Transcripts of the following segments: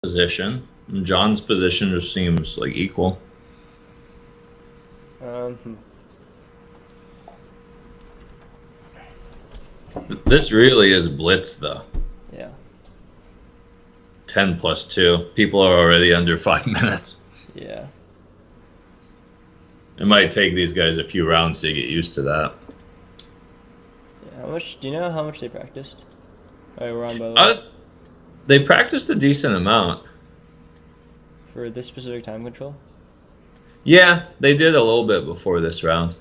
position. John's position just seems like equal. Hmm. This really is blitz, though. Yeah. 10 plus 2. People are already under 5 minutes. Yeah. It might take these guys a few rounds to get used to that. Yeah. How much? Do you know how much they practiced? All right, we're on by the way. They practiced a decent amount. For this specific time control. Yeah, they did a little bit before this round.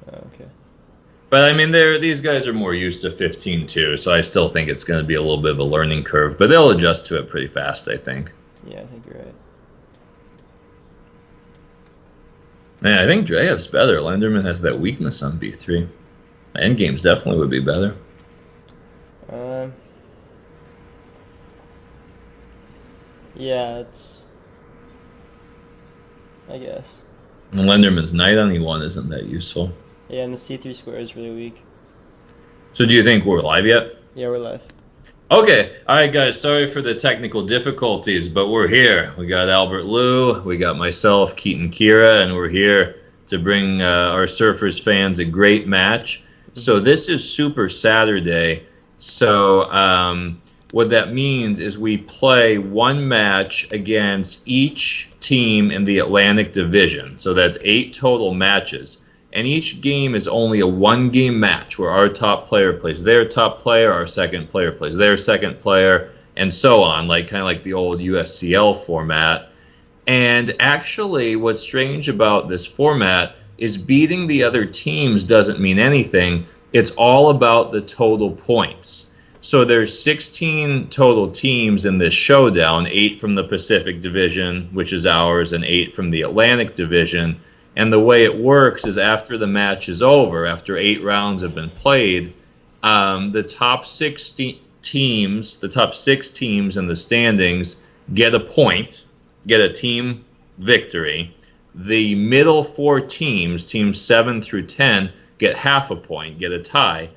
Oh, okay. But I mean, these guys are more used to 15 too, so I still think it's going to be a little bit of a learning curve. But they'll adjust to it pretty fast, I think. Yeah, I think you're right. Man, I think Dreyev's better. Lenderman has that weakness on B3. Endgames definitely would be better. Yeah, it's. I guess. And Lenderman's knight on E1 isn't that useful. Yeah, and the C3 square is really weak. So do you think we're live yet? Yeah, we're live. Okay. All right, guys. Sorry for the technical difficulties, but we're here. We got Albert Liu, we got myself, Keaton Kira, and we're here to bring our Surfers fans a great match. So this is Super Saturday. So what that means is we play one match against each team in the Atlantic Division. So that's 8 total matches. And each game is only a one-game match where our top player plays their top player, our second player plays their second player, and so on, kind of like the old USCL format. And actually, what's strange about this format is beating the other teams doesn't mean anything. It's all about the total points. So there's 16 total teams in this showdown, 8 from the Pacific Division, which is ours, and 8 from the Atlantic Division. And the way it works is after the match is over, after 8 rounds have been played, the top 6 teams in the standings get a point, get a team victory. The middle 4 teams, teams 7 through 10, get half a point, get a tie.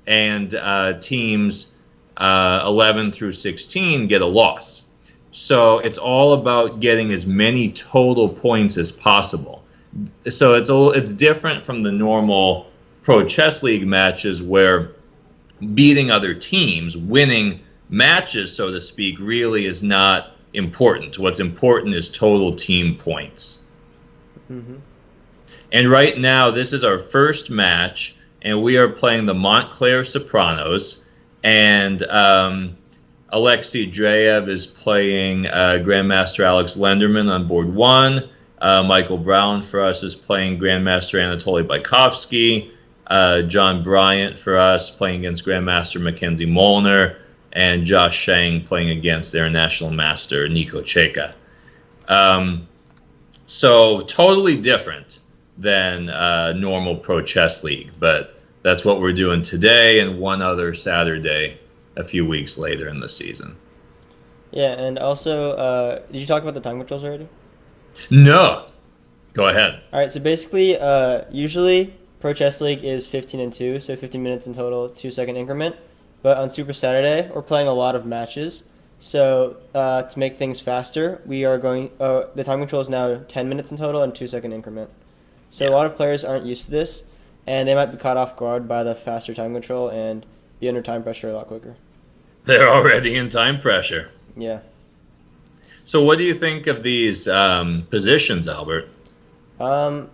And teams 11 through 16 get a loss. So it's all about getting as many total points as possible. So it's different from the normal Pro Chess League matches where beating other teams, winning matches, so to speak, really is not important. What's important is total team points. Mm-hmm. And right now, this is our first match, and we are playing the Montclair Sopranos, and Alexei Dreyev is playing Grandmaster Alex Lenderman on board 1. Michael Brown for us is playing Grandmaster Anatoly Bykovsky. John Bryant for us playing against Grandmaster Mackenzie Molnar. And Josh Shang playing against International Master Nico Cheka. So totally different than normal Pro Chess League. But that's what we're doing today and one other Saturday a few weeks later in the season. Yeah, and also, did you talk about the time controls already? No. Go ahead. All right, so basically, usually Pro Chess League is 15 and 2, so 15 minutes in total, 2-second increment. But on Super Saturday, we're playing a lot of matches. So to make things faster, we are going. The time control is now 10 minutes in total and 2-second increment. So a lot of players aren't used to this, and they might be caught off guard by the faster time control and be under time pressure a lot quicker. They're already in time pressure. Yeah. So what do you think of these positions, Albert? I'm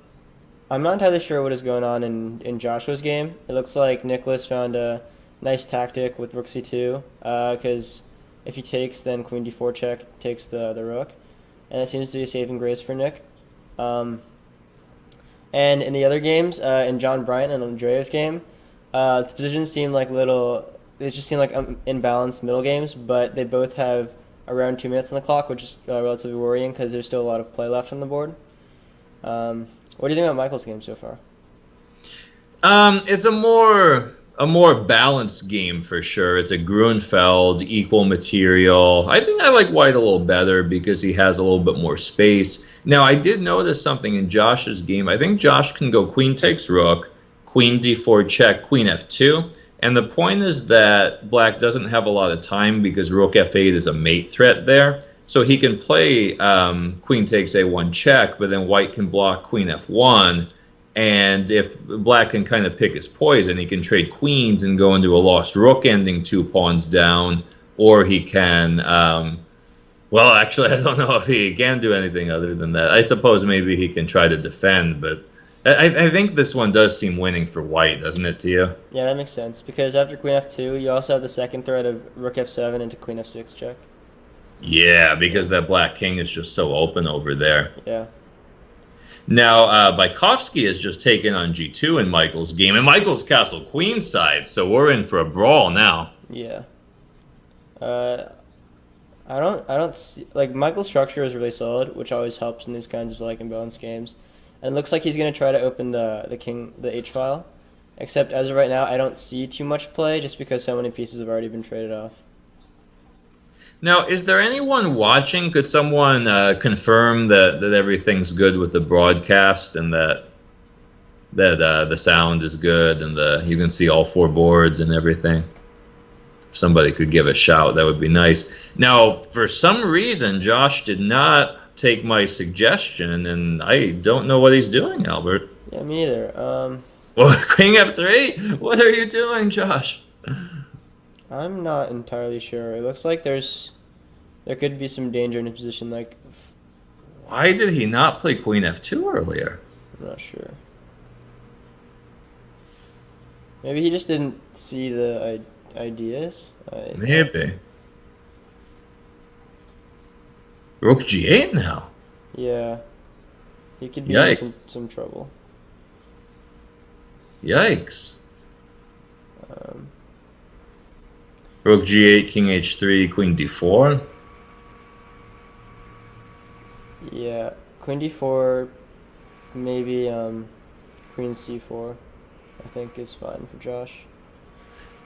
not entirely sure what is going on in Joshua's game. It looks like Nicholas found a nice tactic with rook c2, because if he takes, then queen d4 check takes the rook. And it seems to be a saving grace for Nick. And in the other games, in John Bryant and Andreev's game, the positions seem like they just seem like imbalanced middle games, but they both have around 2 minutes on the clock, which is relatively worrying because there's still a lot of play left on the board. What do you think about Michael's game so far? It's a more balanced game for sure. It's a Grunfeld, equal material. I think I like White a little better because he has a little bit more space. Now, I did notice something in Josh's game. I think Josh can go queen takes rook, queen d4 check, queen f2. And the point is that black doesn't have a lot of time because rook f8 is a mate threat there. So he can play queen takes a1 check, but then white can block queen f1. And if black can kind of pick his poison, he can trade queens and go into a lost rook ending 2 pawns down, or he can. Well, actually, I don't know if he can do anything other than that. I suppose maybe he can try to defend, but I think this one does seem winning for white, doesn't it to you? Yeah, that makes sense because after queen f2, you also have the second threat of rook f7 into queen f6 check. Yeah, because that black king is just so open over there. Yeah. Now, Baikovsky has just taken on g2 in Michael's game, and Michael's castle queenside, so we're in for a brawl now. Yeah. I don't see like Michael's structure is really solid, which always helps in these kinds of like imbalanced games. And it looks like he's gonna try to open the H file. Except as of right now, I don't see too much play just because so many pieces have already been traded off. Now, is there anyone watching? Could someone confirm that everything's good with the broadcast and that the sound is good and you can see all four boards and everything? If somebody could give a shout, that would be nice. Now, for some reason, Josh did not take my suggestion, and I don't know what he's doing, Albert. Yeah, me neither. Well, Queen F3? What are you doing, Josh? I'm not entirely sure. It looks like there could be some danger in a position like. Why did he not play Queen F2 earlier? I'm not sure. Maybe he just didn't see the ideas. Maybe. Rook G8 now. Yeah. He could be Yikes. in some trouble. Yikes. Um, Rook G8, King H3, Queen D4. yeah. Queen D4, maybe Queen C4, I think is fine for Josh.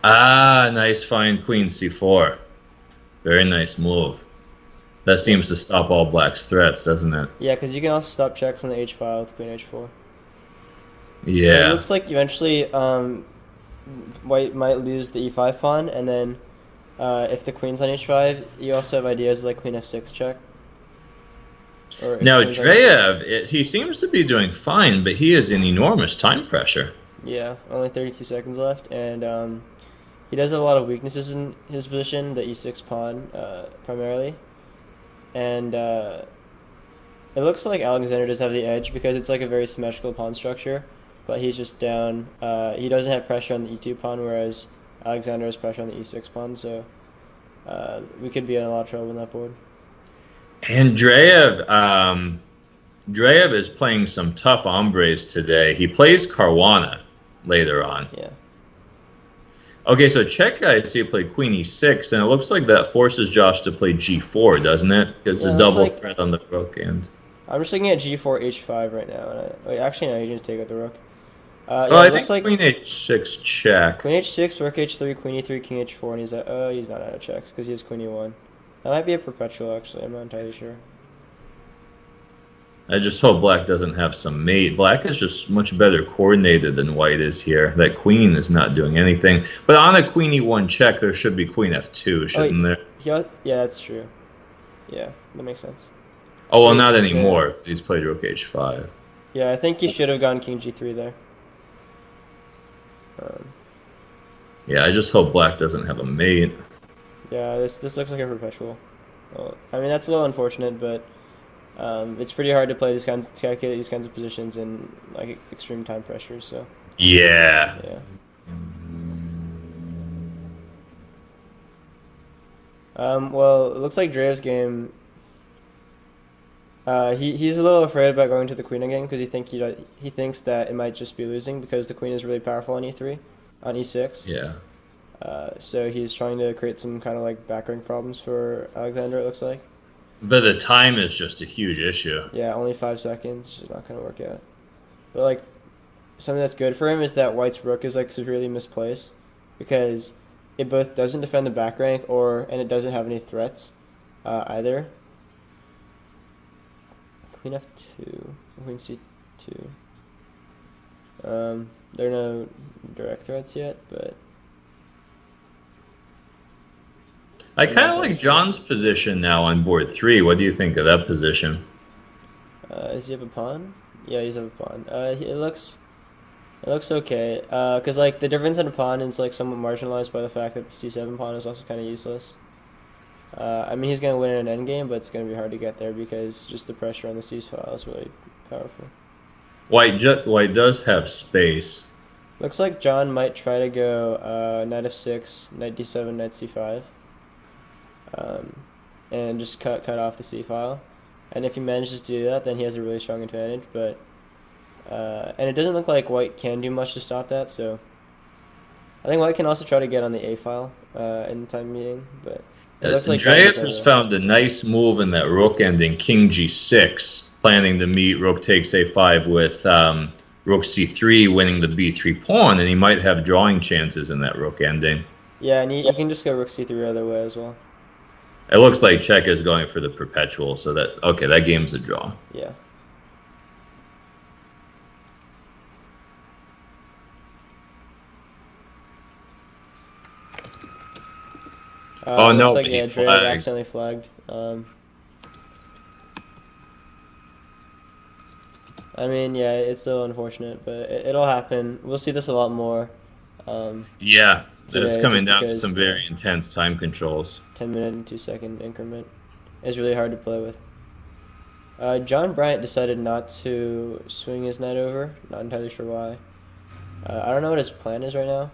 Ah, nice find, Queen C4. Very nice move. That seems to stop all black's threats, doesn't it? Yeah, because you can also stop checks on the H file with Queen H4. Yeah. It looks like eventually White might lose the E5 pawn, and then if the queen's on H5, you also have ideas like Queen F6 check. Or if Now, queen's on- Dreyev, he seems to be doing fine, but he is in enormous time pressure. Yeah, only 32 seconds left, and he does have a lot of weaknesses in his position, the E6 pawn primarily. And it looks like Alexander does have the edge because it's like a very symmetrical pawn structure, but he's just down. He doesn't have pressure on the E2 pawn, whereas Alexander has pressure on the E6 pawn, so we could be in a lot of trouble on that board. And Dreyev is playing some tough hombres today. He plays Caruana later on. Yeah. Okay, so check, I see he played Queen E6, and it looks like that forces Josh to play G4, doesn't it? Because Yeah, a it's double like- threat on the rook end. I'm just looking at G4, H5 right now, and wait, actually no, he's just take out the rook. Oh, Yeah, I it think looks like Queen H6 check. Queen H6, Rook H3, Queen E3, King H4, and he's like, oh, he's not out of checks because he has Queen E1. That might be a perpetual, actually. I'm not entirely sure. I just hope black doesn't have some mate. Black is just much better coordinated than white is here. That queen is not doing anything. But on a Queen E1 check, there should be Queen F2, shouldn't there? Yeah, that's true. Yeah, that makes sense. Oh, well, not anymore. He's played Rook H5. Yeah, I think he should have gone King G3 there. Yeah, I just hope black doesn't have a mate. Yeah, this looks like a perpetual. Well, I mean, that's a little unfortunate, but it's pretty hard to calculate these kinds of positions in like extreme time pressure. So Yeah. yeah. Well, it looks like Dreyev's game. He's a little afraid about going to the queen again because he thinks that it might just be losing because the queen is really powerful on E3, on E6. Yeah. So he's trying to create some kind of like back rank problems for Alexander. It looks like. But the time is just a huge issue. Yeah, only 5 seconds. It's just not gonna work out. But like, something that's good for him is that White's rook is like severely misplaced because it both doesn't defend the back rank and it doesn't have any threats either. Queen F2, Queen C2. There are no direct threats yet, but I I'm not kind of entirely like sure. John's position now on board 3. What do you think of that position? Does he have a pawn? Yeah, he's have a pawn. It looks okay. Cause like the difference in a pawn is like somewhat marginalized by the fact that the c7 pawn is also kind of useless. I mean, he's gonna win in an endgame, but it's gonna be hard to get there because just the pressure on the c file is really powerful. White does have space. Looks like John might try to go knight f6, knight d7, knight c5, um, and just cut off the c file. And if he manages to do that, then he has a really strong advantage. But and it doesn't look like White can do much to stop that. So I think White can also try to get on the a file in the time being. But it looks like John Andreas does have has a found a nice move in that rook ending, king g6, planning to meet rook takes a5 with rook c3, winning the b3 pawn, and he might have drawing chances in that rook ending. yeah, and he can just go rook c3 other way as well. It looks like Czech is going for the perpetual, so that game's a draw. Yeah. Oh Looks no, like but he yeah, Dre flagged. accidentally flagged. I mean, yeah, it's still unfortunate, but it'll happen. We'll see this a lot more Yeah, it's today, coming just down to because some very intense time controls. 10-minute and 2-second increment is really hard to play with. John Bryant decided not to swing his knight over. Not entirely sure why. I don't know what his plan is right now.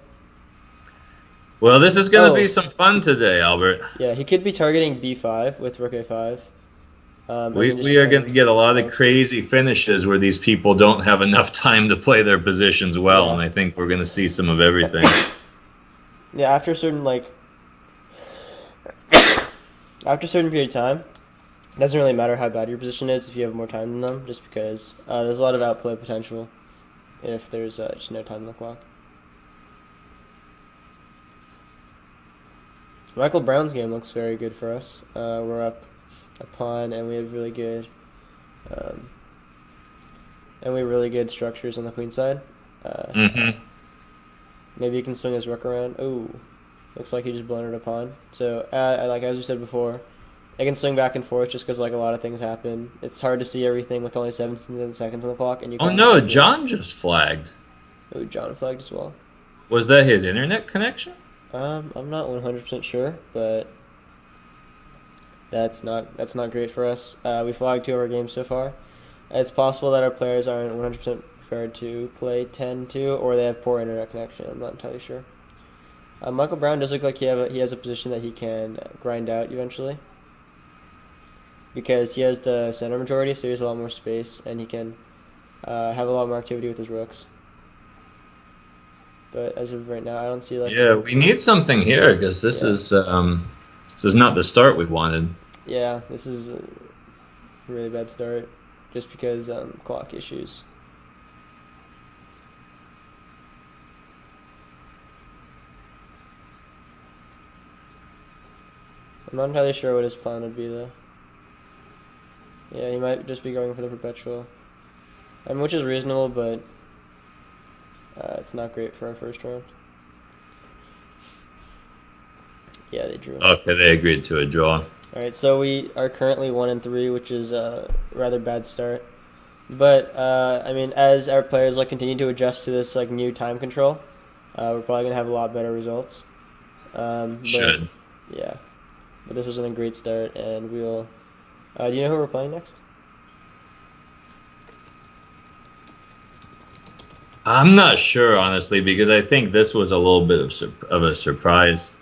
Well, this is going to Oh. be some fun today, Albert. Yeah, he could be targeting b5 with rook a5. And We, then just we are going trying to get a lot of post. crazy finishes where these people don't have enough time to play their positions well, Yeah. and I think we're going to see some of everything. Yeah, after a certain period of time, it doesn't really matter how bad your position is if you have more time than them, just because there's a lot of outplay potential if there's just no time on the clock. Michael Brown's game looks very good for us. We're up a pawn, and we have really good, structures on the queen side. hmm Maybe he can swing his rook around. Ooh, looks like he just blundered a pawn. So, like as we said before, I can swing back and forth just because like a lot of things happen. It's hard to see everything with only 17 seconds on the clock, and you. Oh can't no, speculate. John just flagged. Ooh, John flagged as well. Was that his internet connection? I'm not 100% sure, but that's not great for us. We flagged 2 of our games so far. It's possible that our players aren't 100% prepared to play 10-2, or they have poor internet connection. I'm not entirely sure. Michael Brown does look like he has a position that he can grind out eventually, because he has the center majority, so he has a lot more space, and he can have a lot more activity with his rooks. But as of right now, I don't see like. Yeah, we need something here because this is not the start we wanted. Yeah, this is a really bad start, just because clock issues. I'm not entirely sure what his plan would be though. Yeah, he might just be going for the perpetual. I mean, which is reasonable, but it's not great for our first round. Yeah, they drew. Okay, they agreed to a draw. Alright, so we are currently 1-3, which is a rather bad start. But I mean, as our players continue to adjust to this new time control, we're probably gonna have a lot better results. Should. Yeah, but this wasn't a great start, and we'll. Do you know who we're playing next? I'm not sure, honestly, because I think this was a little bit of a surprise.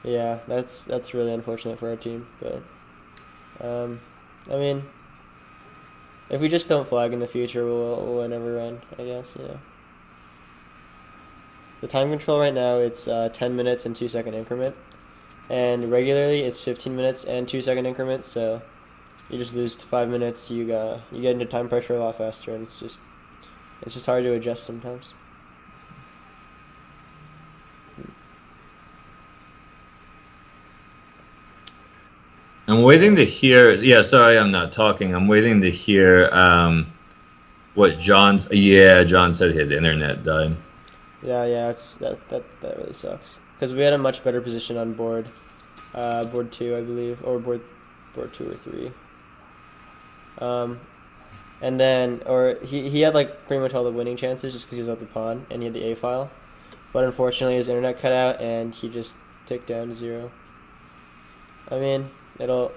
Yeah, that's really unfortunate for our team, but I mean, if we just don't flag in the future, we'll win every round, I guess. The time control right now, it's 10 minutes and 2-second increment, and regularly it's 15 minutes and 2-second increments. So you just lose 5 minutes, you get into time pressure a lot faster, and it's just hard to adjust sometimes. I'm waiting to hear. Yeah, sorry, I'm not talking. I'm waiting to hear what John's. Yeah, John said his internet died. Yeah, that really sucks, because we had a much better position on board. board 2, I believe, or board 2 or 3. Um, and then, or he had like pretty much all the winning chances just because he was up the pawn and he had the A file. But unfortunately, his internet cut out and he just ticked down to 0. I mean, it'll.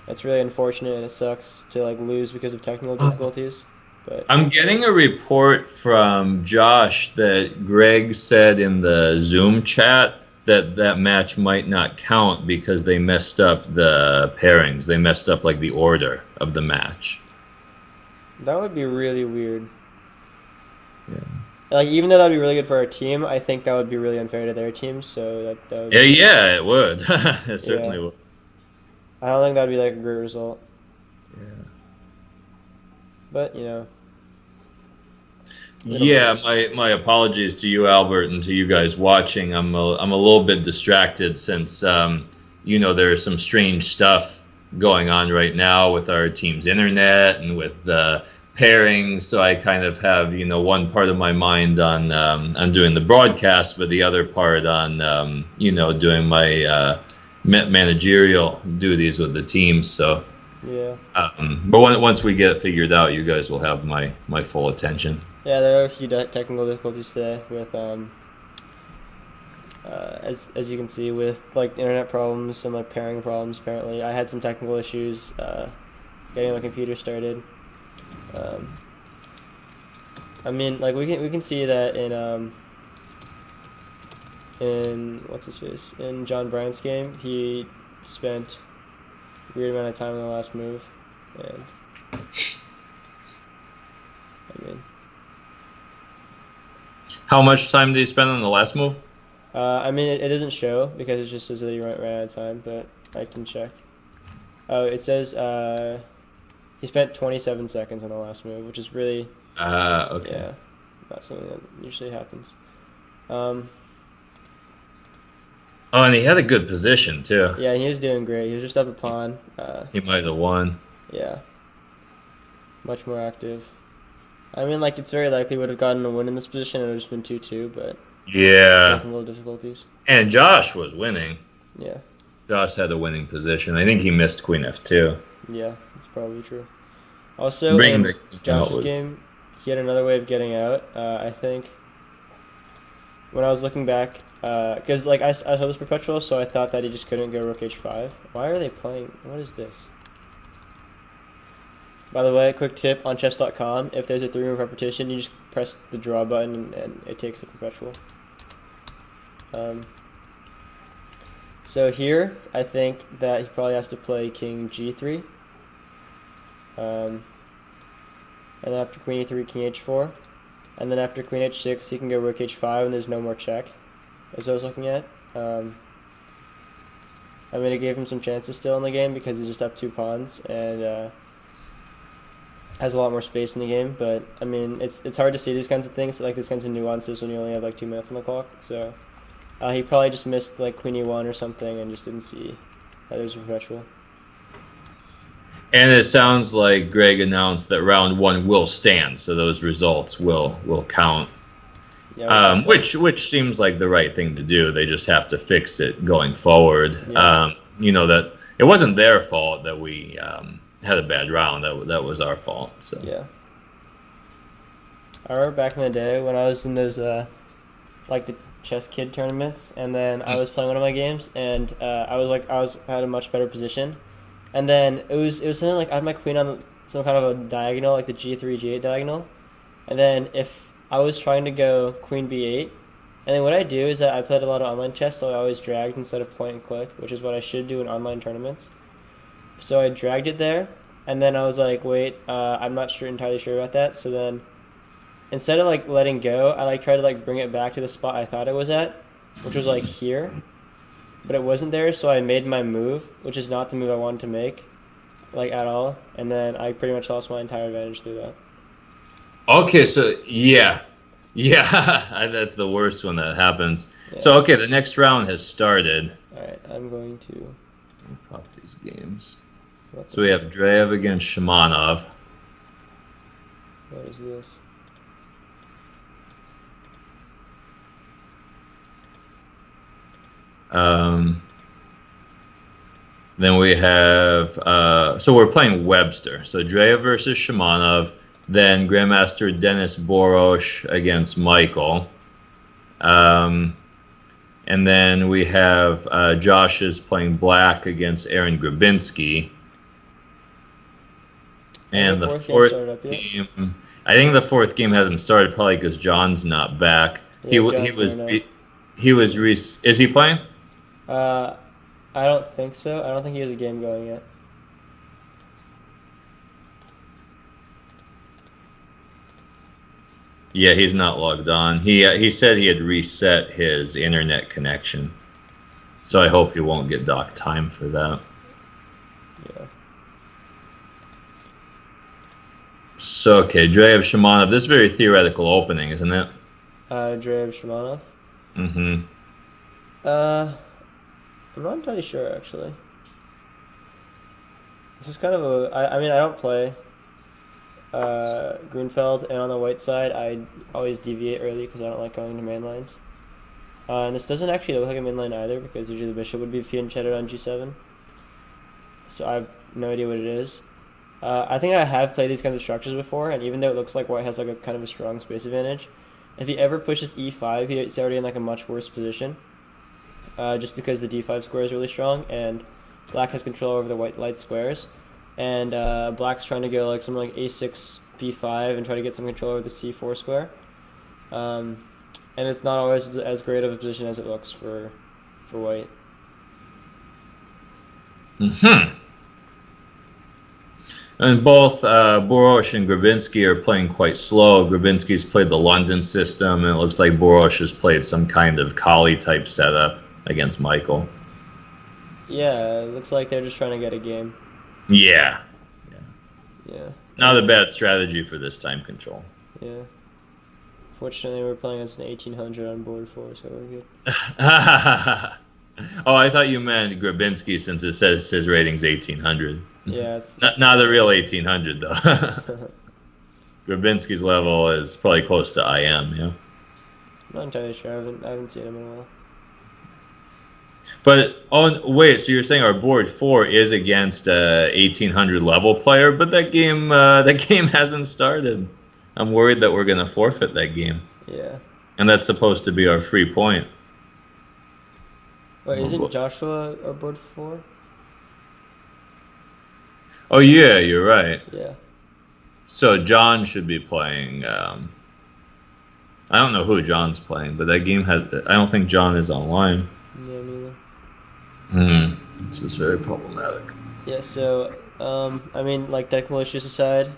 It's really unfortunate and it sucks to like lose because of technical difficulties. But I'm getting a report from Josh that Greg said in the Zoom chat that that match might not count because they messed up the pairings. They messed up like the order of the match. that would be really weird. Yeah. Like even though that would be really good for our team, I think that would be really unfair to their team. So that would Yeah, be, yeah, it would. It yeah. certainly would. I don't think that'd be like a great result. Yeah. But you know, Yeah, my apologies to you, Albert, and to you guys watching. I'm a little bit distracted since you know there's some strange stuff going on right now with our team's internet and with the pairing. So I kind of have one part of my mind on doing the broadcast, but the other part on doing my managerial duties with the team. So. yeah. But once we get it figured out, you guys will have my full attention. Yeah, there are a few technical difficulties today with as you can see with like internet problems, some like pairing problems. Apparently, I had some technical issues getting my computer started. Um, I mean, like we can see that in what's his face in John Bryant's game, he spent a weird amount of time in the last move, and I mean. How much time did you spend on the last move? I mean, it doesn't show because it just says that you ran out of time, but I can check. Oh, it says he spent 27 seconds on the last move, which is really, Okay. yeah, not something that usually happens. Um, Oh, and he had a good position too. yeah, he was doing great. He was just up a pawn. He might have won. Yeah, much more active. I mean, like, it's very likely would have gotten a win in this position. It would have just been 2-2, but Yeah, technical difficulties. and Josh was winning. Yeah, Josh had a winning position. I think he missed Queen F2. yeah, that's probably true. Also, Bring in the Josh's was- game, he had another way of getting out. I think when I was looking back, because like I saw this perpetual, so I thought that he just couldn't go rook h5. Why are they playing? What is this? By the way, quick tip on chess.com: if there's a 3-move repetition, you just press the draw button and it takes the perpetual. So here, I think that he probably has to play king g3. And then after queen e3, king h4. And then after queen h6, he can go rook h5 and there's no more check, as I was looking at. I mean, it gave him some chances still in the game because he's just up 2 pawns and has a lot more space in the game. But, I mean, it's hard to see these kinds of things, like these kinds of nuances when you only have like 2 minutes on the clock. So he probably just missed like queen e1 or something and just didn't see that there's a perpetual. And it sounds like Greg announced that round 1 will stand, so those results will count. Yeah, Which seems like the right thing to do. They just have to fix it going forward. Yeah. That it wasn't their fault that we had a bad round. That was our fault. So. Yeah. I remember back in the day when I was in those like the chess kid tournaments, and then I was playing one of my games, and I had a much better position, and then it was something like I had my queen on some kind of a diagonal, like the g3 g8 diagonal, and then if I was trying to go queen b8, and then what I do is that I played a lot of online chess, so I always dragged instead of point and click, which is what I should do in online tournaments. So I dragged it there, and then I was like, wait, I'm not entirely sure about that. So then, instead of like letting go, I like tried to like bring it back to the spot I thought it was at, which was like here, but it wasn't there. So I made my move, which is not the move I wanted to make, like at all. And then I pretty much lost my entire advantage through that. Okay, so yeah, that's the worst when that happens. Yeah. So okay, the next round has started. All right, I'm going to Pop these games. So we have Dreyev against Shamanov. What is this? Then we have, so we're playing Webster. So Drea versus Shamanov. Then Grandmaster Dennis Borosh against Michael. And then we have Josh is playing black against Aaron Grabinski. And the fourth game, I think the fourth game hasn't started, probably because John's not back. Yeah, he was is he playing? I don't think so. I don't think he has a game going yet. Yeah, he's not logged on. He said he had reset his internet connection, so I hope he won't get docked time for that. Yeah. So okay, Dreyev Shamanov. This is a very theoretical opening, isn't it? Dreyev Shamanov. Mm-hmm. I'm not entirely sure actually. This is kind of a. I mean, I don't play Grunfeld, and on the white side, I always deviate early because I don't like going to main lines. And this doesn't actually look like a main line either because usually the bishop would be fianchetted on g7. So I have no idea what it is. I think I have played these kinds of structures before, and even though it looks like white has like a kind of a strong space advantage, if he ever pushes e5, he's already in like a much worse position. Just because the d5 square is really strong, and black has control over the white light squares. And black's trying to go like something like a6, b5, and try to get some control over the c4 square. And it's not always as great of a position as it looks for white. Mm-hmm. And both Borosh and Grabinski are playing quite slow. Grabinski's played the London system, and it looks like Borosh has played some kind of Kali-type setup against Michael. Yeah, it looks like they're just trying to get a game. Yeah. Yeah. Not a bad strategy for this time control. Yeah. Fortunately, we're playing as an 1800 on board 4, so we're good. Oh, I thought you meant Grabinski since it says his rating's 1800. Yeah, it's not a real 1800 though. Grabinski's level is probably close to IM, yeah. I'm not entirely sure. I haven't seen him in a while. But wait, so you're saying our board 4 is against a 1800 level player, but that game hasn't started. I'm worried that we're gonna forfeit that game. Yeah. And that's supposed to be our free point. Wait, isn't Joshua our board 4? Oh yeah, you're right. Yeah. So John should be playing. I don't know who John's playing, but that game has. I don't think John is online. Yeah, neither. This is very problematic. Yeah. So, I mean, like technical issues aside,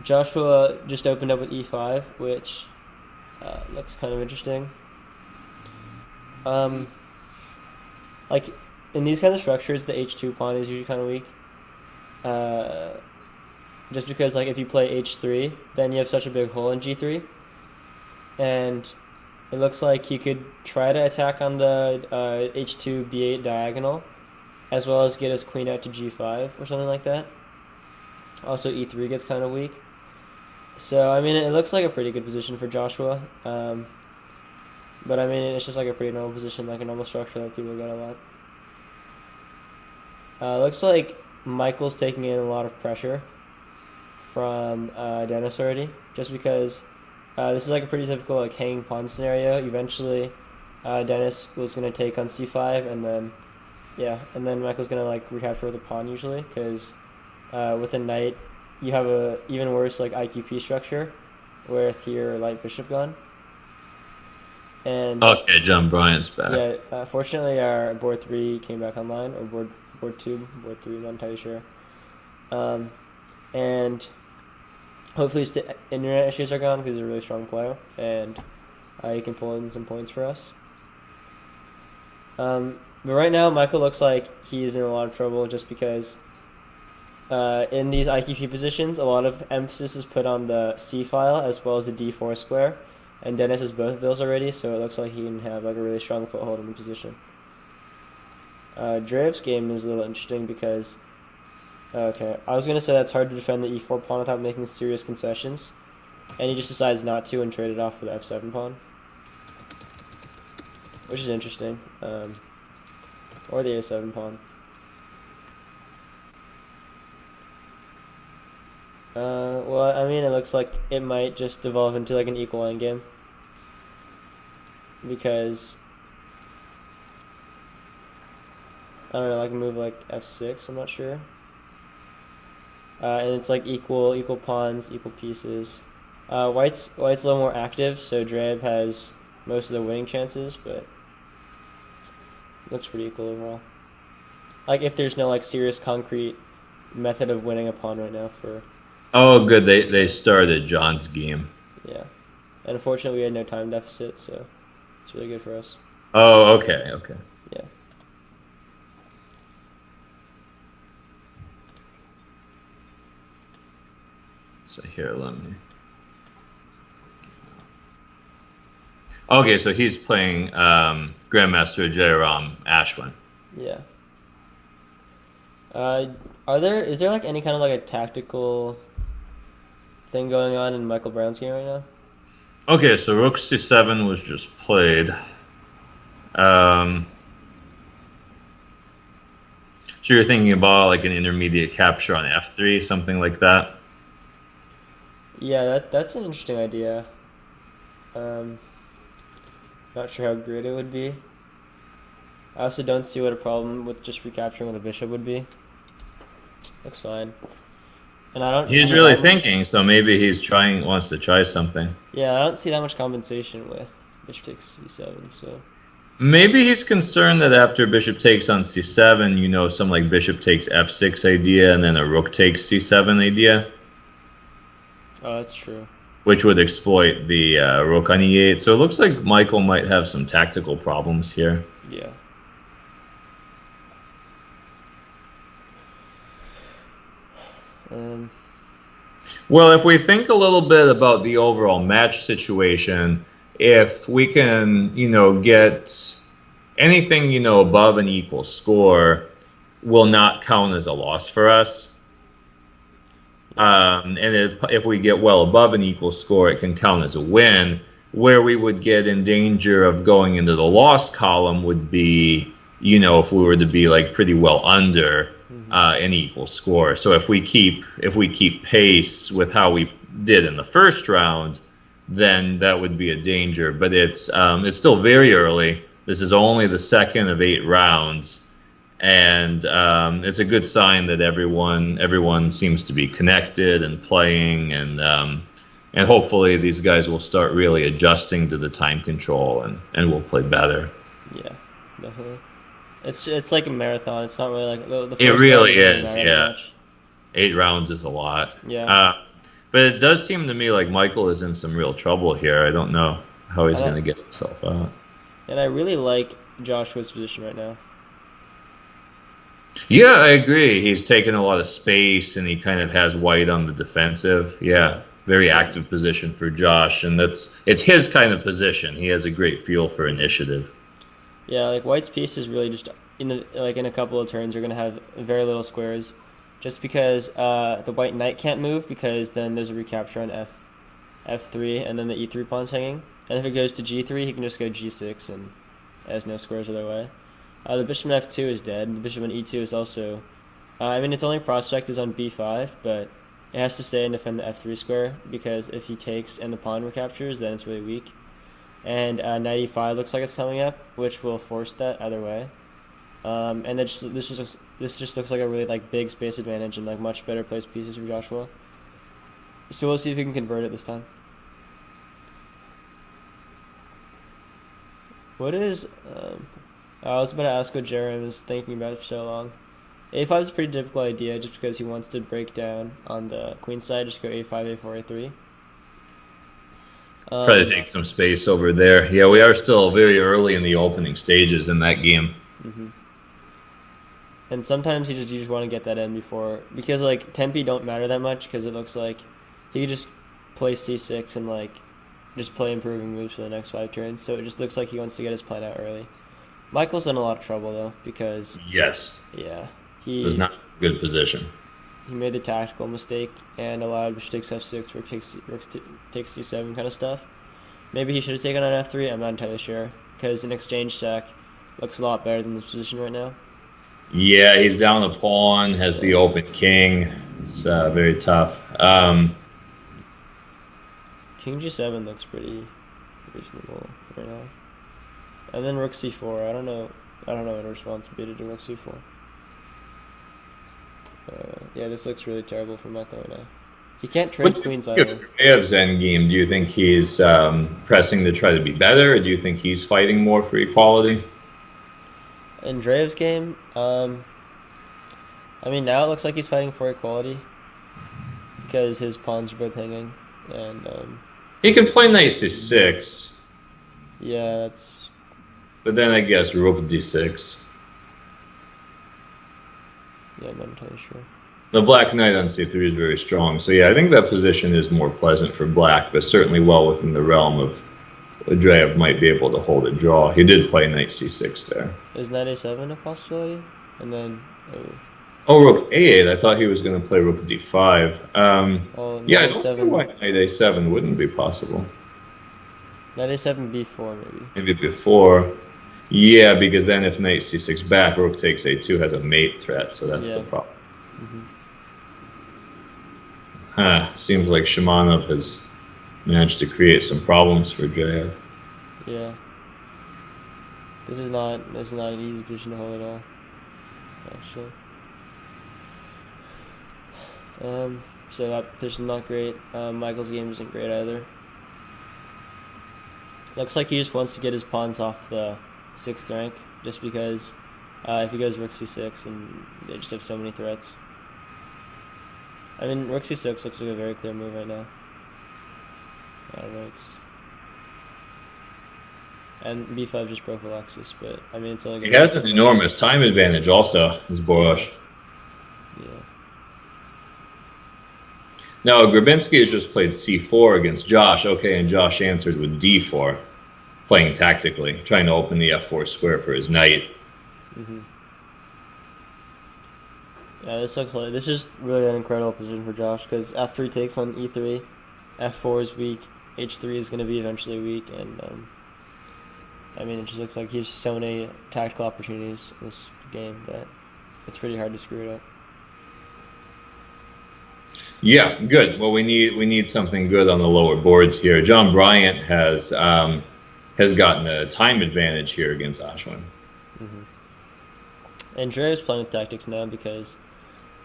Joshua just opened up with e5, which looks kind of interesting. Like in these kinds of structures, the h2 pawn is usually kind of weak. Just because like if you play h3, then you have such a big hole in g3, and it looks like he could try to attack on the h2 b8 diagonal, as well as get his queen out to g5 or something like that. Also, e3 gets kind of weak. So I mean, it looks like a pretty good position for Joshua. But I mean, it's just like a pretty normal position, like a normal structure that people get a lot. Looks like Michael's taking in a lot of pressure from Dennis already, just because this is like a pretty typical like hanging pawn scenario. Eventually, Dennis was gonna take on c5, and then Michael's gonna like recapture the pawn usually, because with a knight, you have a even worse like IQP structure, with your light bishop gone. And okay, John Bryant's back. Yeah, fortunately our board 3 came back online, or board 2, board 3, I'm not entirely sure. And hopefully his internet issues are gone because he's a really strong player, and he can pull in some points for us. But right now Michael looks like he's in a lot of trouble just because in these IQP positions, a lot of emphasis is put on the C file as well as the D4 square. And Dennis has both of those already, so it looks like he can have like a really strong foothold in the position. Dreyev's game is a little interesting because, okay, I was going to say that's hard to defend the e4 pawn without making serious concessions, and he just decides not to and trade it off for the f7 pawn, which is interesting. Or the a7 pawn. Well, I mean, it looks like it might just devolve into like an equal endgame. Because, I don't know, I can move like f6, I'm not sure. And it's like equal pawns, equal pieces. White's a little more active, so Drab has most of the winning chances, but it looks pretty equal overall. Like if there's no like serious concrete method of winning a pawn right now for Oh, good. They started John's game. yeah. And unfortunately we had no time deficit, so it's really good for us. Oh, okay, okay. Yeah. So here, let me. Okay, so he's playing Grandmaster Jairam Ashwin. Yeah. Is there like any kind of like a tactical thing going on in Michael Brown's game right now? Okay, so Rook C7 was just played. So you're thinking about like an intermediate capture on F3, something like that? Yeah, that's an interesting idea. Not sure how great it would be. I also don't see what a problem with just recapturing with a bishop would be. Looks fine. And I don't He's see really that much- thinking, so maybe wants to try something. Yeah, I don't see that much compensation with bishop takes c7, so Maybe he's concerned that after bishop takes on C7, some like bishop takes F6 idea and then a rook takes C7 idea, oh, that's true. which would exploit the rook on E8. So it looks like Michael might have some tactical problems here. Yeah. Well, if we think a little bit about the overall match situation, if we can, get anything, above an equal score will not count as a loss for us. And if we get well above an equal score, it can count as a win. Where we would get in danger of going into the loss column would be, if we were to be like pretty well under an equal score. So if we keep pace with how we did in the first round, then that would be a danger. But it's still very early. This is only the second of 8 rounds, and it's a good sign that everyone seems to be connected and playing, and hopefully these guys will start really adjusting to the time control and will play better. Yeah, definitely. It's like a marathon. It's not really like the first It really round is, matter yeah. much. 8 rounds is a lot. Yeah. But it does seem to me like Michael is in some real trouble here. I don't know how he's going to get himself out. And I really like Joshua's position right now. Yeah, I agree. He's taken a lot of space, and he kind of has White on the defensive. Yeah, very active position for Josh, and it's his kind of position. He has a great feel for initiative. Yeah, like White's piece is really just in a couple of turns, you're gonna have very little squares, just because the White knight can't move, because then there's a recapture on f3, and then the e3 pawn's hanging. And if it goes to g3, he can just go g6 and has no squares other way. The bishop on f2 is dead. The bishop on e2 is also... I mean, its only prospect is on b5, but it has to stay and defend the f3 square, because if he takes and the pawn recaptures, then it's really weak. And knight e5 looks like it's coming up, which will force that either way. And this just looks like a really big space advantage and much better placed pieces for Joshua. So we'll see if he can convert it this time. What is... I was about to ask what Jerem is thinking about for so long. a5 is a pretty typical idea just because he wants to break down on the queen side, just go a5, a4, a3. Try to take some space over there. Yeah, we are still very early in the opening stages in that game. Mm-hmm. And sometimes you just want to get that in before, because tempi don't matter that much, because it looks like he could just play c6 and just play improving moves for the next 5 turns. So it just looks like he wants to get his plan out early. Michael's in a lot of trouble though, because Yes, he is not a good position. He made the tactical mistake and allowed bishop takes f6, rook takes c7 kind of stuff. Maybe he should have taken on f3. I'm not entirely sure, because in exchange sack, looks a lot better than this position right now. Yeah, he's down a pawn, has the Yeah. open king. It's very tough. King G7 looks pretty reasonable right now. And then Rook C4. I don't know. I don't know what a response would be to do Rook C4. Yeah, this looks really terrible for Mecca right now. He can't What trade do you queens think of either. Andreev's endgame? Do you think he's pressing to try to be better, or do you think he's fighting more for equality? In Andreev's game, I mean, now it looks like he's fighting for equality because his pawns are both hanging, and He can play knight c6, yeah, that's but then I guess rook d6. yeah, I'm not entirely sure. The black knight on c3 is very strong. So yeah, I think that position is more pleasant for black, but certainly well within the realm of Andreev might be able to hold a draw. He did play knight c6 there. Is knight a7 a possibility? And then, Oh, rook a8. I thought he was going to play rook d5. knight Yeah, I don't see a7, why knight a7 wouldn't be possible. knight a7 b4 maybe. Maybe before. Yeah, because then if knight c6 back, rook takes a2 has a mate threat, so that's the Yeah. problem. Hmm. Seems like Shamanov has managed to create some problems for Andreev. Yeah. This is not an easy position to hold at all. Actually. So that position's not great. Michael's game isn't great either. Looks like he just wants to get his pawns off the 6th rank, just because if he goes rook c6, then they just have so many threats. I mean, rook c6 looks like a very clear move right now. I don't know, and b5 just prophylaxis, but I mean it's only He gonna has be an so much. enormous time advantage also, is Borosh. Yeah. No, Grabinski has just played c4 against Josh. Okay, and Josh answered with d4, playing tactically, trying to open the f4 square for his knight. Hmm. Yeah, this is really an incredible position for Josh because after he takes on e3, f4 is weak, h3 is going to be eventually weak, and I mean it just looks like he has so many tactical opportunities in this game that it's pretty hard to screw it up. Yeah, good. Well, we need something good on the lower boards here. John Bryant has gotten a time advantage here against Ashwin. Hmm. And Dre is playing with tactics now because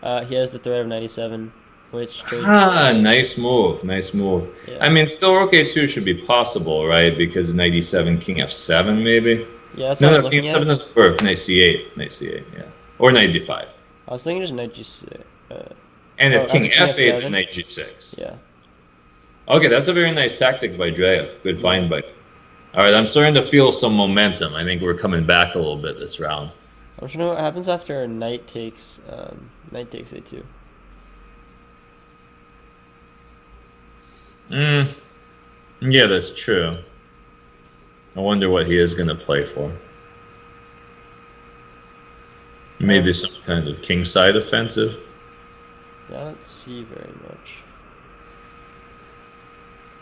he has the threat of 97, which trades. Nice move, nice move. Yeah. I mean, still rook a2 should be possible, right? Because knight e7, king f7, maybe. Yeah, that's No, what I was no, king looking f7 at. doesn't work. Knight c8, knight c8, yeah, or knight d5. I was thinking just knight g6. And if king King f8, f7. then knight g6. Yeah. Okay, that's a very nice tactic by Dreyev. Good find by. All right, I'm starting to feel some momentum. I think we're coming back a little bit this round. I'm trying to know what happens after knight takes a2. Yeah, that's true. I wonder what he is going to play for. Maybe some kind of kingside offensive. Yeah, I don't see very much.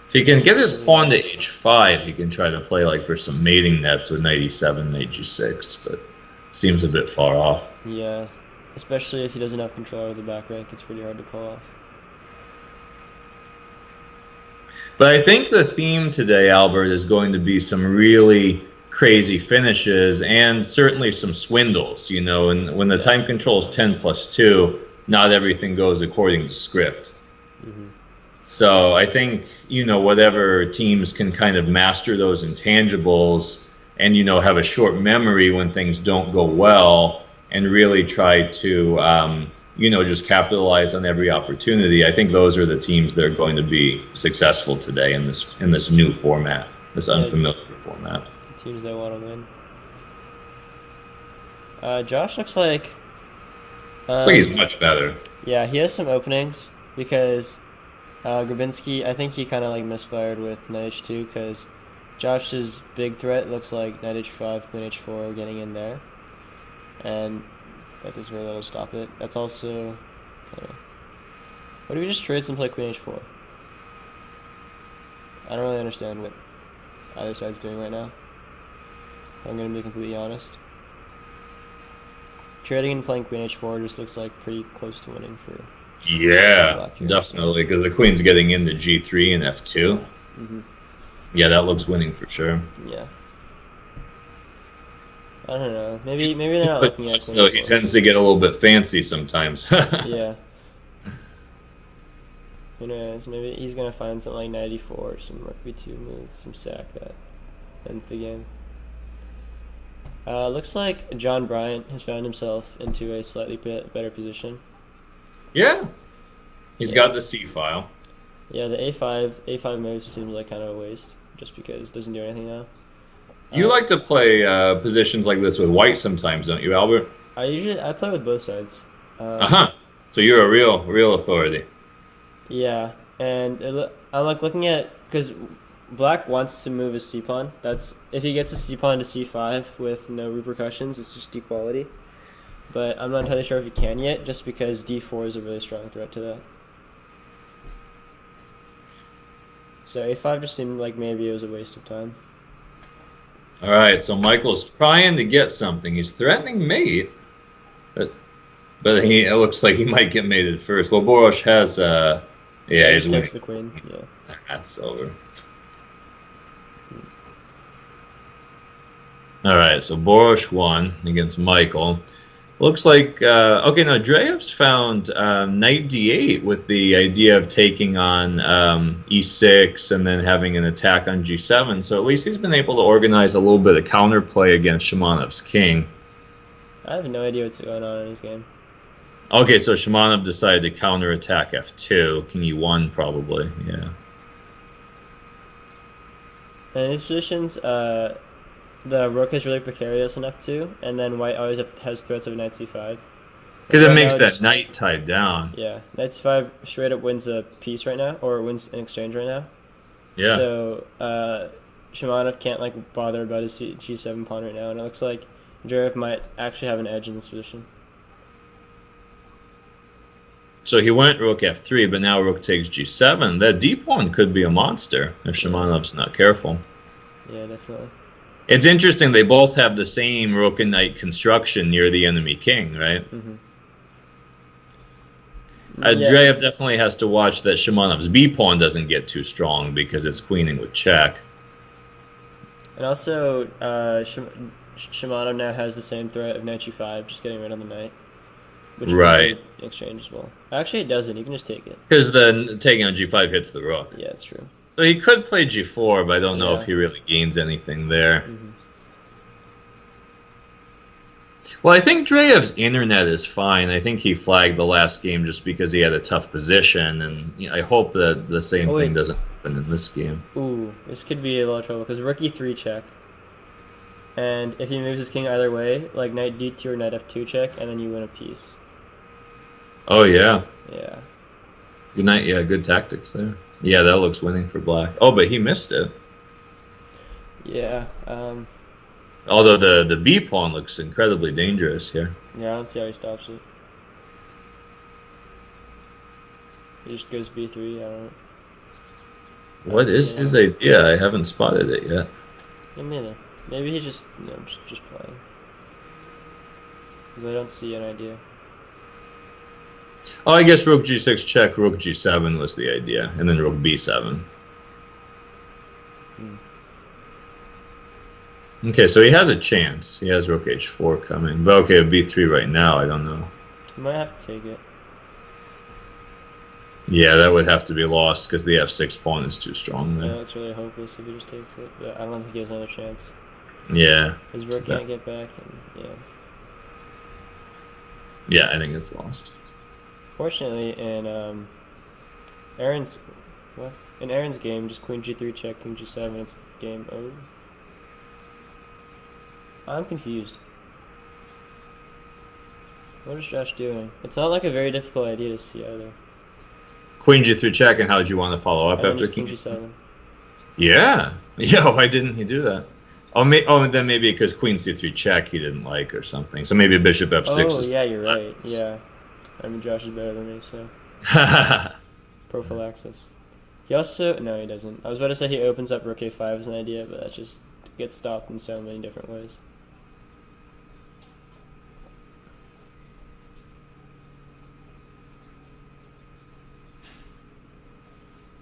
If he can get his pawn to h5, he can try to play like for some mating nets with knight e7, knight g6, but seems a bit far off. Yeah, especially if he doesn't have control over the back rank, it's pretty hard to pull off. But I think the theme today, Albert, is going to be some really crazy finishes and certainly some swindles. You know, and when the time control is 10+2, not everything goes according to script. Hmm. So I think, you know, whatever teams can kind of master those intangibles and, you know, have a short memory when things don't go well and really try to, you know, just capitalize on every opportunity. I think those are the teams that are going to be successful today in this new format, this unfamiliar format. Teams that want to win. Josh looks like. Looks like he's much better. Yeah, he has some openings because Grabinski, I think he kind of like misfired with knight h2 because Josh's big threat looks like knight h5, queen h4 getting in there, and that does very little to stop it. That's also. What do we just trade and play queen h4? I don't really understand what either side's doing right now. I'm gonna be completely honest. Trading and playing queen h4 just looks like pretty close to winning for Yeah, black here. definitely, because the queen's getting into g3 and f2. Mm-hmm. Yeah, that looks winning for sure. Yeah. I don't know. Maybe they're not But looking at queen so he h4. tends to get a little bit fancy sometimes. Yeah. Who knows? Maybe he's gonna find something like knight e4, some rook b2 move, some sack that ends the game. Looks like John Bryant has found himself into a slightly better position. Yeah, he's Yeah. got the c file. Yeah, the a5 move seems like kind of a waste, just because it doesn't do anything now. You like to play positions like this with white sometimes, don't you, Albert? I play with both sides. Uh-huh. So you're a real authority. Yeah, and I'm like looking at because Black wants to move his c pawn. That's if he gets a c pawn to c5 with no repercussions, it's just equality. But I'm not entirely sure if he can yet, just because d4 is a really strong threat to that. So a5 just seemed like maybe it was a waste of time. All right, so Michael's trying to get something. He's threatening mate, but it looks like he might get mated first. Well, Boros has yeah, He he's just takes winning. the queen. Yeah. That's over. All right, so Boros won against Michael. Looks like okay. Now Dreyev's found knight d8 with the idea of taking on e6 and then having an attack on g7. So at least he's been able to organize a little bit of counterplay against Shimonov's king. I have no idea what's going on in his game. Okay, so Shimonov decided to counterattack f2, king e1 probably. Yeah. And in these positions, the rook is really precarious in f2, and then white always has threats of knight c5. Because So it makes now that just- knight tied down. Yeah, knight c5 straight up wins the piece right now, or wins an exchange right now. Yeah. So Shimonov can't like bother about his g7 pawn right now, and it looks like Dreyev might actually have an edge in this position. So he went rook f3, but now rook takes g7. That d pawn could be a monster if Shimonov's not careful. Yeah, definitely. It's interesting, they both have the same rook and knight construction near the enemy king, right? Mm-hmm. Dreyev definitely has to watch that Shimonov's b pawn doesn't get too strong because it's queening with check. And also, Shimonov now has the same threat of knight g5, just getting rid of the knight. Which Right. is exchangeable. Actually, it doesn't. You can just take it. Because then taking on g5 hits the rook. Yeah, it's true. So he could play g4, but I don't know Yeah. if he really gains anything there. Mm-hmm. Well, I think Dreyev's internet is fine. I think he flagged the last game just because he had a tough position, and I hope that the same thing doesn't happen in this game. Ooh, this could be a lot of trouble because rook e3 check. And if he moves his king either way, like knight d2 or knight f2 check, and then you win a piece. Oh, yeah. Yeah. Good night. Yeah, good tactics there. Yeah, that looks winning for black. Oh, but he missed it. Yeah. Although the b pawn looks incredibly dangerous here. Yeah, I don't see how he stops it. He just goes b3. I don't know. What is his idea? I haven't spotted it yet. Yeah, me neither. Maybe he's just just playing. Because I don't see an idea. Oh, I guess rook g6 check, rook g7 was the idea, and then rook b7. Okay, so he has a chance. He has rook h4 coming. But okay, b3 right now, I don't know. He might have to take it. Yeah, that would have to be lost because the f6 pawn is too strong Yeah, there. it's really hopeless if he just takes it. But I don't think he has another chance. Yeah. His rook can't get back, and yeah. Yeah, I think it's lost. Fortunately, in Aaron's game, just queen g3 check, king g7, it's game over. I'm confused. What is Josh doing? It's not like a very difficult idea to see either. Queen g3 check, and how did you want to follow up And then after just king king? g7. Yeah. Yeah, why didn't he do that? Oh, then maybe because queen c3 check he didn't like or something. So maybe bishop f6 Oh, is... yeah, you're right. Yeah. I mean, Josh is better than me, so. Prophylaxis. He also... No, he doesn't. I was about to say he opens up rook a5 as an idea, but that's just get stopped in so many different ways.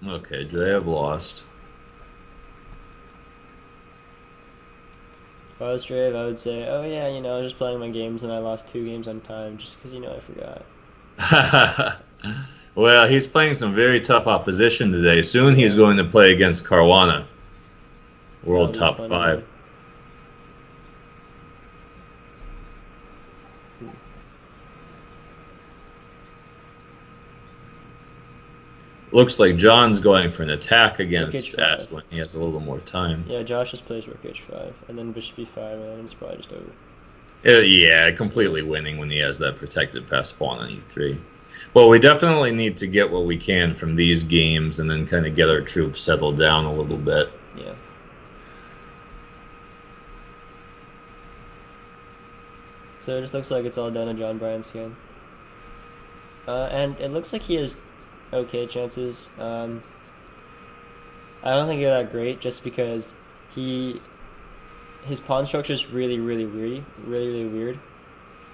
Okay, they have lost. If I was Drave, I would say, oh yeah, I was just playing my games and I lost 2 games on time just because, I forgot. Well, he's playing some very tough opposition today. Soon he's going to play against Caruana, world That'll be top funny, 5. man. Looks like John's going for an attack against Rook H5. Aslan. He has a little more time. Yeah, Josh just plays Rook H5 and then Bishop B5 and then it's probably just over. Yeah, completely winning when he has that protected pass pawn on E3. Well, we definitely need to get what we can from these games and then kind of get our troops settled down a little bit. Yeah. So it just looks like it's all done in John Bryant's game. And it looks like he has okay chances. I don't think they're that great just because his pawn structure is really weird.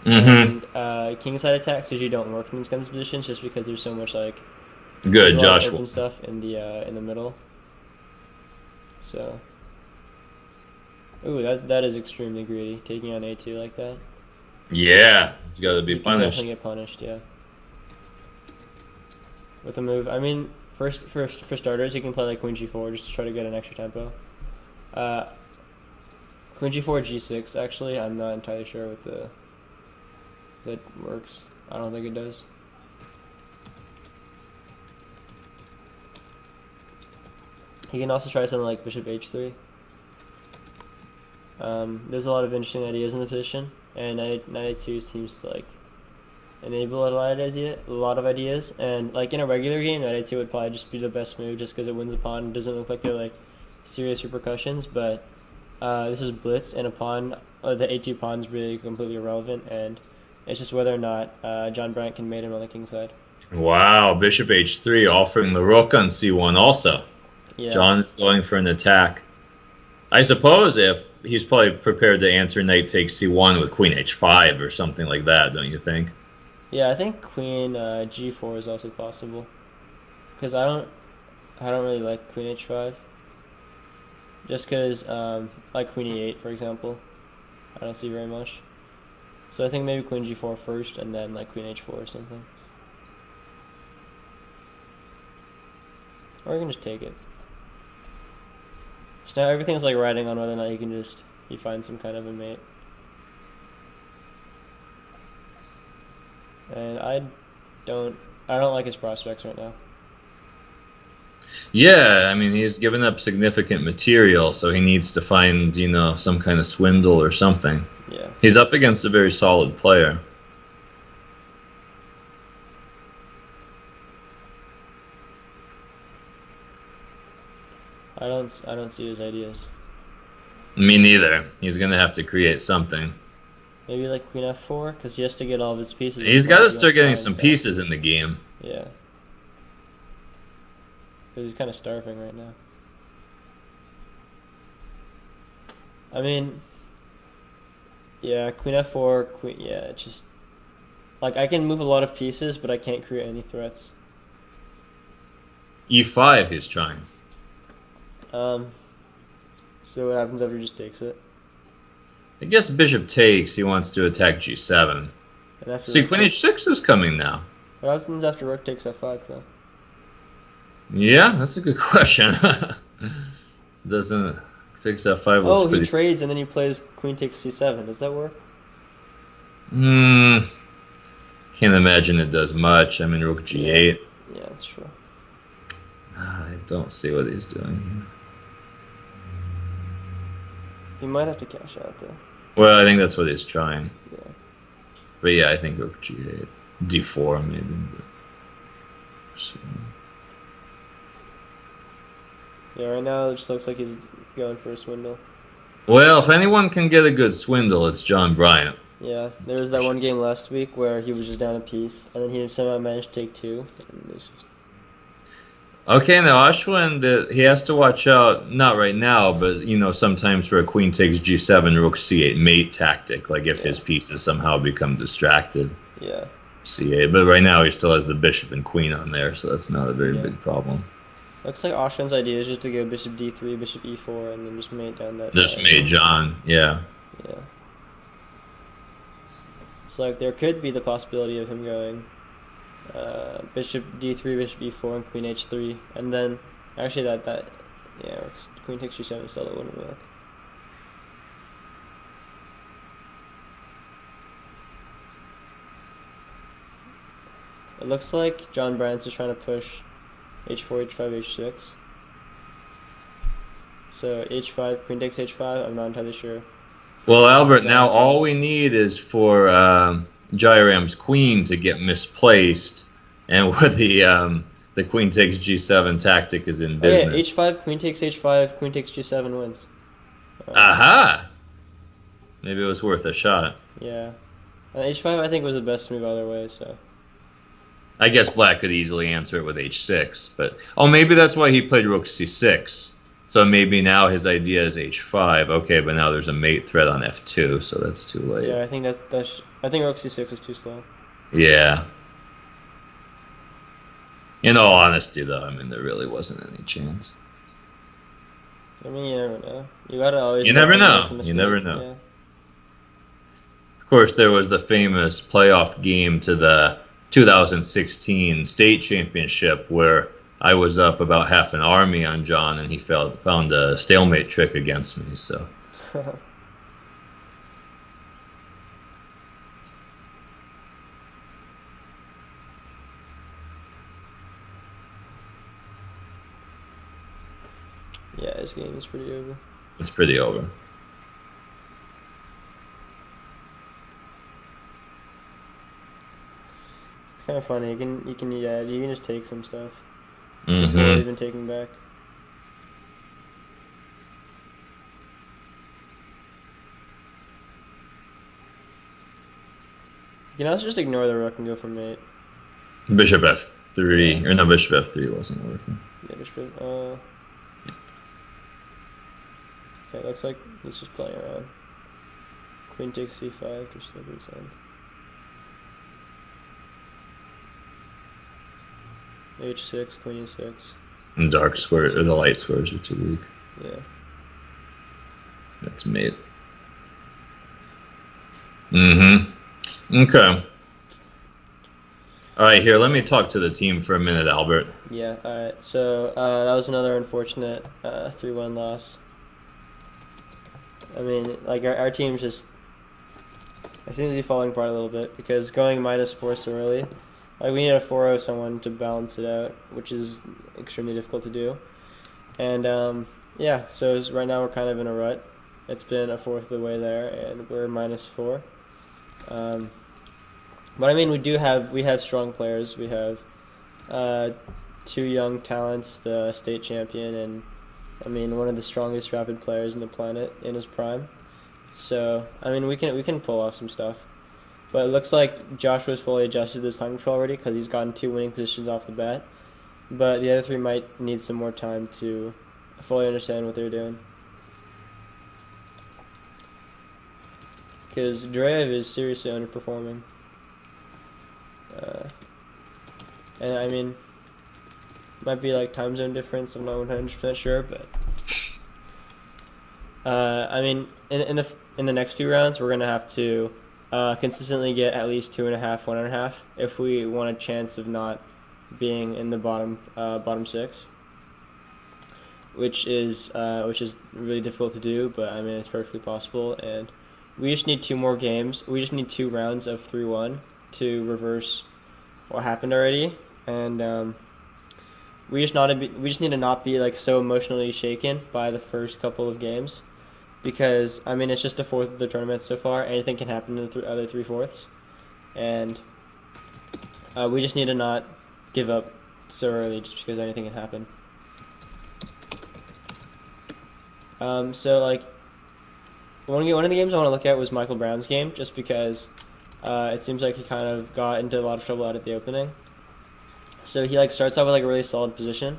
Mm-hmm. And kingside attacks usually don't work in these kinds of positions just because there's so much Good, there's a lot of Joshua. open stuff in the middle. So, ooh, that is extremely greedy, taking on A2 like that. Yeah, he's got to be You can punished. definitely get punished, yeah. With a move, I mean, for starters, you can play like Queen G4 just to try to get an extra tempo. Queen G4 G6. Actually, I'm not entirely sure what that works. I don't think it does. He can also try something like Bishop H3. There's a lot of interesting ideas in the position, and Knight A2 seems to like enable a lot of ideas. And like in a regular game, Knight A2 would probably just be the best move, just because it wins a pawn. It doesn't look like they're like serious repercussions, but this is blitz, and a pawn, the A2 pawn is really completely irrelevant, and it's just whether or not John Bryant can mate him on the king side. Wow, Bishop H3 offering the rook on C1 also. Yeah. John is going for an attack. I suppose if he's probably prepared to answer knight takes C1 with Queen H5 or something like that, don't you think? Yeah, I think Queen G4 is also possible, because I don't really like Queen H5. Just because, like Queen E8, for example, I don't see very much. So I think maybe Queen G4 first, and then like Queen H4 or something. Or you can just take it. So now everything's like riding on whether or not he finds some kind of a mate. And I don't like his prospects right now. Yeah, I mean, he's given up significant material, so he needs to find, some kind of swindle or something. Yeah. He's up against a very solid player. I don't see his ideas. Me neither. He's going to have to create something. Maybe like Queen F4, because he has to get all of his pieces. He's got to start getting some pieces in the game. Yeah. Because he's kind of starving right now. I mean, yeah, Queen F4, it's just... Like, I can move a lot of pieces, but I can't create any threats. E5 he's trying. So what happens after he just takes it? I guess bishop takes, he wants to attack G7. And after See, Queen H6 is coming now. What happens after Rook takes F5, though? Yeah, that's a good question. Doesn't... Takes F5 looks he pretty... trades and then he plays Queen takes C7. Does that work? Can't imagine it does much. I mean, Rook G8. Yeah, that's true. I don't see what he's doing here. He might have to cash out, though. Well, I think that's what he's trying. Yeah. But yeah, I think Rook G8. D4 maybe. But... So... Yeah, right now it just looks like he's going for a swindle. Well, if anyone can get a good swindle, it's John Bryant. Yeah, there was that one game last week where he was just down a piece, and then he somehow managed to take 2. And it was just... Okay, now Ashwin, he has to watch out. Not right now, but sometimes for a queen takes g7, rook c8 mate tactic. Like if Yeah. his pieces somehow become distracted, Yeah. c8. But right now he still has the bishop and queen on there, so that's not a very Yeah. big problem. Looks like Ashwin's idea is just to go bishop d3, bishop e4, and then just mate down that Just diagonal. mate John, yeah. Yeah. It's like there could be the possibility of him going bishop d3, bishop e4, and queen h3, and then actually that yeah works. Queen takes g7 still that wouldn't work. It looks like John Brands is trying to push h4, h5, h6. So h5, queen takes h5. I'm not entirely sure. Well, Albert, now John's all going. we need is for Jairam's queen to get misplaced, and where the queen takes g7 tactic is in Oh yeah, business. h5, queen takes h5, queen takes g7 wins. Aha! Maybe it was worth a shot. Yeah. H5 I think was the best move either way, so. I guess Black could easily answer it with h6, but maybe that's why he played rook c6. So maybe now his idea is h5. Okay, but now there's a mate threat on f2, so that's too late. Yeah, I think I think rook c6 is too slow. Yeah. In all honesty, though, I mean, there really wasn't any chance. I mean, you never know. You gotta always. You never make know. the You mistake. never know. Yeah. Of course, there was the famous playoff game to the 2016 state championship where I was up about half an army on John, and he found a stalemate trick against me. So Yeah, his game is pretty over. it's pretty over. It's kind of funny. You can just take some stuff before Hmm. even taking back. You can also just ignore the rook and go for mate. Bishop f3, Yeah. or no, bishop f3 wasn't working. Yeah, bishop. Okay, looks like he's just playing around. Queen takes c5, which still makes sense. h6, queen e6. And dark squares, or the light squares are too weak. Yeah. That's mate. Mm-hmm. Okay. All right, here, let me talk to the team for a minute, Albert. Yeah, alright. So that was another unfortunate 3-1 loss. I mean, like, our team's just. It seems to be falling apart a little bit because going -4 so early. Like, we need a 4-0 someone to balance it out, which is extremely difficult to do. And, yeah, so right now we're kind of in a rut. It's been a fourth of the way there, and we're -4. But I mean, we have strong players. We have two young talents, the state champion, and I mean one of the strongest rapid players in the planet in his prime. So I mean, we can pull off some stuff. But it looks like Joshua's fully adjusted to this time control already because he's gotten 2 winning positions off the bat. But the other 3 might need some more time to fully understand what they're doing. Because Dreyev is seriously underperforming. And I mean, might be like time zone difference. I'm not 100% sure, but I mean, in the next few rounds, we're gonna have to consistently get at least 2.5, 1.5, if we want a chance of not being in the bottom 6, which is really difficult to do. But I mean, it's perfectly possible, and we just need 2 more games. We just need 2 rounds of 3-1 to reverse what happened already, and we just need to not be like so emotionally shaken by the first couple of games, because I mean it's just a fourth of the tournament so far. Anything can happen in the other 3/4, and we just need to not give up so early just because anything can happen. So like one of the games I want to look at was Michael Brown's game, just because it seems like he kind of got into a lot of trouble out at the opening. So he like starts off with like a really solid position,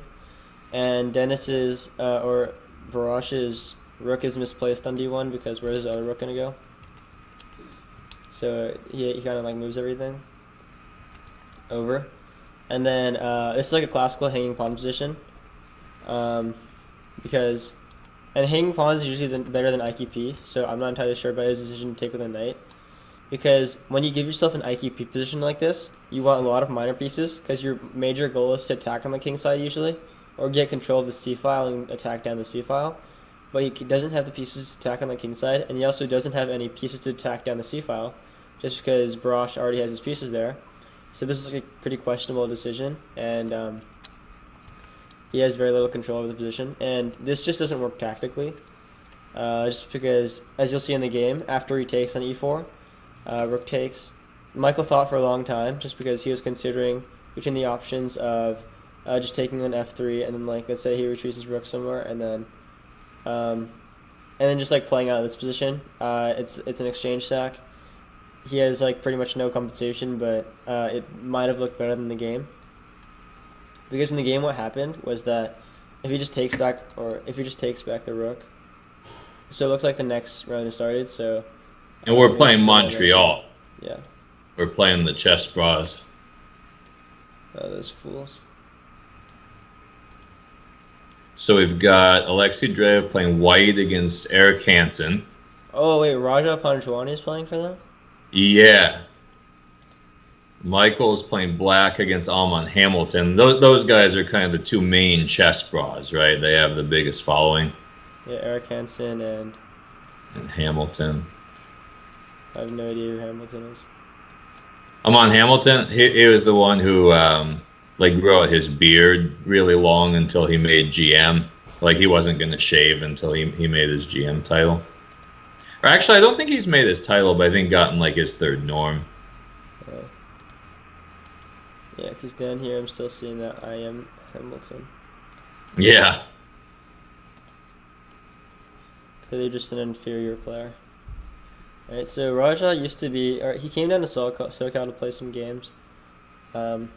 And Dennis's or Barash's rook is misplaced on d1 because where's his other rook gonna go? So he kind of like moves everything over. And then this is like a classical hanging pawn position, because and hanging pawn is usually better than IQP. So I'm not entirely sure about his decision to take with a knight, because when you give yourself an IQP position like this, you want a lot of minor pieces because your major goal is to attack on the king side usually, or get control of the c file and attack down the c file. But he doesn't have the pieces to attack on the king side, and he also doesn't have any pieces to attack down the c file, just because Barash already has his pieces there. So this is a pretty questionable decision, and he has very little control over the position. And this just doesn't work tactically, just because, as you'll see in the game, after he takes on e4, rook takes. Michael thought for a long time, just because he was considering between the options of just taking on f3, and then like let's say he retreats his rook somewhere, and then just like playing out of this position. It's an exchange stack. He has like pretty much no compensation, but it might have looked better than the game. Because in the game, what happened was that if he just takes back the rook, so it looks like the next round has started. So, And we're playing Montreal. Yeah. We're playing the chess bras. Oh, those fools. So we've got Alexei Drev playing white against Eric Hansen. Oh wait, Raja Panjwani is playing for them? Yeah. Michael's playing black against Almon Hamilton. Those guys are kind of the two main chess bras, right? They have the biggest following. Yeah, Eric Hansen and Hamilton. I have no idea who Hamilton is. Almon Hamilton, he was the one who like grew out his beard really long until he made GM. Like he wasn't going to shave until he made his GM title. Or actually, I don't think he's made his title, but I think gotten like his third norm. Yeah, because down here I'm still seeing that I am Hamilton. Yeah. They're just an inferior player. Alright, so Raja used to be, or he came down to SoCal to play some games. I've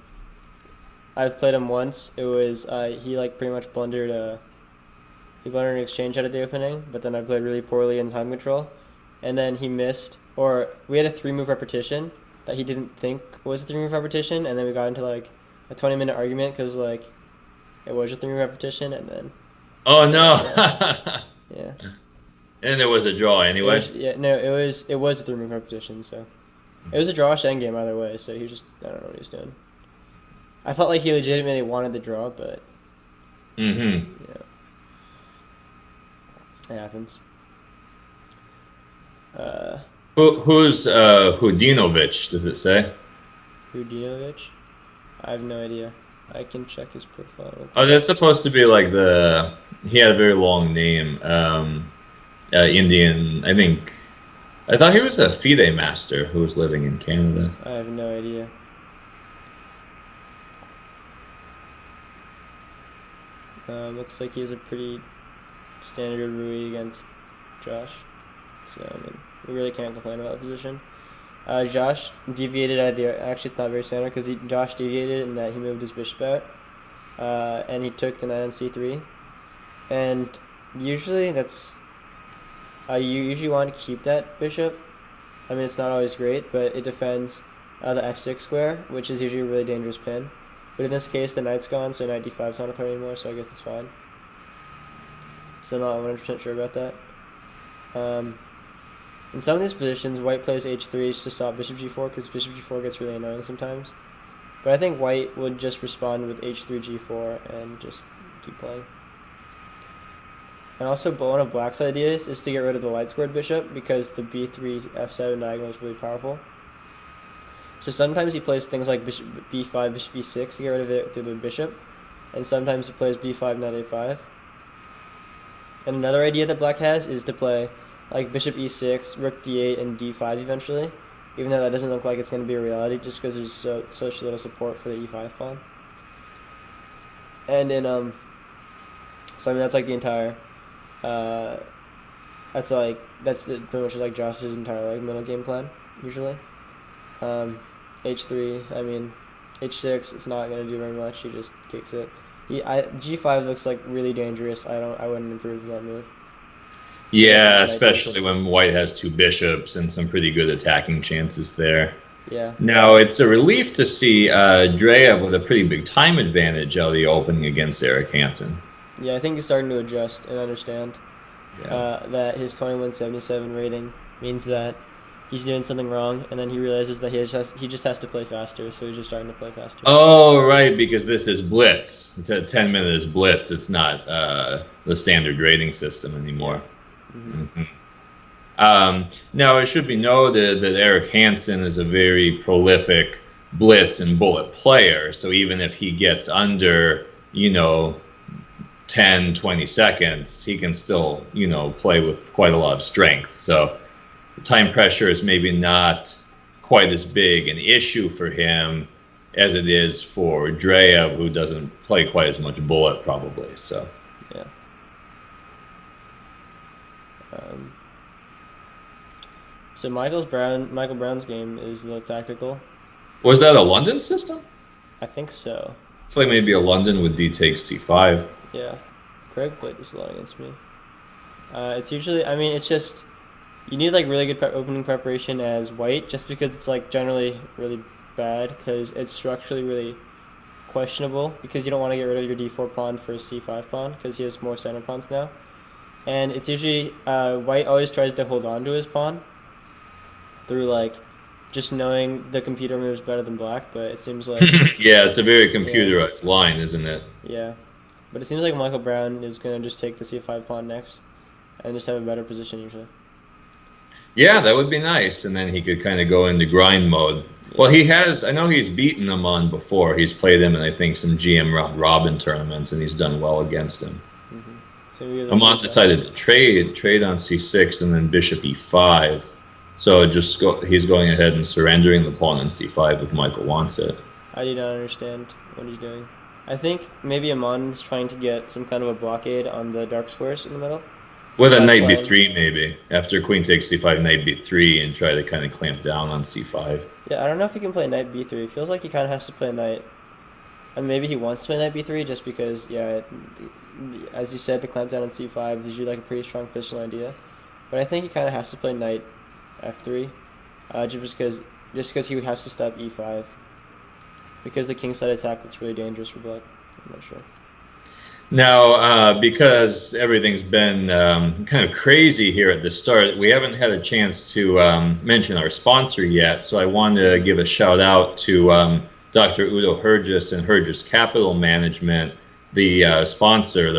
played him once. It was he like pretty much blundered an exchange out of the opening, but then I played really poorly in time control, and then he missed, or we had a 3-move repetition that he didn't think was a 3-move repetition, and then we got into like a 20-minute argument because like it was a 3-move repetition, and then Oh no. yeah. And there was a draw anyway. It was a 3-move repetition, so it was a draw endgame either way. So he just, I don't know what he was doing. I felt like he legitimately wanted the draw, but Mm-hmm. yeah, it happens. Who's Hudinovic? Does it say? Hudinovic? I have no idea. I can check his profile. Oh, that's supposed to be like he had a very long name. Indian, I think. I thought he was a FIDE master who was living in Canada. I have no idea. Looks like he has a pretty standard Rui against Josh. So, I mean, we really can't complain about the position. Josh deviated out of the... Actually, it's not very standard because Josh deviated in that he moved his bishop out. And he took the knight on c3. And usually that's... you usually want to keep that bishop. I mean, it's not always great, but it defends the f6 square, which is usually a really dangerous pin. But in this case, the knight's gone, so knight d5 is not a threat anymore, so I guess it's fine. Still not 100% sure about that. In some of these positions, white plays h3 to stop bishop g4, because bishop g4 gets really annoying sometimes. But I think white would just respond with h3 g4 and just keep playing. And also, one of black's ideas is to get rid of the light squared bishop, because the b3 f7 diagonal is really powerful. So sometimes he plays things like bishop b5, bishop b6 to get rid of it through the bishop, and sometimes he plays b5, knight a5. And another idea that black has is to play like bishop e6, rook d8, and d5 eventually, even though that doesn't look like it's going to be a reality just because there's such little support for the e5 pawn. And in so I mean that's like the entire that's pretty much like Josh's entire like middle game plan usually. H3, I mean, H6, it's not going to do very much, he just kicks it. G5 looks like really dangerous. I wouldn't approve of that move. Yeah, especially when white has two bishops and some pretty good attacking chances there. Yeah. Now, it's a relief to see Dreyev with a pretty big time advantage out of the opening against Eric Hansen. Yeah, I think he's starting to adjust and understand Yeah. that his 2177 rating means that he's doing something wrong, and then he realizes that he just has to play faster, so he's just starting to play faster. Oh, right, because this is Blitz. It's a 10-minute is Blitz. It's not the standard rating system anymore. Mm-hmm. Now, it should be noted that Eric Hansen is a very prolific blitz and bullet player. So even if he gets under, 10, 20 seconds, he can still, play with quite a lot of strength. So the time pressure is maybe not quite as big an issue for him as it is for Dreyev, who doesn't play quite as much bullet probably. So yeah. So Michael Brown's game is the tactical. Was that a London system? I think so. It's like maybe a London with D takes C5. Yeah. Craig played this a lot against me. It's usually, it's just, you need like really good opening preparation as white, just because it's like generally really bad, because it's structurally really questionable, because you don't want to get rid of your D4 pawn for a C5 pawn, because he has more center pawns now. And it's usually, white always tries to hold on to his pawn through like just knowing the computer moves better than black, but it seems like yeah, it's a very computerized line, isn't it? Yeah, but it seems like Michael Brown is gonna just take the C5 pawn next, and just have a better position usually. Yeah, that would be nice, and then he could kind of go into grind mode. Yeah. Well, I know he's beaten Aman before. He's played him in, I think, some GM round robin tournaments, and he's done well against him. Mm-hmm. So Aman decided to trade on C6 and then bishop E5. So he's going ahead and surrendering the pawn on C5 if Michael wants it. I do not understand what he's doing. I think maybe Aman's trying to get some kind of a blockade on the dark squares in the middle. With a knight B3 maybe. After queen takes C5, knight B3, and try to kind of clamp down on C5. Yeah, I don't know if he can play knight B3. It feels like he kind of has to play knight. And maybe he wants to play knight B3 just because, yeah, as you said, the clamp down on C5 is usually like a pretty strong positional idea. But I think he kind of has to play knight F3, just because he has to stop E5, because the kingside attack that's really dangerous for black. I'm not sure. Now, because everything's been kind of crazy here at the start, we haven't had a chance to mention our sponsor yet. So I wanted to give a shout out to Dr. Udo Hergis and Hergis Capital Management, the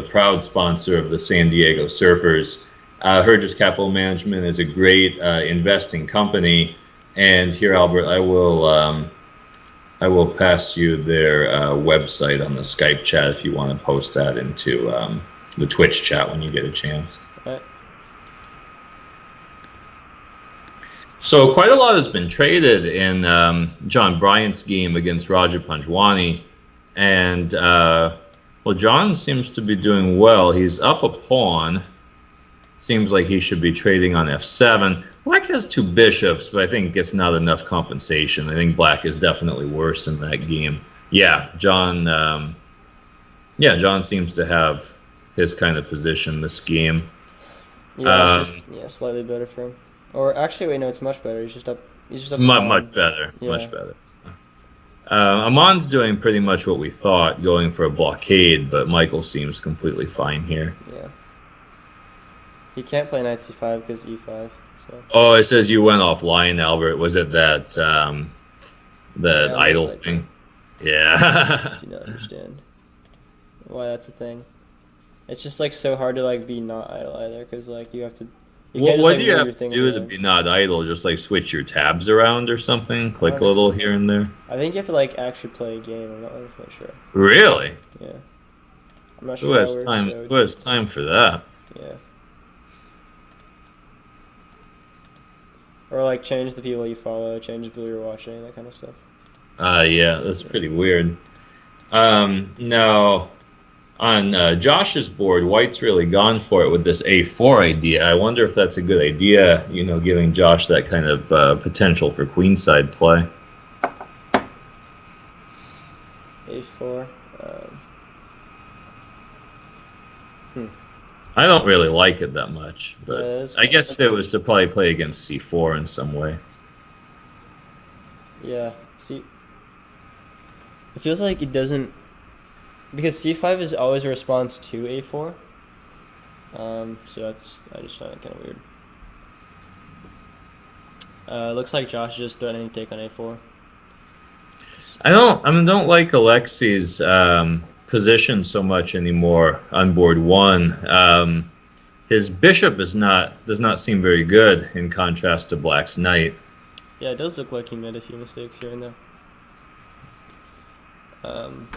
proud sponsor of the San Diego Surfers. Hergis Capital Management is a great investing company, and here, Albert, I will pass you their website on the Skype chat if you want to post that into the Twitch chat when you get a chance. Right. So quite a lot has been traded in John Bryant's game against Raja Panjwani, and John seems to be doing well. He's up a pawn. Seems like he should be trading on F7. Black has two bishops, but I think it's not enough compensation. I think black is definitely worse in that game. Yeah, John seems to have his kind of position this game. Yeah, slightly better for him. Or actually, wait, no, it's much better. He's just up. Much better. Yeah. Much better. Aman's doing pretty much what we thought, going for a blockade, but Michael seems completely fine here. Yeah. He can't play knight c5 because e5. So. Oh, it says you went offline, Albert. Was it that idle thing? Yeah. I do not understand why that's a thing. It's just like so hard to like be not idle either, because like you have to. What do you have to do to be not idle? Just like switch your tabs around or something? Click a little here and there? I think you have to like actually play a game. I'm not really sure. Really? Yeah. I'm not sure. Who has time for that? Yeah. Or like change the people you follow, change the people you're watching, that kind of stuff. Yeah, that's pretty weird. Now, on Josh's board, White's really gone for it with this A4 idea. I wonder if that's a good idea, giving Josh that kind of potential for queenside play. A4. Hmm. I don't really like it that much, Yeah, but it's, I guess it was to probably play against c4 in some way. yeah. See, it feels like it doesn't because c5 is always a response to a4. So that's I just find it kind of weird. Looks like Josh is just threatening to take on a4. I don't like Alexi's position so much anymore on board one. His bishop does not seem very good in contrast to Black's knight. Yeah, it does look like he made a few mistakes here and there. Um,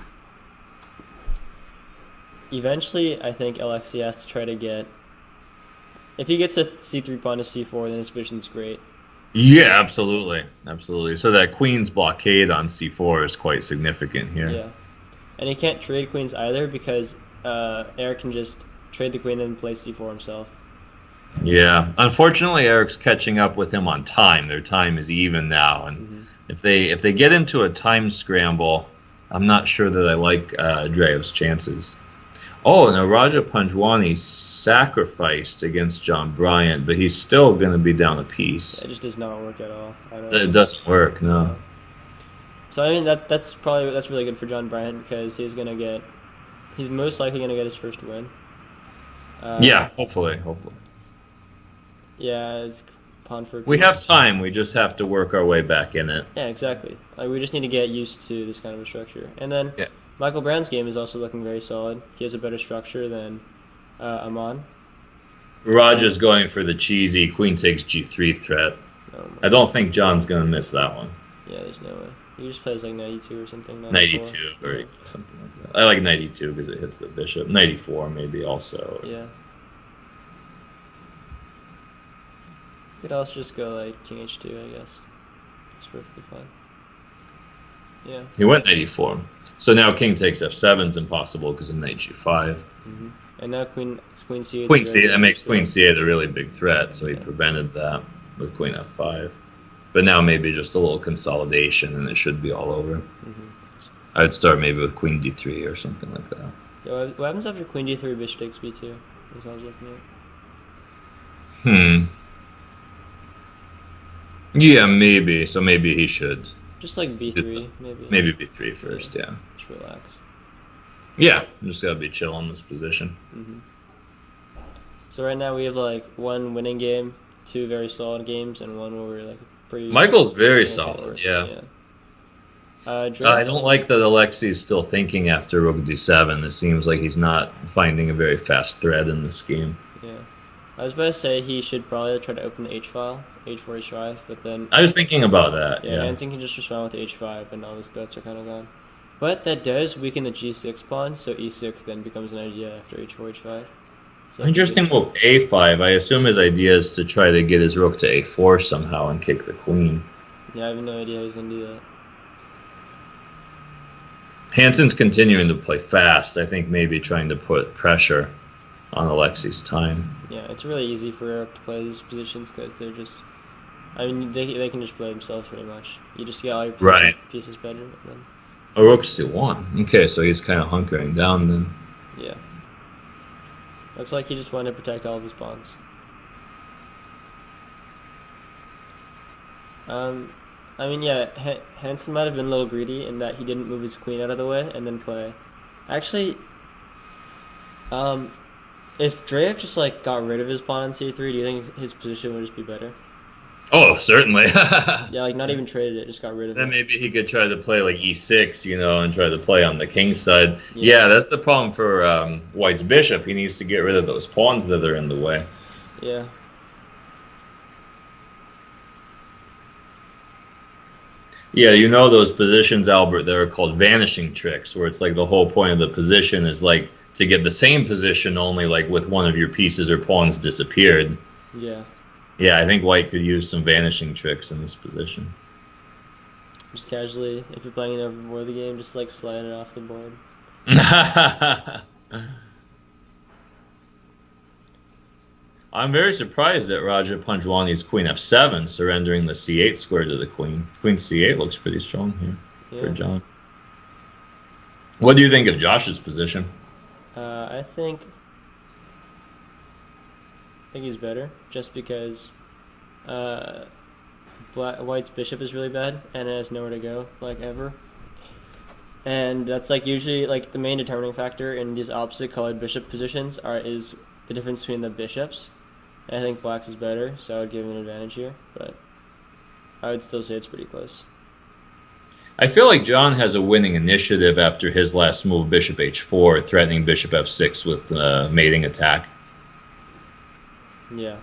Eventually, I think Alexi has to try to get. If he gets a c3 pawn to c4, then his position's great. Yeah, absolutely, absolutely. So that queen's blockade on c4 is quite significant here. Yeah, and he can't trade queens either because Eric can just trade the queen and play c4 himself. Yeah, unfortunately, Eric's catching up with him on time. Their time is even now, and Hmm. if they get into a time scramble, I'm not sure that I like Andreev's chances. Oh, now Raja Panjwani sacrificed against John Bryant, but he's still going to be down a piece. It just does not work at all. I don't It know. doesn't work, no. So I mean that's really good for John Bryant because he's most likely gonna get his first win. Yeah, hopefully, hopefully. Yeah, pawn for We have piece. time. We just have to work our way back in it. Yeah, exactly. Like we just need to get used to this kind of a structure. And then Yeah. Michael Brown's game is also looking very solid. He has a better structure than Amon. Raja's going for the cheesy queen takes g3 threat. Oh I my. don't think John's going to miss that one. Yeah, there's no way. He just plays like 92 or something. 94. 92 or something like that. I like 92 because it hits the bishop. 94 maybe also. Yeah. You could also just go like king h2, I guess. It's perfectly fine. Yeah. He went 94. So now king takes f7 is impossible because of knight g5. Hmm. And now queen c8. Queen c8, that makes queen c8 a really big threat, so he Yeah. prevented that with queen f5. But now maybe just a little consolidation and it should be all over. Hmm. I'd start maybe with queen d3 or something like that. Yeah, what happens after queen d3, bishop takes b2? That's what I was looking at. Hmm. Yeah, maybe. So maybe he should. Just like b3, maybe. Maybe b3 first, yeah. Just relax. Yeah, just gotta be chill in this position. Hmm. So right now we have like one winning game, two very solid games, and one where we're like pretty. Michael's very it's gonna get solid, worse. yeah. I Draft. don't like that Alexi's still thinking after rook d7. It seems like he's not finding a very fast thread in this game. Yeah. I was about to say he should probably try to open the h file, h4, h5, but then I was thinking about that, yeah, yeah. Hansen can just respond with h5, and all his threats are kind of gone. But that does weaken the g6 pawn, so e6 then becomes an idea after h4, h5. So Interesting move, a5. I assume his idea is to try to get his rook to a4 somehow and kick the queen. Yeah, I have no idea how he's gonna do that. Hansen's continuing to play fast. I think maybe trying to put pressure on Alexi's time. Yeah, it's really easy for Eric to play these positions because they're just. I mean, they can just play themselves pretty much. You just get all your Right. pieces better, and then A rook c1. Okay, so he's kind of hunkering down then. yeah. Looks like he just wanted to protect all of his pawns. I mean, yeah, Hansen might have been a little greedy in that he didn't move his queen out of the way and then play. Actually, if Dreyev just like got rid of his pawn on c3, do you think his position would just be better? Oh, certainly. Yeah, like not even traded it, just got rid of Then it. maybe he could try to play like e6, and try to play on the king side. Yeah. Yeah, that's the problem for White's bishop. He needs to get rid of those pawns that are in the way. Yeah. Yeah, those positions, Albert, that are called vanishing tricks, where it's like the whole point of the position is like to get the same position only like with one of your pieces or pawns disappeared. Yeah. Yeah, I think White could use some vanishing tricks in this position. Just casually, if you're playing it over more of the game, just like slide it off the board. I'm very surprised at Raja Panjwani's queen f7 surrendering the c8 square to the queen. Queen c8 looks pretty strong here for Yeah. John. What do you think of Josh's position? I think think he's better, just because uh, White's bishop is really bad and it has nowhere to go, like ever. And that's like usually like the main determining factor in these opposite colored bishop positions is the difference between the bishops. And I think Black's is better, so I would give him an advantage here, but I would still say it's pretty close. I feel like John has a winning initiative after his last move, bishop h4, threatening bishop f6 with mating attack. Yeah.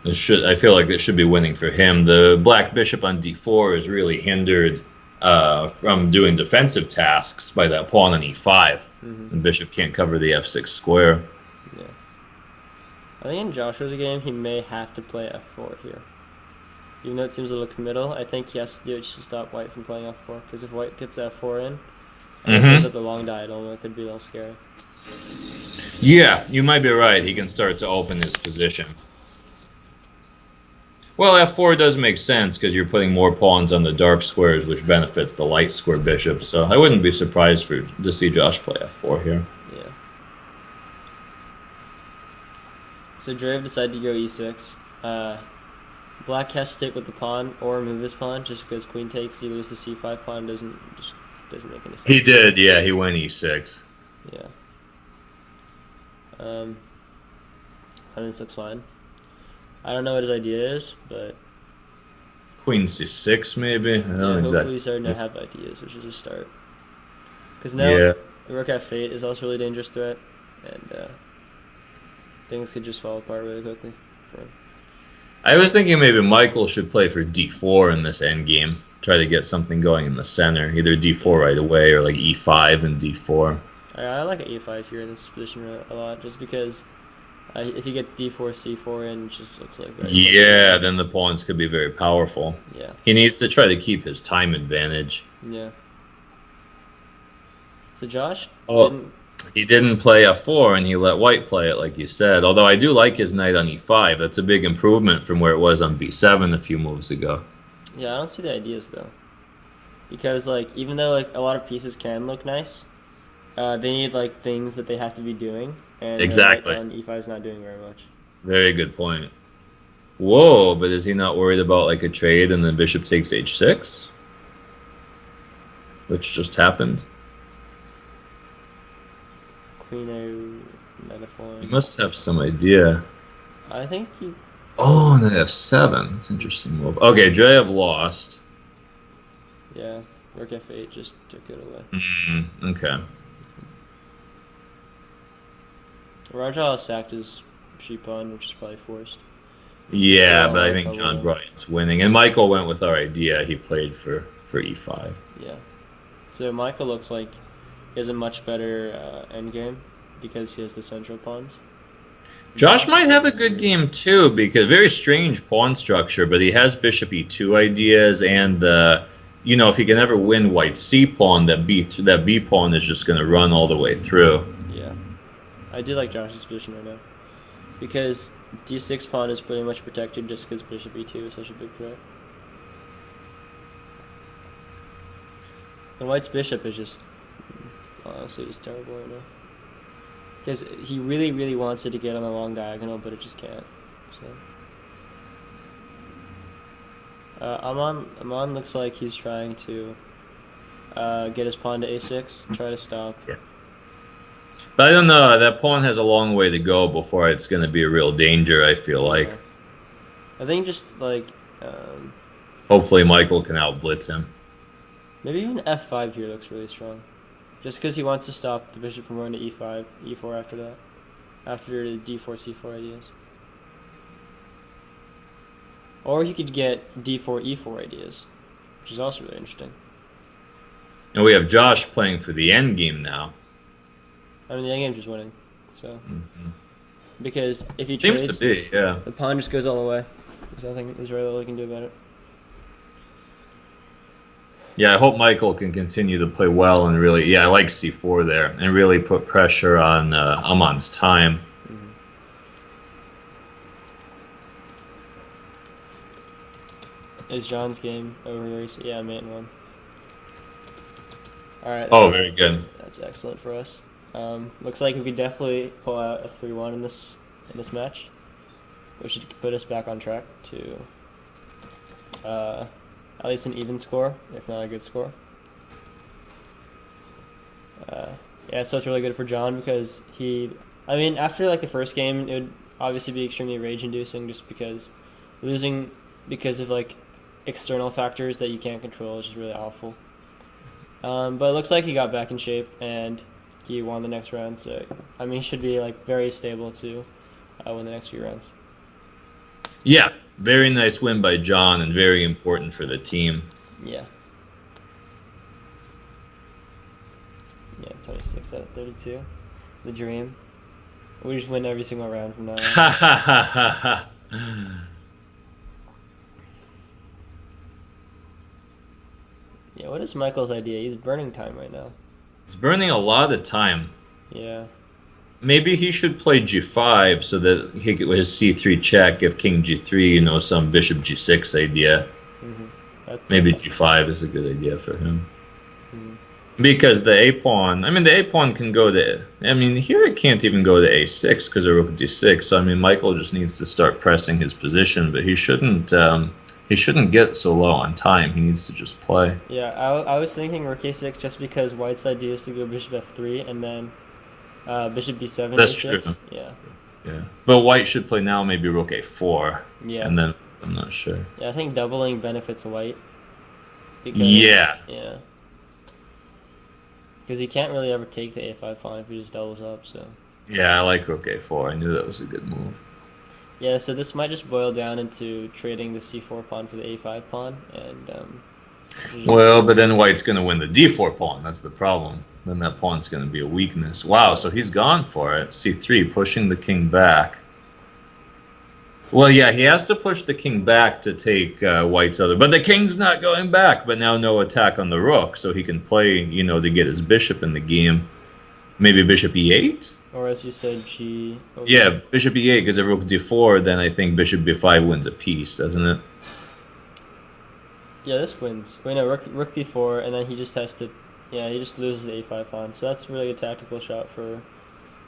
I feel like it should be winning for him. The black bishop on d4 is really hindered from doing defensive tasks by that pawn on e5. The bishop can't cover the f6 square. Yeah. I think in Joshua's game, he may have to play f4 here. Even though it seems a little committal, I think he has to do it just to stop White from playing f4. Because if White gets f4 in, and goes up the long diagonal, it could be a little scary. Yeah, you might be right. He can start to open his position. Well, f4 does make sense because you're putting more pawns on the dark squares, which benefits the light square bishop. So I wouldn't be surprised to see Josh play f4 here. Yeah. So Drev decided to go e6. Black has to stick with the pawn or move his pawn, just because queen takes, you lose the c5 pawn doesn't make any sense. He did, yeah. He went e6. Yeah. I mean, this looks fine. I don't know what his idea is, but Queen c6 maybe. I don't hopefully exactly. he's starting to have ideas, which is a start. Because now rook f8 is also a really dangerous threat, and things could just fall apart really quickly for him. I was thinking maybe Michael should play for d4 in this endgame. Try to get something going in the center. Either d4 right away or like e5 and d4. I like an e5 here in this position a lot, just because if he gets d4, c4 in, it just looks like then the pawns could be very powerful. Yeah. He needs to try to keep his time advantage. Yeah. So Josh he didn't play f4 and he let White play it like you said. Although I do like his knight on e5. That's a big improvement from where it was on b7 a few moves ago. Yeah, I don't see the ideas though. Because like even though like a lot of pieces can look nice, they need like things that they have to be doing, and exactly. On e5 is not doing very much. Very good point. Whoa, but is he not worried about like a trade and the bishop takes h6? Which just happened. Queen a metaphor. He must have some idea. I think he. Oh, knight f7. That's an interesting move. Okay, Drev lost. Yeah, rook f8 just took it away. Okay. Rajah sacked his sheep pawn, which is probably forced. Yeah, but I think John Bryant's winning. And Michael went with our idea. He played for e5. Yeah. So Michael looks like he has a much better endgame because he has the central pawns. Josh might have a good game too, because very strange pawn structure, but he has bishop e2 ideas, and if he can ever win White's c pawn, that b pawn is just going to run all the way through. Yeah, I do like Josh's position right now, because d6 pawn is pretty much protected just because bishop e2 is such a big threat. And White's bishop is just honestly just terrible right now. Because he really, really wants it to get on the long diagonal, but it just can't. So Aman looks like he's trying to get his pawn to a6, try to stop. Yeah. But I don't know. That pawn has a long way to go before it's going to be a real danger, I feel like. Yeah. I think just like... hopefully Michael can outblitz him. Maybe even f5 here looks really strong. Just because he wants to stop the bishop from going to e5, e4 after that. After the d4, c4 ideas. Or he could get d4, e4 ideas, which is also really interesting. And we have Josh playing for the endgame now. I mean, the endgame's just winning. So, because if he Seems trades, to be, yeah. the pawn just goes all the way. There's very little he can do about it. Yeah, I hope Michael can continue to play well and really, I like c4 there, and really put pressure on Aman's time. Is John's game over very soon? Yeah, mate won. Alright. Oh, very good. That's excellent for us. Looks like we could definitely pull out a 3-1 in this match. which should put us back on track to at least an even score, if not a good score. Yeah, so it's really good for John because I mean, after like the first game, it would obviously be extremely rage-inducing just because losing because of like external factors that you can't control is just really awful. But it looks like he got back in shape and he won the next round. So I mean, he should be like very stable to win the next few rounds. Yeah, very nice win by John and very important for the team. Yeah. Yeah, 26 out of 32. The dream. We just win every single round from now on. Ha ha ha ha ha. Yeah, what is Michael's idea? He's burning time right now. He's burning a lot of time. Yeah. Maybe he should play g5 so that he could, with his c3 check, give king g3, you know, some bishop g6 idea. Maybe g5 is a good idea for him. Because the a pawn, I mean, the a pawn can go to, I mean, here it can't even go to a6 because of rook d6. So I mean, Michael just needs to start pressing his position, but he shouldn't get so low on time. He needs to just play. Yeah, I was thinking rook a6 just because White's idea is to go bishop f3 and then bishop b7. That's a6. true. Yeah. Yeah, but White should play now maybe rook a4. Yeah. And then I'm not sure. Yeah, I think doubling benefits White. Because, Yeah. Yeah. Because he can't really ever take the a5 pawn if he just doubles up, so. Yeah, I like rook a4. I knew that was a good move. Yeah, so this might just boil down into trading the c4 pawn for the a5 pawn, and well, but then White's going to win the d4 pawn. That's the problem. Then that pawn's going to be a weakness. Wow, so he's gone for it. c3, pushing the king back. Well, yeah, he has to push the king back to take White's other. But the king's not going back, but now no attack on the rook, so he can play, you know, to get his bishop in the game. Maybe bishop e8? Or as you said, g... Okay. Yeah, bishop e8, because if rook d4, then I think bishop b5 wins a piece, doesn't it? Yeah, this wins. Wait, no, rook b4, and then he just has to... Yeah, he just loses the a5 pawn. So that's a really good tactical shot for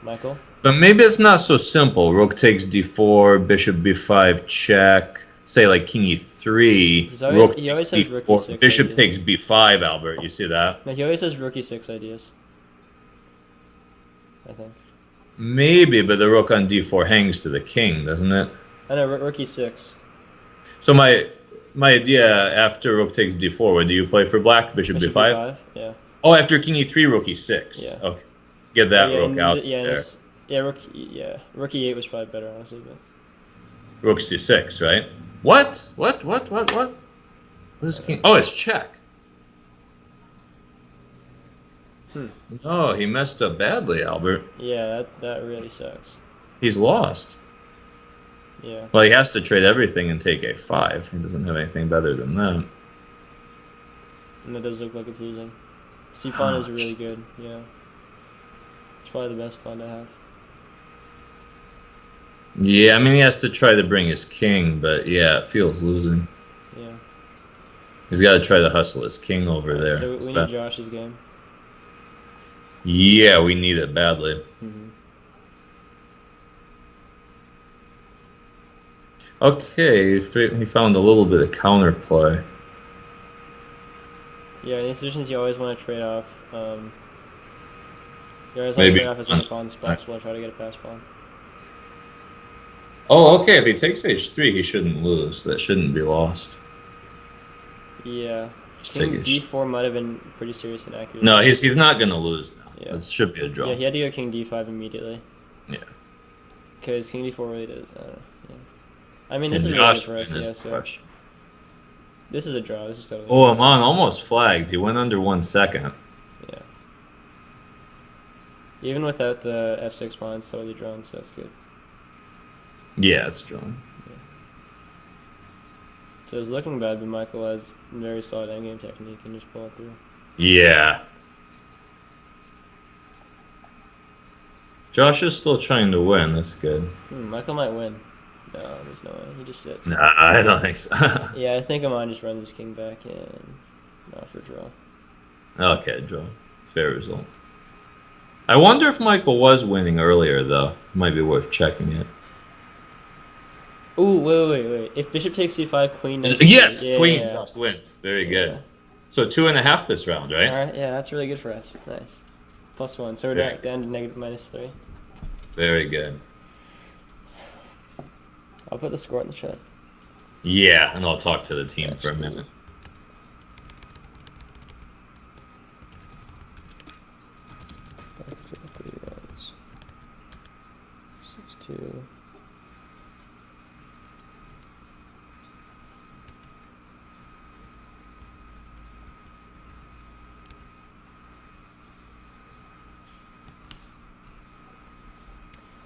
Michael. But maybe it's not so simple. Rook takes d4, bishop b5 check, say like king e3. He always has rook e6 bishop ideas. takes b5, Albert. You see that? No, he always has rook e6 ideas. I think. Maybe, but the rook on d4 hangs to the king, doesn't it? I know, rook e6. So my idea after rook takes d4, what do you play for black? Bishop b5? b5? Yeah. Oh, after king e3, rook e6. Yeah. Okay. Get that rook out there. Rook e8 was probably better, honestly. But. Rook c6, right? What? What is king? Oh, it's check. Oh, he messed up badly, Albert. Yeah, that really sucks. He's lost. Yeah. Well, he has to trade everything and take a5. He doesn't have anything better than that. And it does look like it's losing. C pawn is really good, yeah. It's probably the best pawn to have. Yeah, I mean, he has to try to bring his king, but yeah, it feels losing. Yeah. He's got to try to hustle his king over there. So we need Josh's game. Yeah, we need it badly. Okay, he found a little bit of counterplay. Yeah, in these positions you always want to trade off. You always want to trade off as many pawns as possible and try to get a pass pawn. Oh, okay, if he takes h3, he shouldn't lose. That shouldn't be lost. Yeah. King d4 might have been pretty serious inaccuracy. No, he's not going to lose now. Yeah. It should be a draw. Yeah, he had to go king d5 immediately. Yeah. Because king d4 really does. I don't know. Yeah. I mean, this is really good for us, yeah, so... This is a draw. This is totally oh, Aman almost flagged. He went under 1 second. Yeah. Even without the f6 pawn, it's totally drawn, so that's good. Yeah, it's drawn. Yeah. So it's looking bad, but Michael has very solid endgame technique and just pull it through. Yeah. Josh is still trying to win. That's good. Michael might win. No, there's no way. He just sits. Nah, I don't think so. Yeah, I think Aman just runs his king back and not for draw. Okay, draw. Fair result. I wonder if Michael was winning earlier, though. Might be worth checking it. Ooh, wait. If bishop takes c5, queen knight d3. Yes, Yeah, queen yeah, just wins. Very yeah. good. So 2.5 this round, All right? right, yeah, that's really good for us. Nice. +1, so we're Very, down to negative -3. very good. I'll put the score in the chat. Yeah, and I'll talk to the team for a Match minute. 3 rounds. 6-2.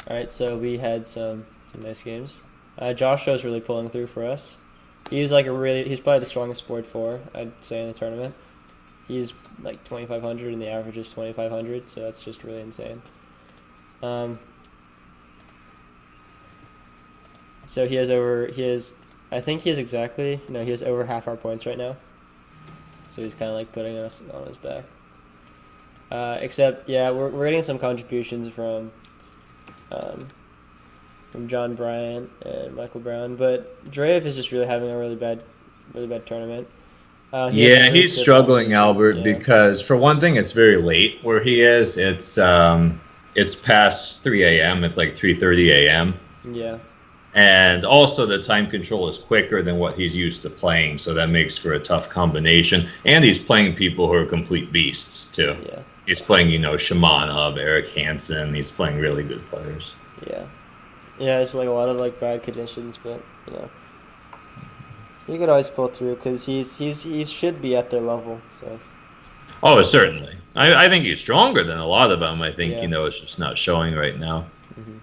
All right, so we had some nice games. Joshua's really pulling through for us. He's probably the strongest board 4, I'd say, in the tournament. He's like 2,500 and the average is 2,500, so that's just really insane. So he has over half our points right now. So he's kind of like putting us on his back. Except, yeah, we're getting some contributions from John Bryant and Michael Brown, but Dreyev is just really having a really bad tournament. Yeah, he's struggling, Albert, yeah. because for one thing, it's very late where he is. It's past 3 a.m. It's like 3:30 a.m. Yeah. And also the time control is quicker than what he's used to playing, so that makes for a tough combination. And he's playing people who are complete beasts too. Yeah. He's playing, Shamanov, Eric Hansen. He's playing really good players. Yeah. Yeah, it's like a lot of like bad conditions, but he could always pull through because he should be at their level. So. Oh, certainly. I think he's stronger than a lot of them. I think Yeah. it's just not showing right now. Mm-hmm.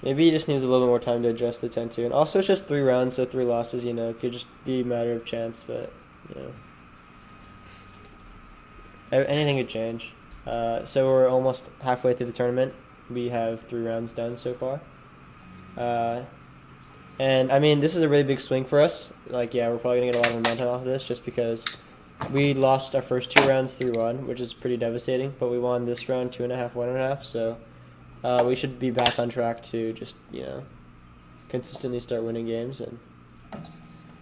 Maybe he just needs a little more time to adjust the 10-2. And also, it's just 3 rounds, so 3 losses. It could just be a matter of chance, but anything could change. So we're almost halfway through the tournament. We have 3 rounds done so far. And I mean, this is a really big swing for us. Like, yeah, we're probably gonna get a lot of momentum off of this, just because we lost our first 2 rounds 3-1, which is pretty devastating. But we won this round 2.5, 1.5. So we should be back on track to just consistently start winning games. And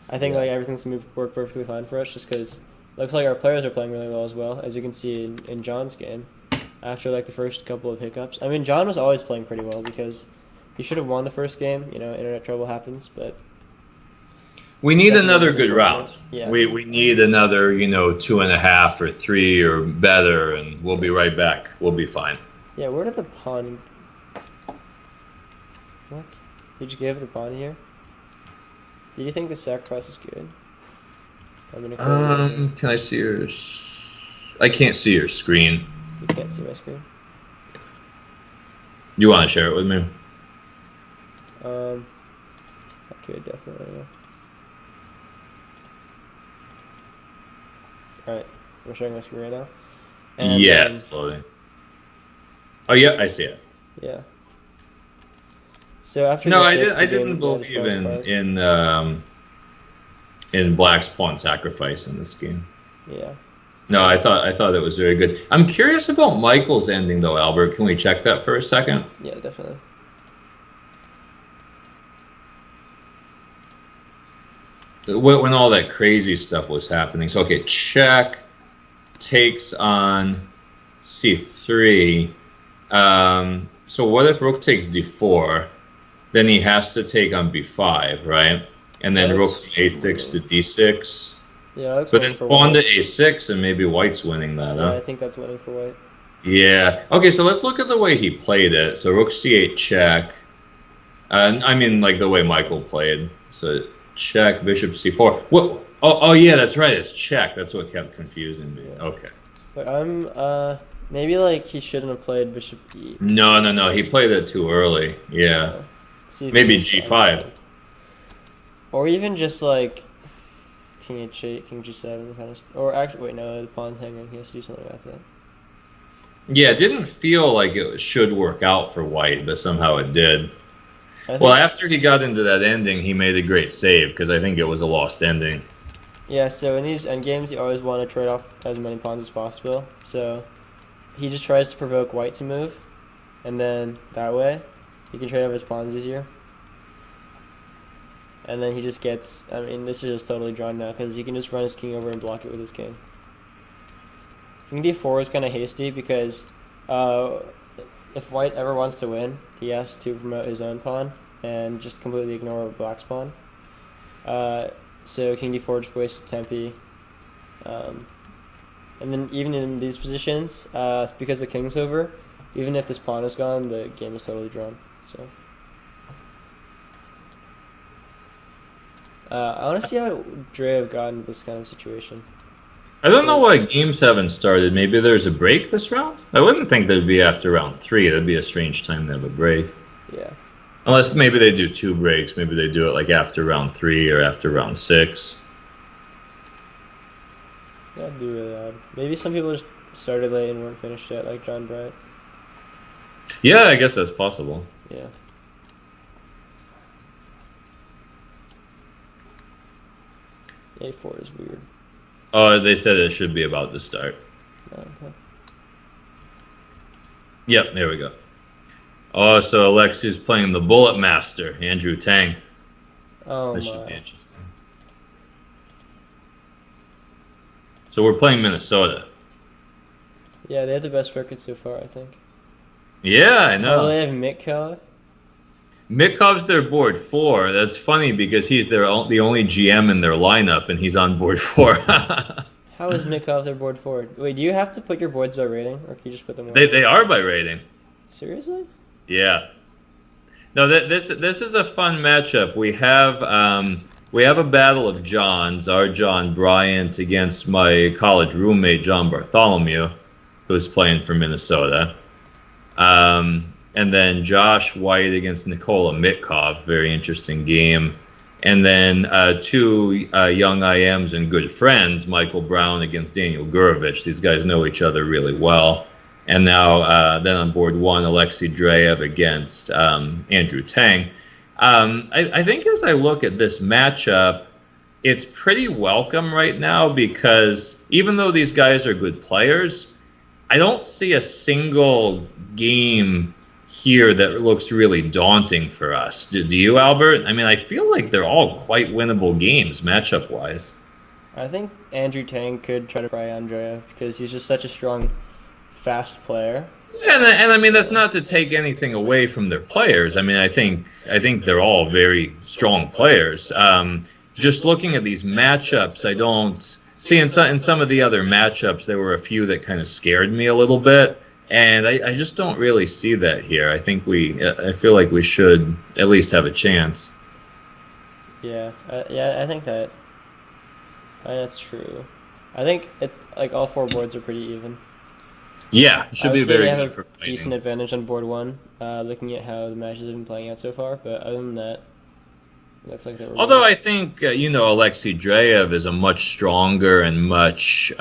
I think like everything's gonna work perfectly fine for us, just because looks like our players are playing really well as well, as you can see in John's game. After like the first couple of hiccups, I mean, John was always playing pretty well because he should have won the first game. Internet trouble happens, but we need another good round. Yeah. We need another 2.5 or 3 or better, and we'll be right back. We'll be fine. Yeah, where did the pawn? What? Did you give it a pawn here? Did you think the sacrifice is good? Can I see your? I can't see your screen. You can't see my screen. You want to share it with me? I could definitely. Yeah. All right, I'm showing my screen right now. And, yeah, it's loading. Oh yeah, I see it. Yeah. So after I didn't believe in Black's pawn sacrifice in this game. Yeah. No, I thought it was very good. I'm curious about Michael's ending though, Albert. Can we check that for a second? Yeah, definitely. When all that crazy stuff was happening. So okay, check takes on c3. So what if rook takes d4? Then he has to take on b5, right? And then rook from a6 to d6. Yeah, but then pawn to a6, and maybe white's winning that, yeah, huh? I think that's winning for white. Yeah. Okay, so let's look at the way he played it. So rook c8 check. I mean, like the way Michael played. So check, bishop c4. What? Oh, yeah, that's right. It's check. That's what kept confusing me. Okay. But maybe like he shouldn't have played bishop e. No. He played it too early. Yeah. Maybe g5. Or even just like king h8, king g7 kind of. Or actually, wait, no, the pawn's hanging. He has to do something like that. Yeah, it didn't feel like it should work out for white, but somehow it did. Well, after he got into that ending, he made a great save, because I think it was a lost ending. Yeah, so in these endgames, you always want to trade off as many pawns as possible. So he just tries to provoke white to move, and then that way he can trade off his pawns easier. and then he just gets. I mean, this is just totally drawn now because he can just run his king over and block it with his king. King d4 is kind of hasty because uh, if white ever wants to win, he has to promote his own pawn and just completely ignore black's pawn. So king d4 just wastes tempi. And then even in these positions, because the king's over, even if this pawn is gone, the game is totally drawn. So I want to see how Dreyev got into this kind of situation. I don't know why games haven't started. Maybe there's a break this round? I wouldn't think that'd be after round 3. That'd be a strange time to have a break. Yeah. Unless maybe they do 2 breaks. Maybe they do it like after round 3 or after round 6. That'd be really odd. Maybe some people just started late and weren't finished yet, like John Bright. Yeah, I guess that's possible. Yeah. A4 is weird. Oh, they said it should be about to start. Oh, okay. Yep, there we go. Oh, so Alexi's playing the Bullet Master, Andrew Tang. Oh, That should be my. interesting. So we're playing Minnesota. Yeah, they have the best record so far, I think. Yeah, I Oh, know. they have Mitkov? Mitkov's their board 4. That's funny because he's the only GM in their lineup, and he's on board 4. How is Mitkov their board forward? Wait, do you have to put your boards by rating, or can you just put them? They are by rating. Seriously? Yeah. No, this is a fun matchup. We have a battle of Johns. Our John Bryant against my college roommate John Bartholomew, who's playing for Minnesota. And then Josh White against Nikola Mitkov, very interesting game. And then 2 young IMs and good friends, Michael Brown against Daniel Gurovich. These guys know each other really well. And now then on board 1, Alexei Dreyev against Andrew Tang. I think as I look at this matchup, it's pretty welcome right now because even though these guys are good players, I don't see a single game here that looks really daunting for us. Do you, Albert? I mean, I feel like they're all quite winnable games matchup-wise. I think Andrew Tang could try to pry Andrea because he's just such a strong, fast player. And I mean, that's not to take anything away from their players. I mean, I think they're all very strong players. Just looking at these matchups, I don't see in some of the other matchups there were a few that kind of scared me a little bit. And I just don't really see that here. I feel like we should at least have a chance. Yeah, I think that's true. I think like all 4 boards are pretty even. Yeah, it should I be would say very they have good a for fighting. decent advantage on board 1, looking at how the matches have been playing out so far. But other than that, it looks like they were. Although I think Alexei Dreyev is a much stronger and much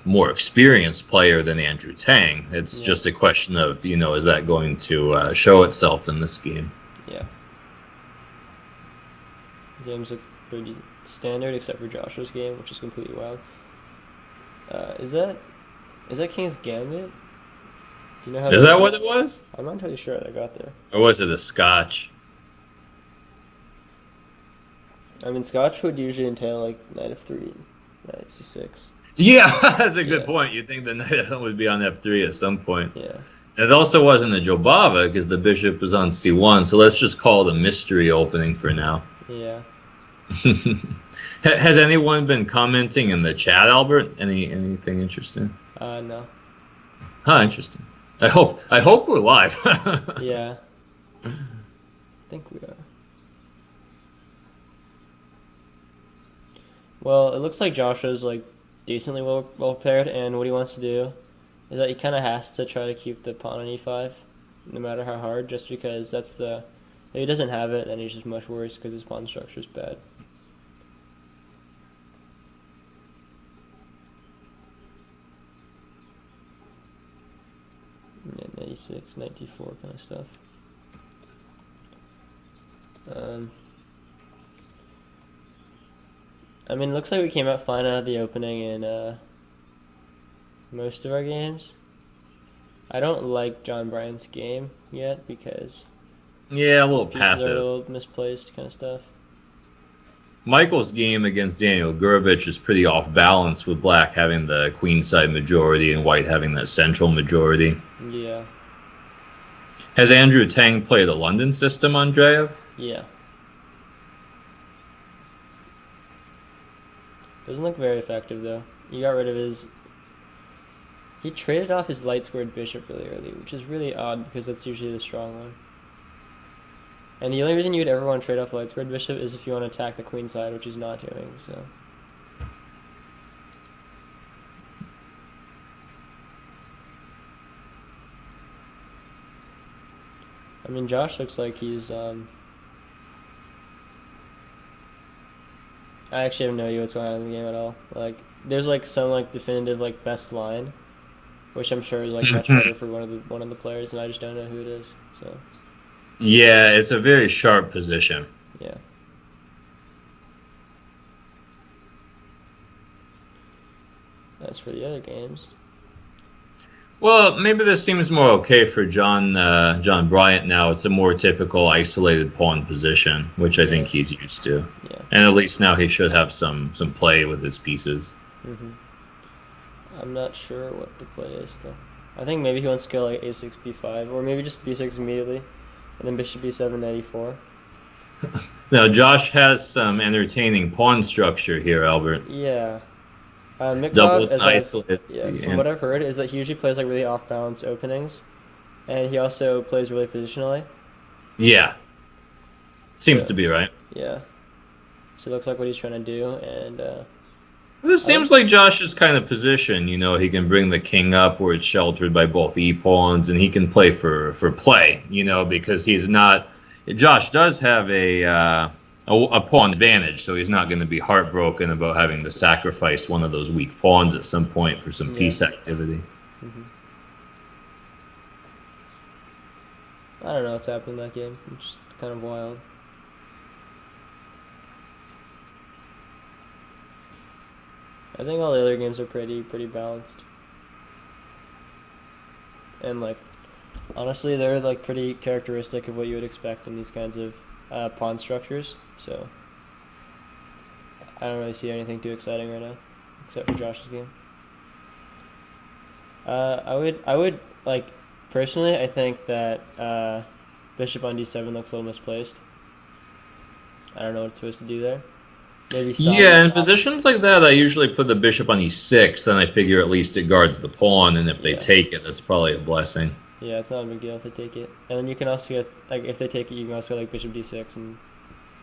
more experienced player than Andrew Tang. It's just a question of is that going to show itself in this game? Yeah. Games look pretty standard except for Joshua's game, which is completely wild. Is that King's Gambit? Do you know how? Is that what it was? I'm not entirely sure how that got there. Or was it a Scotch? I mean, Scotch would usually entail like knight f3, knight c6. Yeah, that's a good Yeah. point. You'd think the knight would be on f3 at some point. Yeah. And it also wasn't a Jobava because the bishop was on c1, so let's just call it a mystery opening for now. Yeah. Has anyone been commenting in the chat, Albert? Anything interesting? No. Huh, interesting. I hope we're live. Yeah. I think we are. Well, it looks like Joshua's like decently well prepared, and what he wants to do is that he kind of has to try to keep the pawn on e5, no matter how hard, just because that's the. If he doesn't have it, then he's just much worse because his pawn structure is bad. Yeah, knight e6, knight d4 kind of stuff. I mean, it looks like we came out fine out of the opening in most of our games. I don't like John Bryan's game yet because Yeah, a his little pieces are a passive. little misplaced kind of stuff. Michael's game against Daniel Gurevich is pretty off balance with black having the queenside majority and white having that central majority. Yeah. Has Andrew Tang played a London system, Andreev? Yeah. Doesn't look very effective though. He got rid of his. He traded off his light squared bishop really early, which is really odd because that's usually the strong one. And the only reason you would ever want to trade off the light squared bishop is if you want to attack the queen side, which he's not doing. So. I mean, Josh looks like he's. I actually have no idea what's going on in the game at all. Like, there's like some like definitive like best line, which I'm sure is like much better for one of the players, and I just don't know who it is. So. Yeah, it's a very sharp position. Yeah. As for the other games. Well, maybe this seems more okay for John Bryant now. It's a more typical isolated pawn position, which I think he's used to. Yeah. And at least now he should have some play with his pieces. Mm-hmm. I'm not sure what the play is, though. I think maybe he wants to go like a6, b5, or maybe just b6 immediately, and then bishop b7, knight e4. Now, Josh has some entertaining pawn structure here, Albert. Yeah. Mikhailov, Double isolated. From what I've heard, is that he usually plays like really off-balance openings, and he also plays really positionally. Yeah. Seems to be right. Yeah. So it looks like what he's trying to do, and... This seems like Josh's kind of position. You know, he can bring the king up where it's sheltered by both e-pawns, and he can play for play, you know, because he's not... Josh does have a pawn advantage, so he's not going to be heartbroken about having to sacrifice one of those weak pawns at some point for some piece activity. Mm-hmm. I don't know what's happening in that game. It's just kind of wild. I think all the other games are pretty balanced. And like, honestly, they're like pretty characteristic of what you would expect in these kinds of pawn structures. So I don't really see anything too exciting right now, except for Josh's game. I would like personally. I think that bishop on d7 looks a little misplaced. I don't know what it's supposed to do there. Maybe stop. Yeah, in positions like that, I usually put the bishop on e6. Then I figure at least it guards the pawn, and if they take it, that's probably a blessing. Yeah, it's not a big deal if they take it. And then you can also get, like, if they take it, you can also get, like, bishop d6, and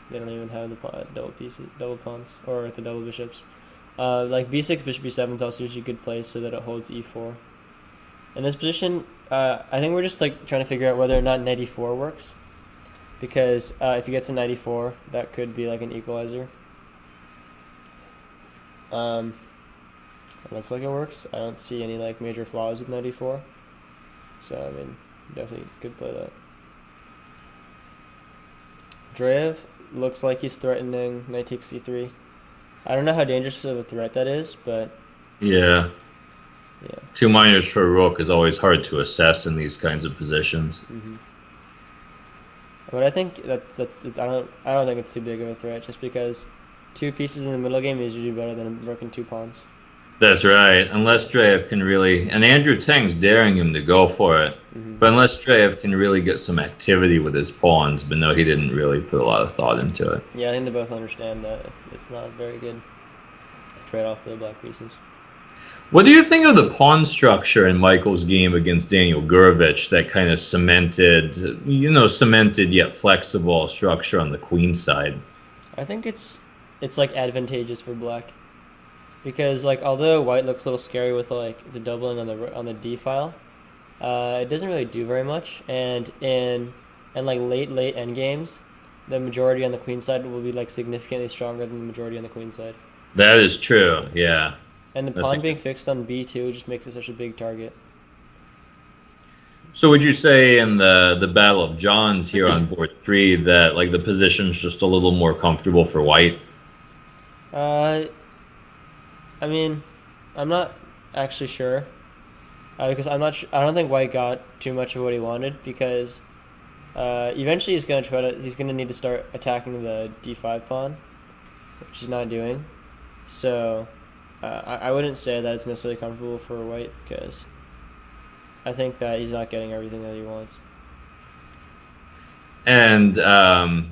they don't even have the double pawns, or the double bishops. Like, b6, bishop b7 is also usually a good place so that it holds e4. In this position, I think we're just, like, trying to figure out whether or not knight e4 works. Because if he gets a knight e4, that could be, like, an equalizer. It looks like it works. I don't see any, like, major flaws with knight e4. So, I mean, definitely could play that. Dreyev looks like he's threatening knight takes c3. I don't know how dangerous of a threat that is, but... Yeah. 2 minors for a rook is always hard to assess in these kinds of positions. Mm-hmm. But I think that's I don't think it's too big of a threat, just because 2 pieces in the middle game is usually better than a rook and 2 pawns. That's right. Unless Dreyev can really... And Andrew Tang's daring him to go for it. Mm-hmm. But unless Dreyev can really get some activity with his pawns, but no, he didn't really put a lot of thought into it. Yeah, I think they both understand that it's not a very good trade-off for the black pieces. What do you think of the pawn structure in Michael's game against Daniel Gurevich, that kind of cemented yet flexible structure on the queen side? I think it's like advantageous for black. Because, like, although white looks a little scary with, like, the doubling on the d file, it doesn't really do very much. And in like late endgames, the majority on the queen side will be like significantly stronger than the majority on the queen side. That is true. Yeah. And the pawn being fixed on b2 just makes it such a big target. So would you say in the Battle of Johns here on board 3 that, like, the position's just a little more comfortable for white? I mean, I'm not actually sure, because I don't think white got too much of what he wanted, because eventually he's gonna need to start attacking the d5 pawn, which he's not doing. So I wouldn't say that it's necessarily comfortable for white because I think that he's not getting everything that he wants. And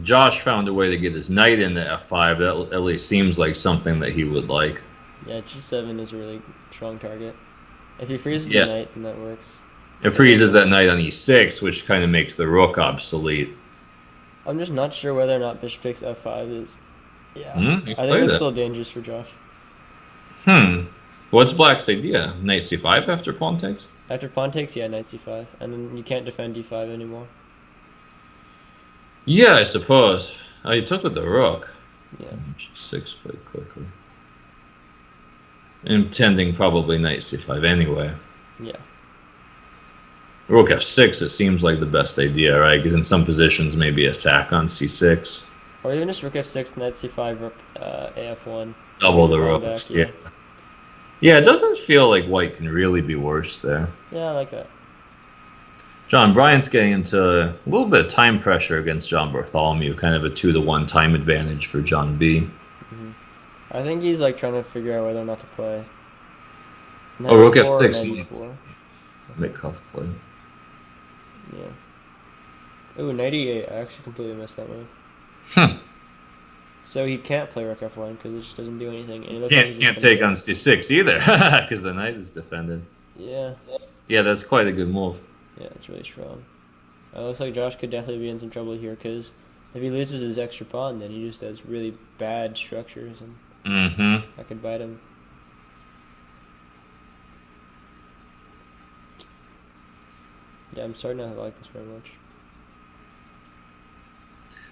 Josh found a way to get his knight into f5. That at least seems like something that he would like. Yeah, g7 is a really strong target. If he freezes Yeah. the knight, then that works. It freezes that knight on e6, which kind of makes the rook obsolete. I'm just not sure whether or not bishop takes f5 is. Yeah, You I think play it's that. still dangerous for Josh. What's black's idea? Knight c5 after pawn takes? After pawn takes, yeah, knight c5, and then you can't defend d5 anymore. Yeah, I suppose. Oh, he took with the rook. Yeah. G6 quite quickly. Intending probably knight c5 anyway. Yeah. Rook f6, it seems like the best idea, right? Because in some positions, maybe a sack on c6. Or even just rook f6, knight c5, rook af1. Double the Pawn rooks, back, yeah. Yeah, it doesn't feel like white can really be worse there. Yeah, I like that. John Bryant's getting into a little bit of time pressure against John Bartholomew, kind of a 2-1 time advantage for John B. I think he's like trying to figure out whether or not to play. Oh, rook Knight f4 or f6. knight e4. Make cuff play. Yeah. Ooh, knight e8. I actually completely missed that move. Hmm. So he can't play rook f1 because it just doesn't do anything. And it looks like he's Can't just gonna take on c6 either, because the knight is defended. Yeah. Yeah, that's quite a good move. Yeah, it's really strong. It looks like Josh could definitely be in some trouble here because if he loses his extra pawn, then he just has really bad structures, and that could bite him. Yeah, I'm starting not to like this very much.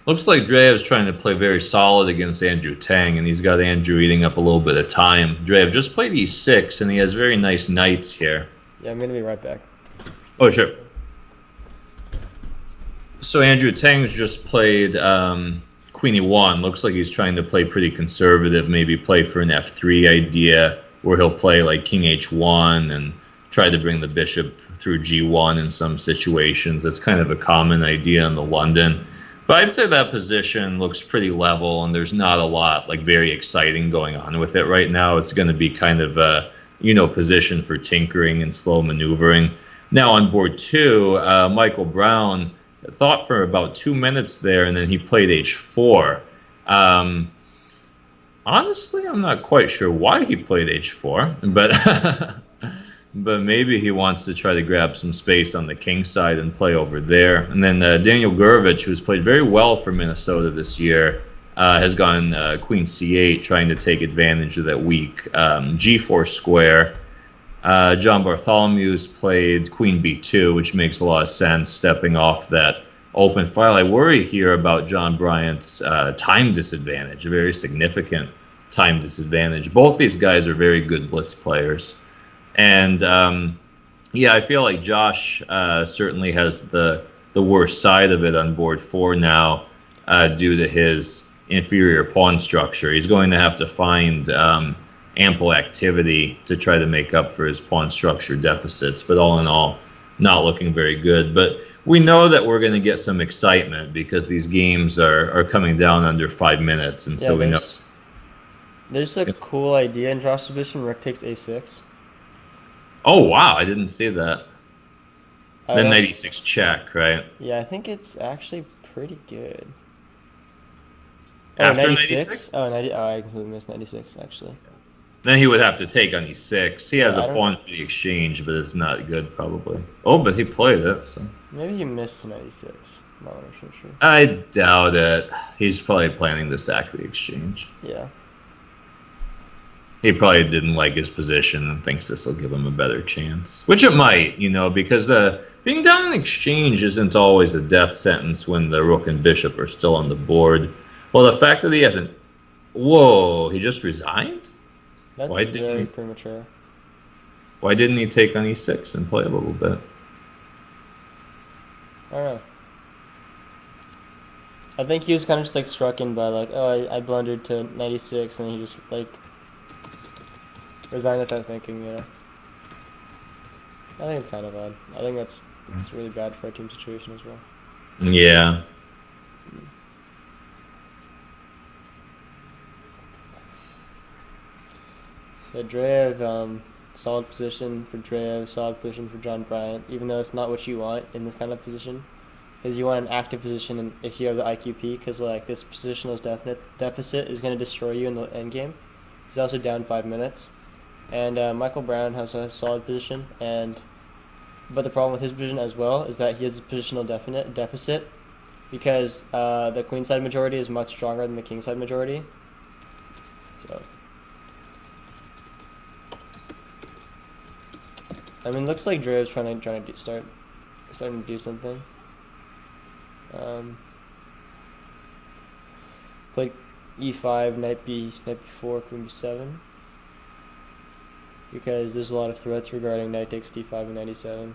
Looks like Dreev's trying to play very solid against Andrew Tang, and he's got Andrew eating up a little bit of time. Drev just played e6, and he has very nice knights here. Yeah, I'm going to be right back. Oh, sure. So Andrew Tang's just played Queen e1. Looks like he's trying to play pretty conservative, maybe play for an f3 idea, where he'll play like king h1 and try to bring the bishop through g1 in some situations. That's kind of a common idea in the London. But I'd say that position looks pretty level, and there's not a lot like very exciting going on with it right now. It's going to be kind of a position for tinkering and slow maneuvering. Now on board 2, Michael Brown thought for about 2 minutes there, and then he played h4. Honestly, I'm not quite sure why he played h4, but but maybe he wants to try to grab some space on the king side and play over there. And then Daniel Gurevich, who's played very well for Minnesota this year, has gone queen c8, trying to take advantage of that weak g4 square. John Bartholomew's played queen b2, which makes a lot of sense, stepping off that open file. I worry here about John Bryant's time disadvantage, a very significant time disadvantage. Both these guys are very good blitz players. And, yeah, I feel like Josh certainly has the worst side of it on board 4 now due to his inferior pawn structure. He's going to have to find ample activity to try to make up for his pawn structure deficits. But all in all, not looking very good. But we know that we're going to get some excitement because these games are coming down under 5 minutes. And so we know. There's a cool idea in Josh's position. Rook takes a6. Oh, wow. I didn't see that. Then knight e6 check, right? Yeah, I think it's actually pretty good. After 96? I completely missed 96, actually. Then he would have to take on e6. He has a pawn for the exchange, but it's not good, probably. Oh, but he played it, so. Maybe he missed 96. I'm not sure. I doubt it. He's probably planning to sack the exchange. Yeah. He probably didn't like his position and thinks this will give him a better chance. Which it might, because being down in exchange isn't always a death sentence when the rook and bishop are still on the board. Well, the fact that he hasn't... Whoa, he just resigned? That's very premature. Why didn't he take on e6 and play a little bit? I don't know. I think he was kind of just like struck in by like, oh, I blundered to 96, and then he just like resigned without thinking, I think it's kind of odd. I think that's really bad for our team situation as well. Yeah. Yeah, Dreyev, solid position for Dreyev, solid position for John Bryant, even though it's not what you want in this kind of position. Because you want an active position if you have the IQP, because like this positional deficit is going to destroy you in the end game. He's also down 5 minutes. And Michael Brown has a solid position, but the problem with his position as well is that he has a positional deficit because the queenside majority is much stronger than the kingside majority. So, I mean, looks like Drew's starting to do something. Played E5, knight B4, queen B7. Because there's a lot of threats regarding knight takes D5 and knight E7.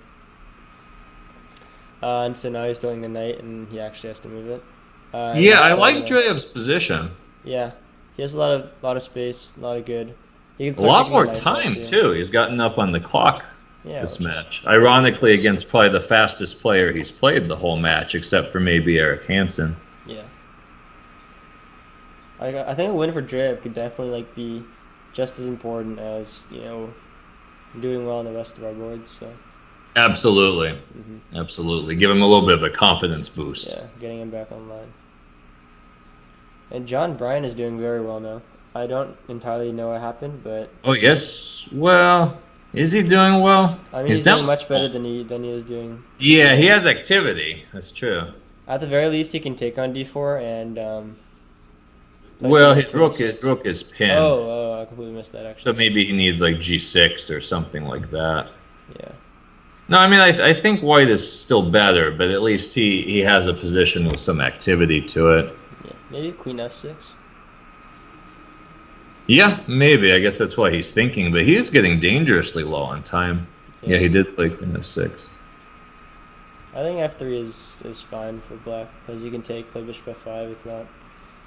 And so now he's throwing the knight, and he actually has to move it. Yeah, I like Dreyev's position. Yeah, he has a lot of space, a lot of good. A lot more time too. He's gotten up on the clock this match. Ironically, against probably the fastest player he's played the whole match, except for maybe Eric Hansen. Yeah, I think a win for Dreyev could definitely be just as important as doing well on the rest of our boards. So. Absolutely, absolutely. Give him a little bit of a confidence boost. Yeah, getting him back online. And John Bryant is doing very well now. I don't entirely know what happened, but oh yes, well, is he doing well? I mean, he's doing much better than he was doing. Yeah, he has activity. That's true. At the very least, he can take on D4 and. Well, his rook is pinned. Oh, I completely missed that actually. So maybe he needs like G6 or something like that. Yeah. No, I mean I think White is still better, but at least he has a position with some activity to it. Yeah, maybe Queen F6. Yeah, maybe. I guess that's what he's thinking, but he's getting dangerously low on time. Yeah, he did play Queen F6. I think F3 is fine for Black because you can play Bishop F5. It's not.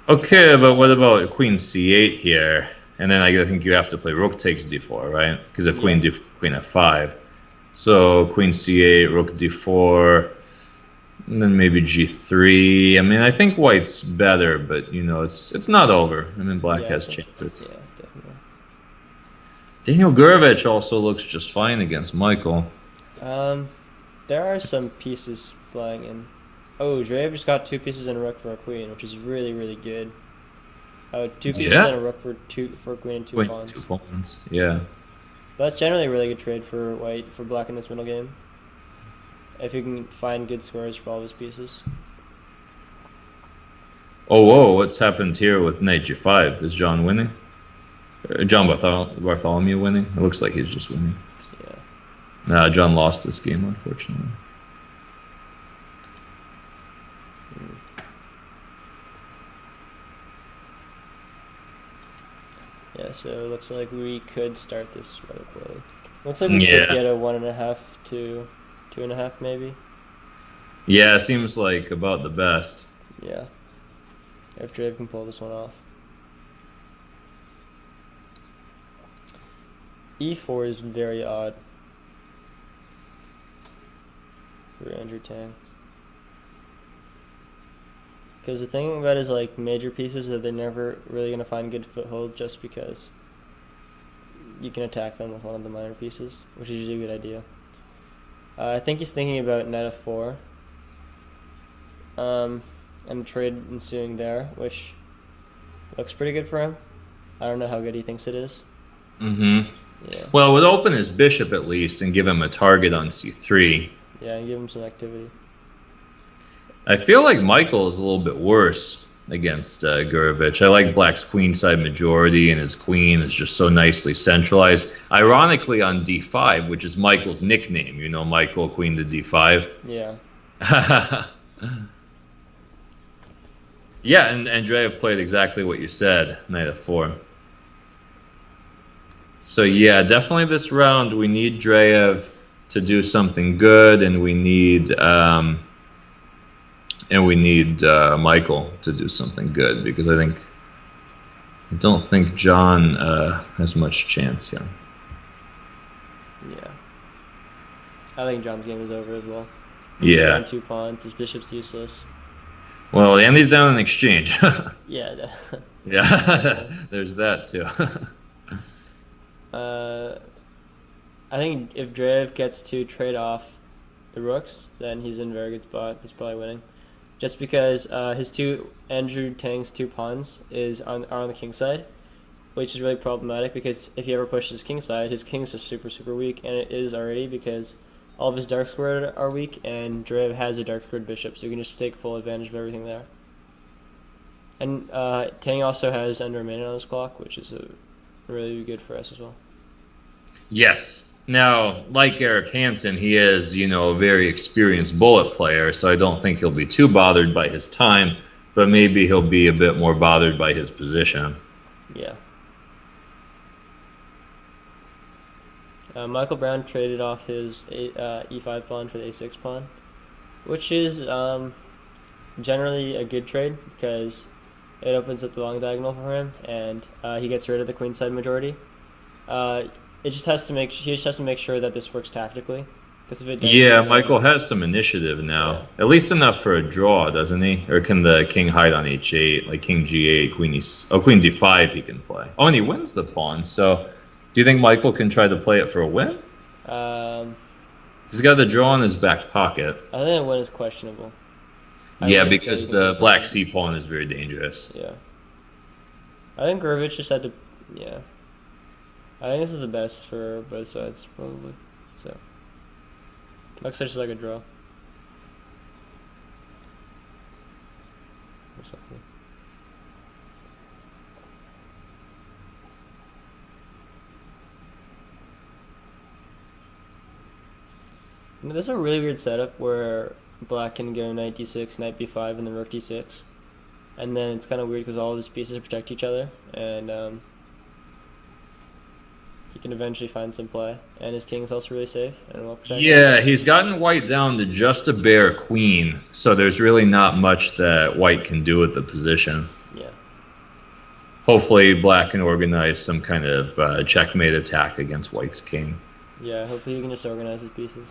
Okay, but what about Queen C8 here? And then I think you have to play Rook takes D4, right? Because of Queen F5. So Queen C8, Rook D4, and then maybe G3. I mean, I think White's better, but it's not over. I mean, Black has chances. Yeah, definitely. Daniel Gurevich also looks just fine against Michael. There are some pieces flying in. Oh, Dreyev just got 2 pieces and a rook for a queen, which is really, really good. 2 pieces and a rook for a queen and 2 pawns. 2 pawns, yeah. But that's generally a really good trade for Black in this middle game. If you can find good squares for all his pieces. Oh, whoa, what's happened here with Knight G5? Is John winning? John Bartholomew winning? It looks like he's just winning. Yeah. Nah, John lost this game, unfortunately. Yeah, so it looks like we could start this rather poorly. Looks like we could get a 1.5 to 2.5 maybe. Yeah, seems like about the best. Yeah. If Dreyev can pull this one off. E4 is very odd for Andrew Tang. Because the thing about his major pieces is that they're never really going to find good foothold just because you can attack them with one of the minor pieces, which is usually a good idea. I think he's thinking about knight f4 and the trade ensuing there, which looks pretty good for him. I don't know how good he thinks it is. Mm-hmm. Yeah. Well, it would open his bishop at least and give him a target on c3. Yeah, and give him some activity. I feel like Michael is a little bit worse against Gurevich. I like Black's queenside majority, and his queen is just so nicely centralized. Ironically, on d5, which is Michael's nickname, Michael, queen to d5. Yeah. Yeah, and Andreev played exactly what you said, knight f4. So yeah, definitely this round we need Dreyev to do something good, and we need Michael to do something good, because I don't think John has much chance here. Yeah. I think John's game is over as well. He's down 2 pawns. His bishop's useless. Well, and he's down in exchange. Yeah. Yeah, there's that too. I think if Drev gets to trade off the rooks, then he's in a very good spot. He's probably winning. Just because Andrew Tang's two pawns are on the king side, which is really problematic because if he ever pushes his king side, his king's just super, super weak, and it is already because all of his dark squared are weak, and Drev has a dark squared bishop, so you can just take full advantage of everything there. And Tang also has Ender Maiden on his clock, which is really good for us as well. Yes. Now, like Eric Hansen, he is, a very experienced bullet player, so I don't think he'll be too bothered by his time, but maybe he'll be a bit more bothered by his position. Yeah. Michael Brown traded off his e5 pawn for the a6 pawn, which is generally a good trade because it opens up the long diagonal for him, and he gets rid of the queenside majority. He just has to make sure that this works tactically. Because if it doesn't, yeah, Michael has some initiative now. Yeah. At least enough for a draw, doesn't he? Or can the king hide on h8, like king g8, queen d5 he can play. Oh, and he wins the pawn, so do you think Michael can try to play it for a win? He's got the draw in his back pocket. I think the win is questionable. Yeah, because the black c pawn is very dangerous. Yeah. I think Gurevich just had to... Yeah. I think this is the best for both sides, probably. So, looks just like a draw. Or something. This is a really weird setup where black can go knight d6, knight b5, and then rook d6. And then it's kind of weird because all of his pieces protect each other, and he can eventually find some play. And his king is also really safe and well protected. Yeah, he's gotten white down to just a bare queen, so there's really not much that white can do with the position. Yeah. Hopefully black can organize some kind of checkmate attack against white's king. Yeah, hopefully he can just organize his pieces.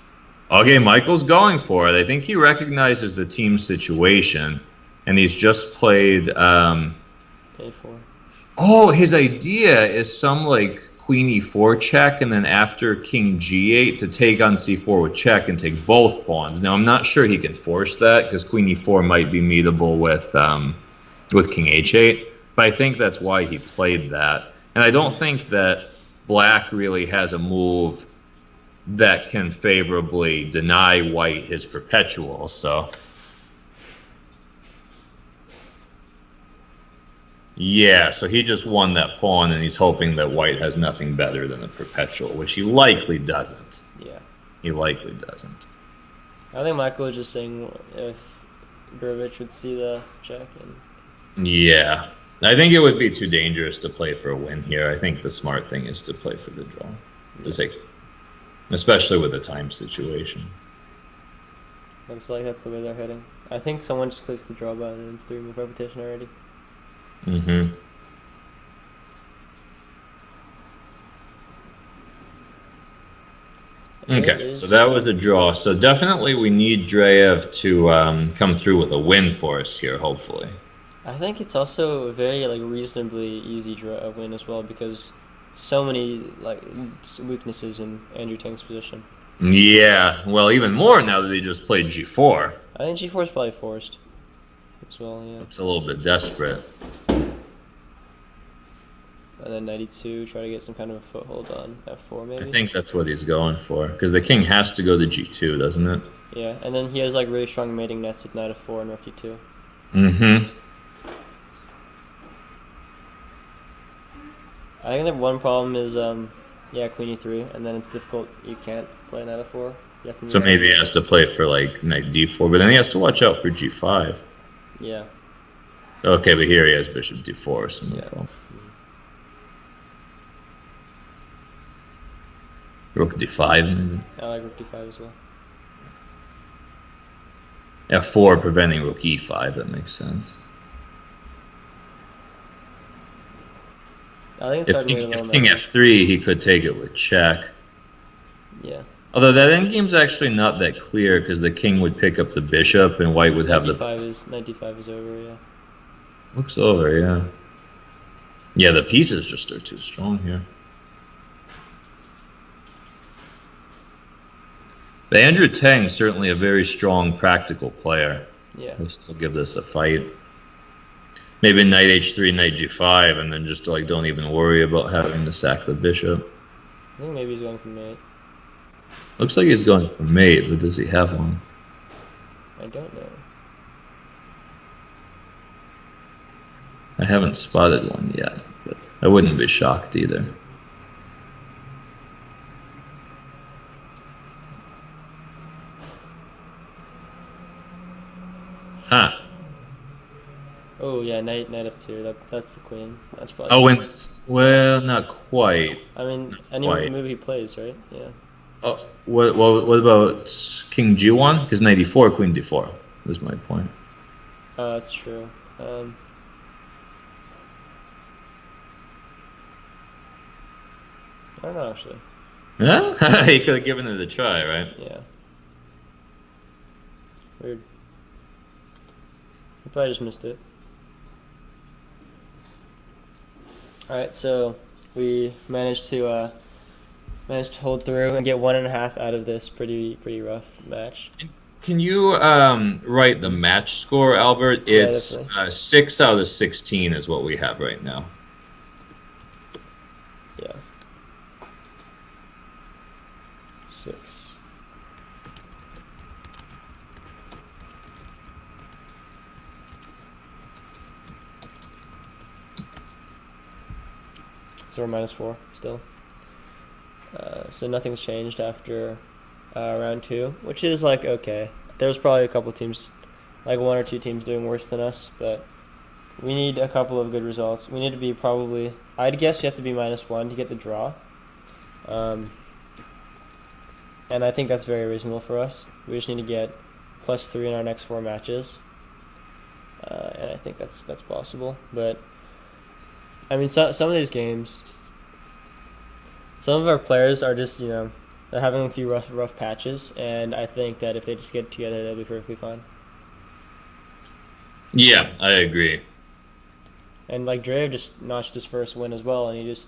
Okay, Michael's going for it. I think he recognizes the team situation, and he's just played... a4. Oh, his idea is some, like, queen e4 check, and then after king g8 to take on c4 with check and take both pawns. Now, I'm not sure he can force that, because queen e4 might be meetable with king h8, but I think that's why he played that. And I don't think that black really has a move that can favorably deny white his perpetual, so... Yeah, so he just won that pawn, and he's hoping that white has nothing better than the perpetual, which he likely doesn't. Yeah. He likely doesn't. I think Michael was just saying if Gurevich would see the check. Yeah. I think it would be too dangerous to play for a win here. I think the smart thing is to play for the draw. Yes. Especially with the time situation. Looks like that's the way they're heading. I think someone just clicks the draw button and it's 3-move repetition already. Mm-hmm. Okay, so that was a draw. So definitely we need Dreyev to come through with a win for us here, hopefully. I think it's also a very reasonably easy win as well because so many weaknesses in Andrew Tang's position. Yeah, well, even more now that he just played g4. I think g4 is probably forced as well, yeah. It's a little bit desperate. And then 92, try to get some kind of a foothold on f4 maybe? I think that's what he's going for, because the king has to go to g2, doesn't it? Yeah, and then he has really strong mating nets with knight f4 and rook d2. Mm-hmm. I think the one problem is, queen e3, and then it's difficult. You can't play knight f4. So maybe he has to play for knight d4, but then he has to watch out for g5. Yeah. Okay, but here he has bishop d4, so no problem. Rook d5, maybe. I like rook d5 as well. f4 preventing rook e5, that makes sense. I think it's hard to if king f3, he could take it with check. Yeah. Although that endgame's actually not that clear, because the king would pick up the bishop, and white would have knight d5 is over, yeah. Looks over, yeah. Yeah, the pieces just are too strong here. But Andrew Tang certainly a very strong, practical player. Yeah. He'll still give this a fight. Maybe knight h3, knight g5, and then just like don't even worry about having to sack the bishop. I think maybe he's going for mate. Looks like he's going for mate, but does he have one? I don't know. I haven't spotted one yet, but I wouldn't be shocked either. Huh. Oh yeah, knight f2. That's the queen. That's probably. Oh, and well, not quite. I mean, Not any quite. move he plays, right? Yeah. Oh, what about king g1? Because knight e4, queen d4 was my point. That's true. I don't know actually. Yeah, he could have given it a try, right? Yeah. Weird. He probably just missed it. Alright, so we managed to hold through and get 1.5 out of this pretty rough match. Can you write the match score, Albert? Yeah, It's definitely. 6 out of 16 is what we have right now. Yeah. 6. So we're -4 still. So nothing's changed after round 2, which is like okay. There's probably a couple teams, like 1 or 2 teams doing worse than us, but we need a couple of good results. We need to be probably, I'd guess you have to be -1 to get the draw. And I think that's very reasonable for us. We just need to get +3 in our next 4 matches. And I think that's possible. But I mean, some of these games, some of our players are just, they're having a few rough patches, and I think that if they just get together, they'll be perfectly fine. Yeah, I agree. And like Drev just notched his first win as well, and he just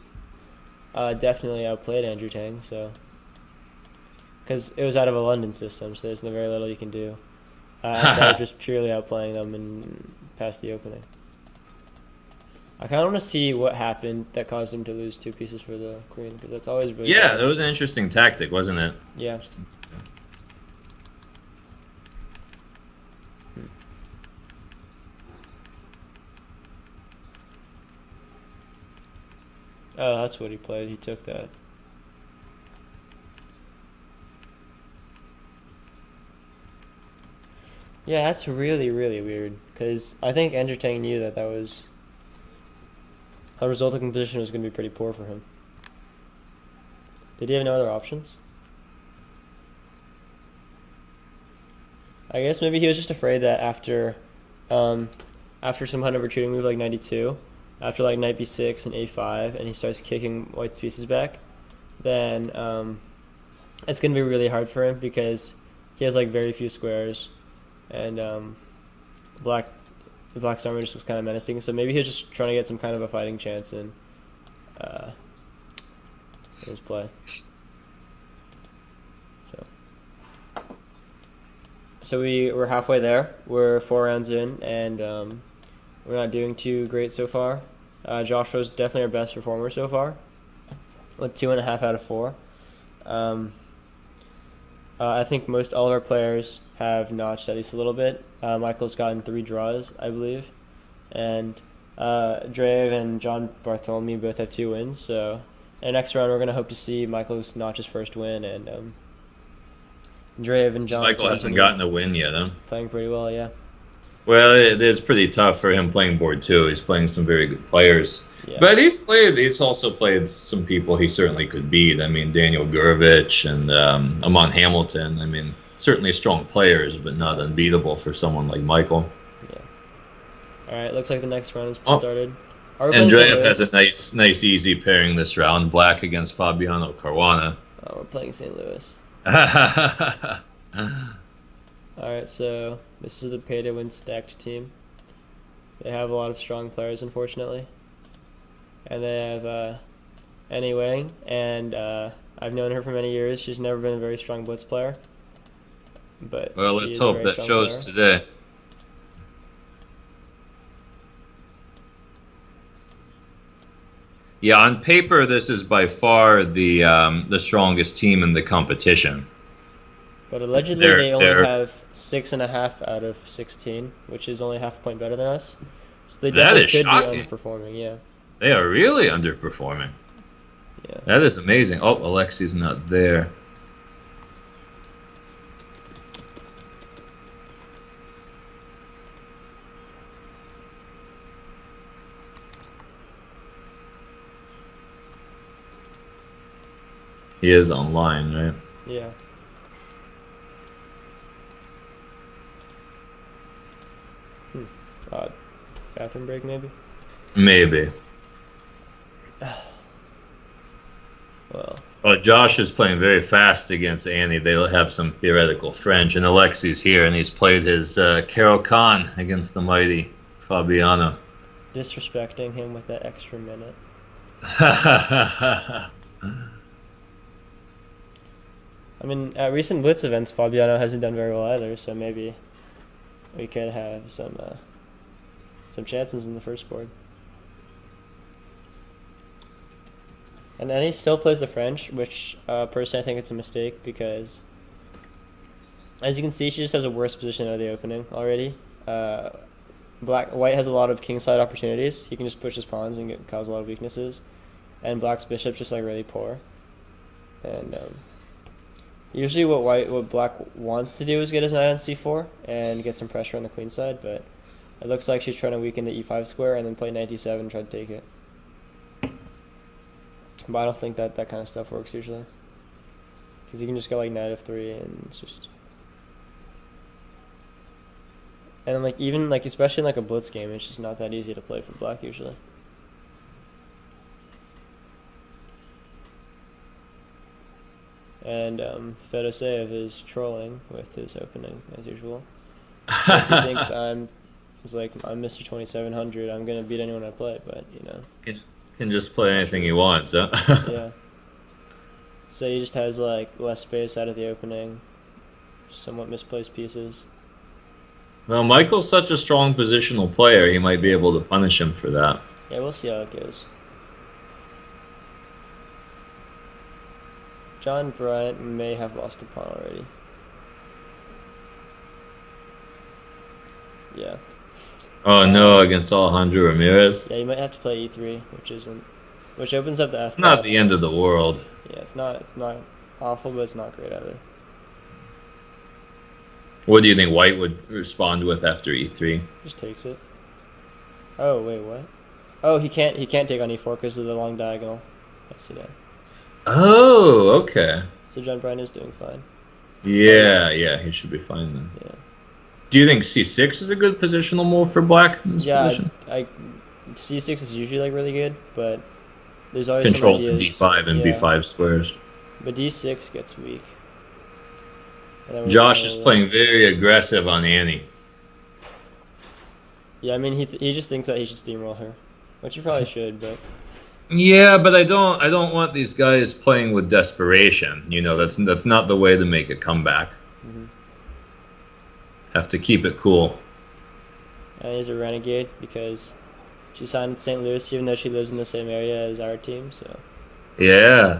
definitely outplayed Andrew Tang. So, because it was out of a London system, so there's very little you can do outside of just purely outplaying them and past the opening. I kind of want to see what happened that caused him to lose 2 pieces for the queen, because that's always really Yeah, bad. that was an interesting tactic, wasn't it? Yeah. Oh, that's what he played. He took that. Yeah, that's really weird, because I think Andrew Tang knew that was a resulting position was going to be pretty poor for him. Did he have no other options? I guess maybe he was just afraid that after some kind of retreating move like 92, after like knight b6 and a5, and he starts kicking white's pieces back, then it's going to be really hard for him because he has like very few squares, and the black's armor just looks kind of menacing. So maybe he was just trying to get some kind of a fighting chance in his play. So we're halfway there. We're 4 rounds in, and we're not doing too great so far. Joshua's definitely our best performer so far, with 2.5 out of 4. I think most all of our players have notched at least a little bit. Michael's gotten 3 draws, I believe, and Drev and John Bartholomew both have 2 wins. So in the next round, we're going to hope to see Michael's notch his first win, and Drev and John. Michael hasn't gotten a win yet, huh? Playing pretty well, yeah. Well, it is pretty tough for him playing board 2. He's playing some very good players. Yeah. But he's also played some people he certainly could beat. I mean, Daniel Gurevich and Amon Hamilton. I mean, certainly strong players, but not unbeatable for someone like Michael. Yeah. All right, looks like the next round is started. Andreev has a nice, easy pairing this round. Black against Fabiano Caruana. Oh, we're playing St. Louis. Alright, so this is the pay-to-win stacked team. They have a lot of strong players, unfortunately. And they have Annie Wang, and I've known her for many years. She's never been a very strong blitz player. but Well, she let's is a hope very that strong shows player. today. Yeah, on paper, this is by far the strongest team in the competition. But allegedly, They're they only they're have 6.5 out of 16, which is only half a point better than us. So they that definitely is could be shocking. underperforming. Yeah, They are really underperforming. yeah. That is amazing. Oh, Alexi's not there. He is online, right? Yeah. Odd. Bathroom break, maybe? Maybe. Well, Oh, Josh is playing very fast against Annie. They'll have some theoretical French, and Alexi's here, and he's played his Carol Khan against the mighty Fabiano. disrespecting him with that extra minute. I mean, at recent Blitz events, Fabiano hasn't done very well either, so maybe we could have some chances in the first board. And then he still plays the French, which personally I think it's a mistake because, as you can see, she just has a worse position out of the opening already. White has a lot of kingside opportunities. He can just push his pawns and cause a lot of weaknesses, and Black's bishop's just like really poor. And usually, what Black wants to do is get his knight on c4 and get some pressure on the queen side, but it looks like she's trying to weaken the e5 square and then play knight d7 and try to take it. But I don't think that kind of stuff works usually, because you can just go like knight f3 and it's just. And like even like especially in like a blitz game, it's just not that easy to play for Black usually. And Fedoseev is trolling with his opening as usual. He thinks I'm Mr. 2700. I'm gonna beat anyone I play, but you know. Can just play anything he wants, huh? Yeah. So he just has like less space out of the opening, somewhat misplaced pieces. Well, Michael's such a strong positional player, he might be able to punish him for that. Yeah, we'll see how it goes. John Bryant may have lost a pawn already. Yeah. Oh no, against Alejandro Ramirez? Yeah, you might have to play e3, which opens up the f. Not the end of the world. Yeah, it's not awful, but it's not great either. What do you think White would respond with after e3? Just takes it. Oh wait, what? Oh, he can't take on e4 because of the long diagonal. I see that. Oh, okay. So John Bryant is doing fine. Yeah, he should be fine then. Yeah. Do you think c6 is a good positional move for Black in this position? c6 is usually like really good, but there's always Control some the ideas. d5 and b5 squares. But d6 gets weak. Josh is playing very aggressive on Annie. Yeah, I mean he just thinks that he should steamroll her, which he probably should, but. Yeah, but I don't want these guys playing with desperation. You know, that's not the way to make a comeback. Mm-hmm. Have to keep it cool. And he's a renegade because she signed with St. Louis even though she lives in the same area as our team, so. Yeah.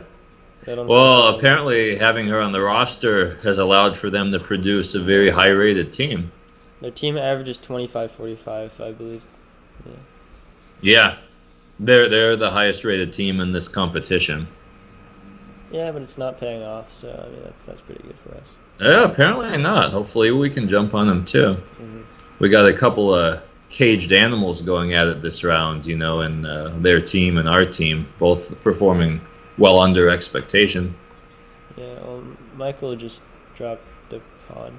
Well, apparently having her on the roster has allowed for them to produce a very high-rated team. Their team average is 25-45, I believe. Yeah. Yeah. They're the highest-rated team in this competition. Yeah, but it's not paying off, so I mean that's pretty good for us. Yeah, apparently not. Hopefully we can jump on them too. Mm-hmm. We got a couple of caged animals going at it this round, you know, and their team and our team both performing well under expectation. Yeah, well, Michael just dropped the pawn.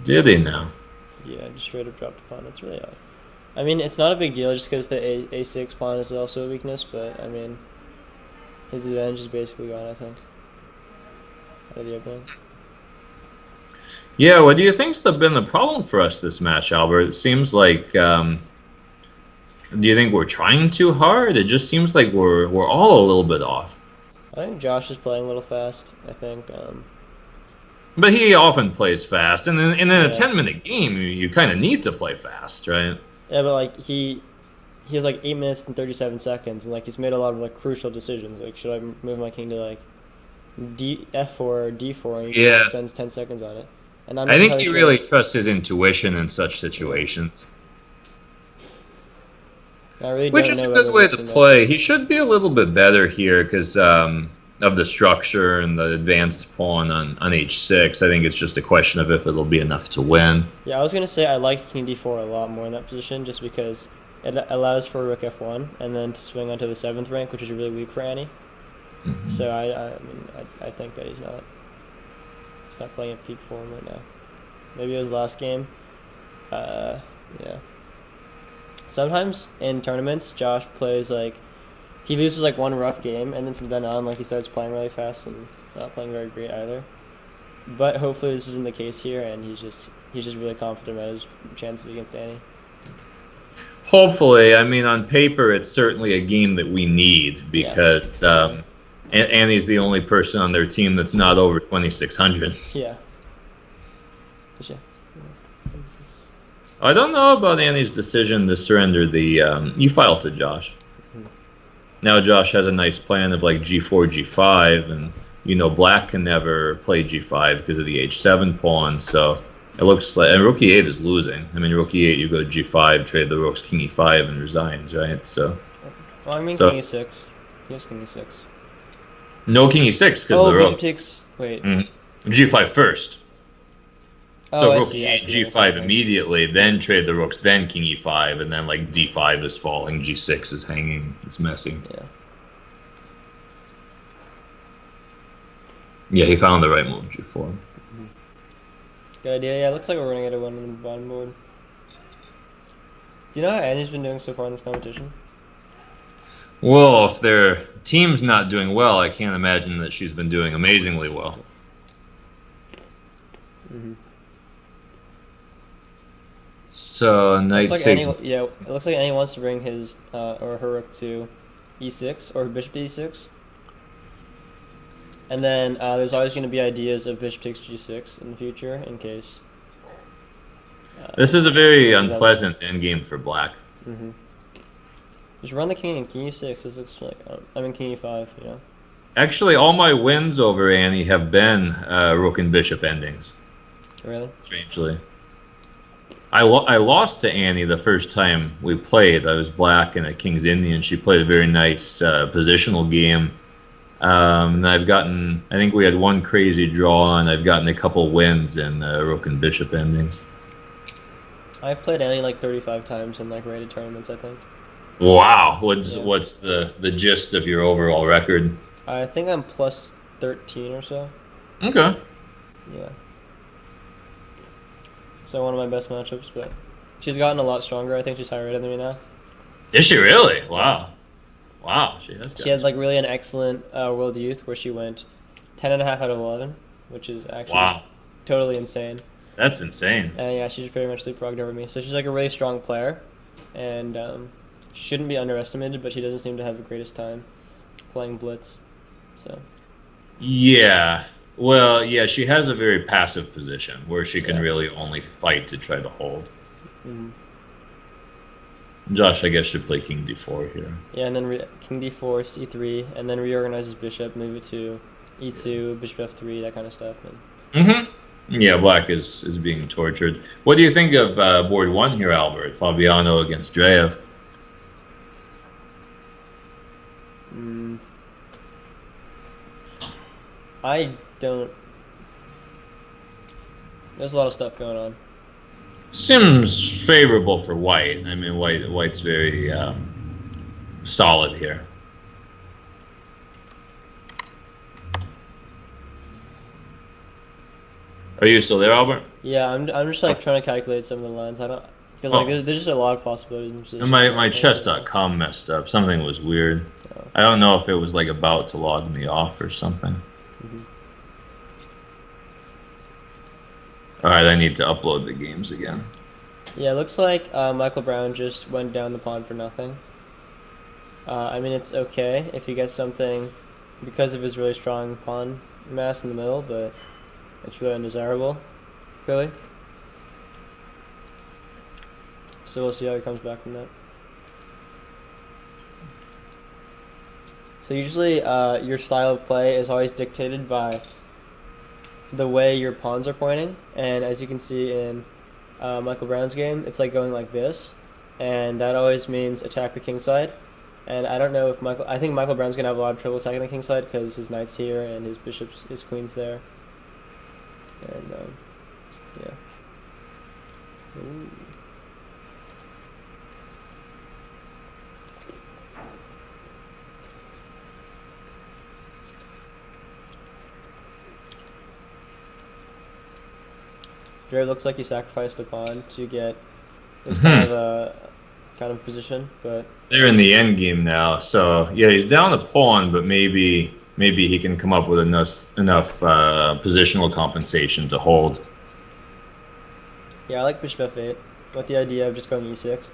Did he now? Yeah, just straight up dropped the pawn. It's really odd. I mean, it's not a big deal just because the A6 pawn is also a weakness, but I mean, his advantage is basically gone, I think, out of the opening. Yeah, what do you think's been the problem for us this match, Albert? It seems like, do you think we're trying too hard? It just seems like we're all a little bit off. I think Josh is playing a little fast. I think But he often plays fast, and in a Yeah. 10-minute game, you kind of need to play fast, right? Yeah, but like he has like 8 minutes and 37 seconds, and like he's made a lot of like crucial decisions. Like, should I move my king to like F4 or D4? And he just Yeah, spends 10 seconds on it. And I'm I not think entirely he sure. really trusts his intuition in such Yeah. situations, I really which don't is a know good whether way this to can match play. up. He should be a little bit better here because of the structure and the advanced pawn on h6. I think it's just a question of if it'll be enough to win. Yeah, I was gonna say I like King D4 a lot more in that position, just because it allows for Rook F1 and then to swing onto the seventh rank, which is really weak for Annie. Mhm. So I mean I think that he's not playing at peak form right now. Maybe it was last game. Yeah. Sometimes in tournaments, Josh plays like he loses like one rough game, and then from then on, like he starts playing really fast and not playing very great either. But hopefully this isn't the case here, and he's just really confident about his chances against Annie. Hopefully, I mean, on paper, it's certainly a game that we need Yeah, because definitely. Annie's the only person on their team that's not over 2,600. Yeah. But yeah. I don't know about Annie's decision to surrender the e-file to Josh. Mhm. Now Josh has a nice plan of like g4, g5, and Black can never play g5 because of the h7 pawn. So it looks like and rook e8 is losing. I mean, rook e8, you go g5, trade the rooks, king e5, and resigns, right? Well, I mean So King E6. He has King E6. no king e6 because Oh, the Bishop rook. takes. Wait. G5 first. Oh, So I rook see. I e8, see. I see. g5 immediately, then trade the rooks, then king e5, and then like d5 is falling, g6 is hanging. It's messy. Yeah. Yeah, he found the right move, g4. Good idea. Yeah, it looks like we're gonna get a win on the bottom board. Do you know how Annie's been doing so far in this competition? Well, if their team's not doing well, I can't imagine that she's been doing amazingly well. Mm-hmm. So Looks knight like takes. Yeah, it looks like Annie wants to bring his or her rook to E6 or bishop to E6. And then there's always going to be ideas of bishop takes G6 in the future in case. This is a very There's other- unpleasant endgame for black. Mhm. Just run the king in king E6. This looks like I mean king E5. You know. Actually, all my wins over Annie have been rook and bishop endings. Really? Strangely, I lost to Annie the first time we played. I was black and at King's Indian. She played a very nice positional game. And I think we had one crazy draw, and I've gotten a couple wins in rook and bishop endings. I've played Annie like 35 times in like rated tournaments. I think. Wow, what's Yeah. what's the gist of your overall record? I think I'm plus 13 or so. Okay. Yeah. So one of my best matchups, but she's gotten a lot stronger. I think she's higher rated than me now. Is she really? Wow. Wow, she has got She had like really an excellent World Youth where she went 10.5 out of 11, which is actually Wow. totally insane. That's insane. And yeah, she's pretty much leapfrogged over me. So she's like a really strong player, and she shouldn't be underestimated. But she doesn't seem to have the greatest time playing blitz. So Yeah. Well, yeah, she has a very passive position where she can Yeah. really only fight to try to hold. mhm. Josh, I guess, should play King D4 here. Yeah, and then King D4, C3, and then reorganize his bishop, move it to E2, Bishop F3, that kind of stuff. And Mm-hmm. Yeah, black is being tortured. What do you think of board one here, Albert? Fabiano against Dreyev. mm, I don't. There's a lot of stuff going on. Seems favorable for white. I mean, white's very solid here. Are you still there, Albert? Yeah, I'm just like trying to calculate some of the lines. I don't because like there's just a lot of possibilities. And positions. My chess.com messed up. Something was weird. Oh. I don't know if it was like about to log me off or something. Mhm. All right, I need to upload the games again. Yeah, it looks like Michael Brown just went down the pawn for nothing. I mean, it's okay if he gets something because of his really strong pawn mass in the middle, but It's really undesirable, really. So we'll see how he comes back from that. So usually your style of play is always dictated by the way your pawns are pointing, and as you can see in Michael Brown's game, it's like going like this, and that always means attack the king side. And I don't know if I think Michael Brown's gonna have a lot of trouble attacking the king side because his knight's here and his queen's there. And yeah. Ooh. Jared looks like he sacrificed a pawn to get this kind of position, but they're in the end game now. So yeah, he's down a pawn, but maybe he can come up with enough positional compensation to hold. Yeah, I like bishop f8 with the idea of just going e6.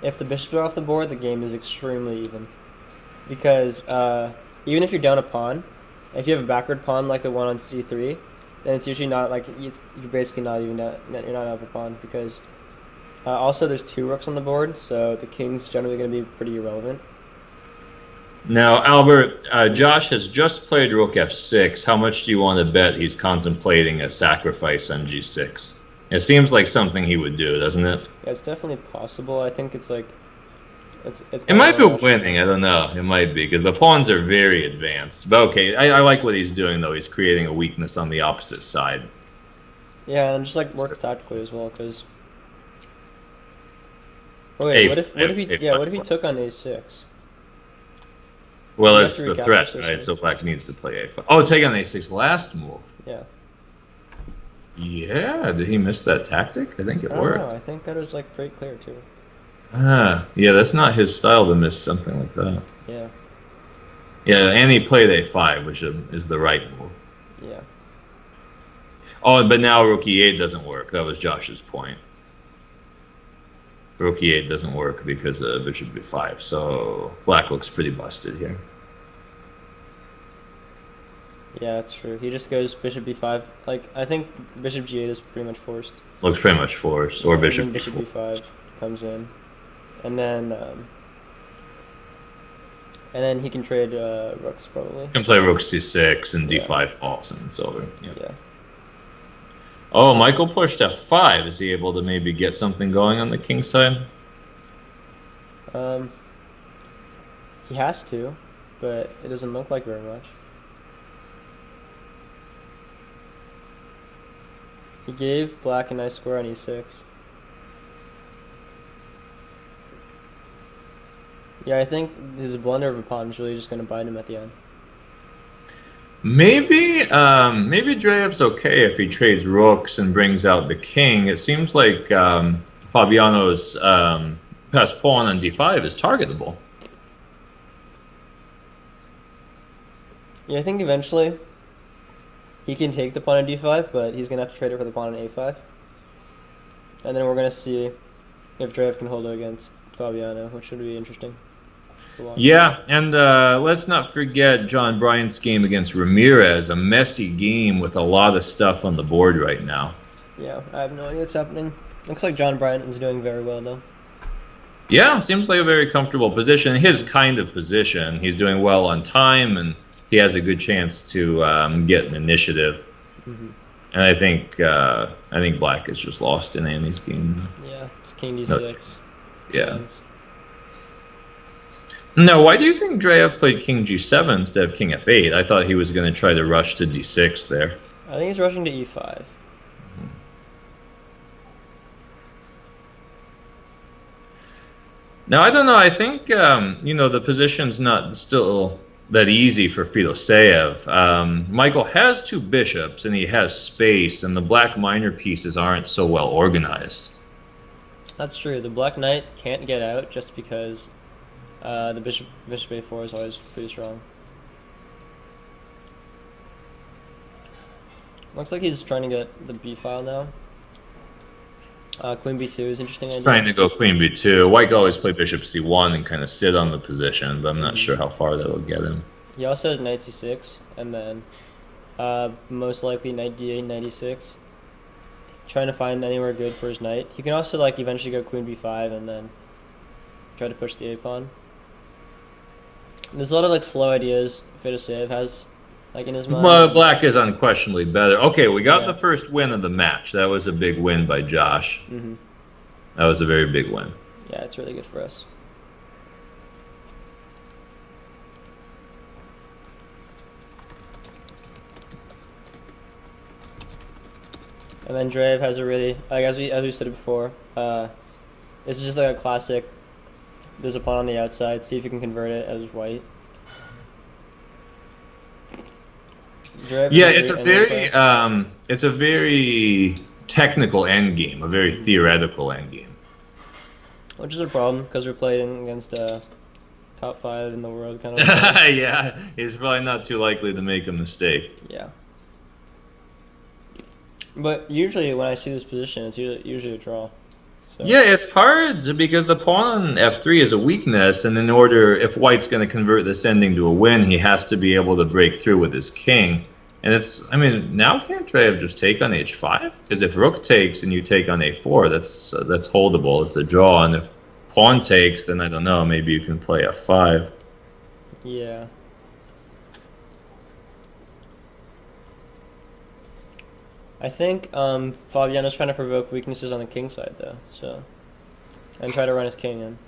If the bishops are off the board, the game is extremely even, because even if you're down a pawn, if you have a backward pawn like the one on c3, then it's usually not like you're basically not even you're not up a pawn, because also there's 2 rooks on the board, so the king's generally going to be pretty irrelevant. Now, Albert, Josh has just played rook f6. How much do you want to bet he's contemplating a sacrifice on g6? It seems like something he would do, doesn't it? Yeah, it's definitely possible. I think it's like it might be winning. I don't know. It might be because the pawns are very advanced. But okay, I like what he's doing though. He's creating a weakness on the opposite side. Yeah, and just like works tactically as well. Because wait, what if he took on a6? Well, it's the threat, right? So black needs to play a5. Oh, take on a6 last move. Yeah. Yeah, did he miss that tactic? I think it worked. No, I think that was like pretty clear too. Yeah, that's not his style to miss something like that. Yeah. Yeah, and he played a5, which is the right move. Yeah. Oh, but now rook e8 doesn't work. That was Josh's point. Rook e8 doesn't work because of bishop b5, so black looks pretty busted here. Yeah, that's true. He just goes bishop b5. Like, I think bishop g8 is pretty much forced. Looks pretty much forced, or bishop b5 comes in. And then he can trade rooks, probably. Can play rook c6, and d5 falls, and it's over. Yeah. Oh, Michael pushed f5. Is he able to maybe get something going on the king side? He has to, but it doesn't look like very much. He gave black a nice square on e6. Yeah, I think his blunder of a pawn is really just going to bite him at the end. Maybe Andreev's okay if he trades rooks and brings out the king. It seems like Fabiano's passed pawn on d5 is targetable. Yeah, I think eventually he can take the pawn on d5, but he's going to have to trade it for the pawn on a5. And then we're going to see if Andreev can hold it against Fabiano, which should be interesting. Yeah, and let's not forget John Bryant's game against Ramirez, a messy game with a lot of stuff on the board right now. Yeah, I have no idea what's happening. Looks like John Bryant is doing very well, though. Yeah, seems like a very comfortable position. His kind of position. He's doing well on time, and he has a good chance to get an initiative. Mm-hmm. And I think black is just lost in Annie's game. Yeah, king d6. Yeah. No, why do you think Andreev played king g7 instead of king f8? I thought he was going to try to rush to d6 there. I think he's rushing to e5. Now, I don't know. I think, the position's not still that easy for Fedoseev. Michael has 2 bishops, and he has space, and the black minor pieces aren't so well organized. That's true. The black knight can't get out just because the bishop a4 is always pretty strong. Looks like he's trying to get the b file now. Queen b2 is interesting. He's trying to go queen b2. White can always play bishop c1 and kind of sit on the position, but I'm not sure how far that'll get him. He also has knight c6, and then Most likely knight d8, knight e6. Trying to find anywhere good for his knight. He can also like eventually go queen b5 and then try to push the a pawn. There's a lot of like slow ideas Fedoseev has like in his mind. Well, black is unquestionably better. Okay, we got Yeah. the first win of the match. That was a big win by Josh. Hmm. That was a very big win. Yeah, it's really good for us. And then Dreyev has a really like as we said before. This is just like a classic. There's a pawn on the outside. See if you can convert it as white. Dreyev Yeah, is it's a very technical endgame, a very theoretical endgame. which is a problem because we're playing against top 5 in the world kind of. Yeah, he's probably not too likely to make a mistake. Yeah. But usually when I see this position, it's usually a draw. So. Yeah, it's hard because the pawn on f3 is a weakness, and in order, if white's going to convert this ending to a win, he has to be able to break through with his king. And it's, I mean, now can't Dreyev just take on h5? Because if rook takes and you take on a4, that's holdable. It's a draw. And if pawn takes, then I don't know, maybe you can play f5. Yeah. I think Fabiano's trying to provoke weaknesses on the king side, though, so... And try to run his king in.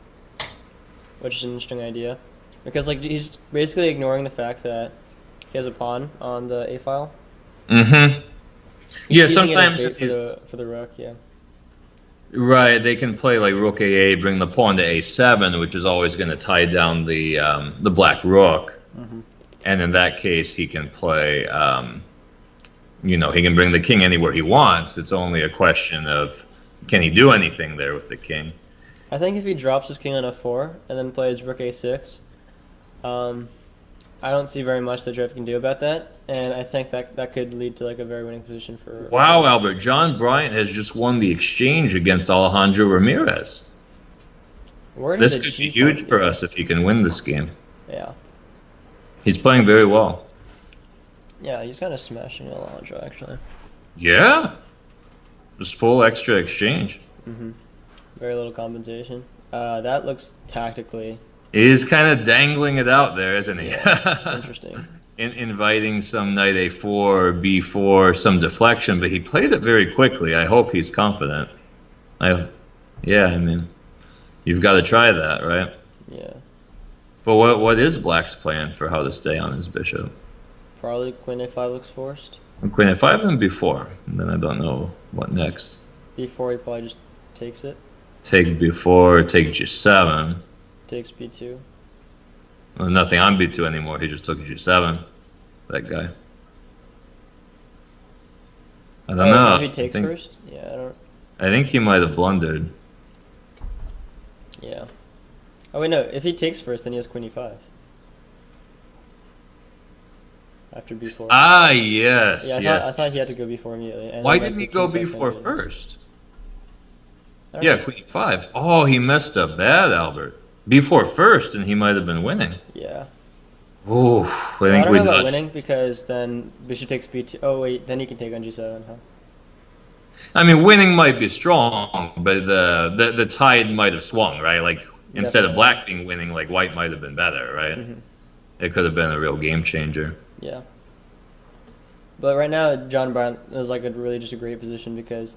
Which is an interesting idea. Because, like, he's basically ignoring the fact that he has a pawn on the a-file. Mm-hmm. He's Yeah, using it as sometimes bait it's... for the rook, yeah. Right, they can play like rook a8, bring the pawn to a7, which is always going to tie down the black rook. Mm-hmm. And in that case, he can play... he can bring the king anywhere he wants. It's only a question of, can he do anything there with the king? I think if he drops his king on f4 and then plays rook a6, I don't see very much that Dreyev can do about that, and I think that could lead to like a very winning position for... Wow, Albert, John Bryant has just won the exchange against Alejandro Ramirez. This could be huge for us if he can win this game. Yeah. He's playing very well. Yeah, he's kind of smashing Alejandro, actually. Yeah. Just full extra exchange. Mm-hmm. Very little compensation. That looks tactically... He's kind of dangling it out there, isn't he? Yeah, interesting. Inviting some knight a4, b4, some deflection, but he played it very quickly. I hope he's confident. I mean, you've got to try that, right? Yeah. But what is Black's plan for how to stay on his bishop? Probably queen a5 looks forced. Queen a5 and b4. And then I don't know what next. b4, he probably just takes it. Take b4, take g7. Takes b2. Well, nothing on b2 anymore. He just took g7. That guy. I don't know. If he takes first? Yeah, I think he might have blundered. Yeah. Oh wait, no. If he takes first, then he has queen e5. After b4. Ah, yes. Yeah, yes. I thought he had to go b4 immediately. And Why then, didn't he the go king side b4 thing was- first? I don't Yeah, know. queen 5. Oh, he messed up bad, Albert. b4 first, and he might have been winning. Yeah. Oof, I think don't we know about done. winning because then bishop takes b2. Oh wait, then he can take on g7, huh? I mean, winning might be strong, but the tide might have swung, right? Like, instead of Definitely. black being winning, like, white might have been better, right? Mhm. It could have been a real game changer. Yeah. But right now, John Bryant is like really just a great position because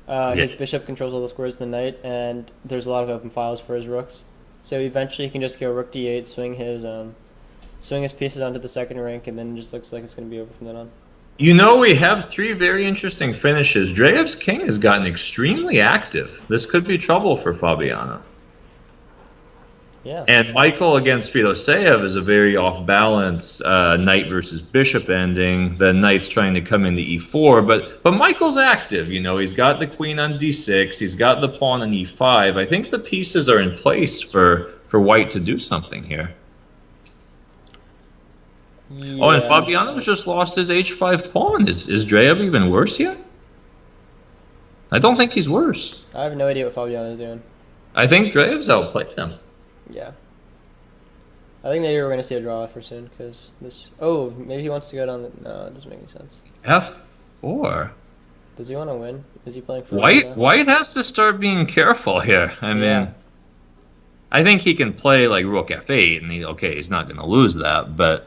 his bishop controls all the squares of the knight, and there's a lot of open files for his rooks. So eventually, he can just go rook d8, swing his pieces onto the second rank, and then it just looks like it's going to be over from then on. You know, we have three very interesting finishes. Dreyev's king has gotten extremely active. This could be trouble for Fabiano. Yeah. And Michael against Fedoseev is a very off-balance knight versus bishop ending. The knight's trying to come into e4, but Michael's active. You know, he's got the queen on d6. He's got the pawn on e5. I think the pieces are in place for white to do something here. Yeah. Oh, and Fabiano's just lost his h5 pawn. Is Dreyev even worse yet? I don't think he's worse. I have no idea what Fabiano is doing. I think Dreyev's outplayed him. Yeah. I think maybe we're gonna see a draw for soon because this. Oh, maybe he wants to go down. No, it doesn't make any sense. F4. Does he want to win? Is he playing for White has to start being careful here. I mean, I think he can play like Rook F8, and he's not going to lose that, but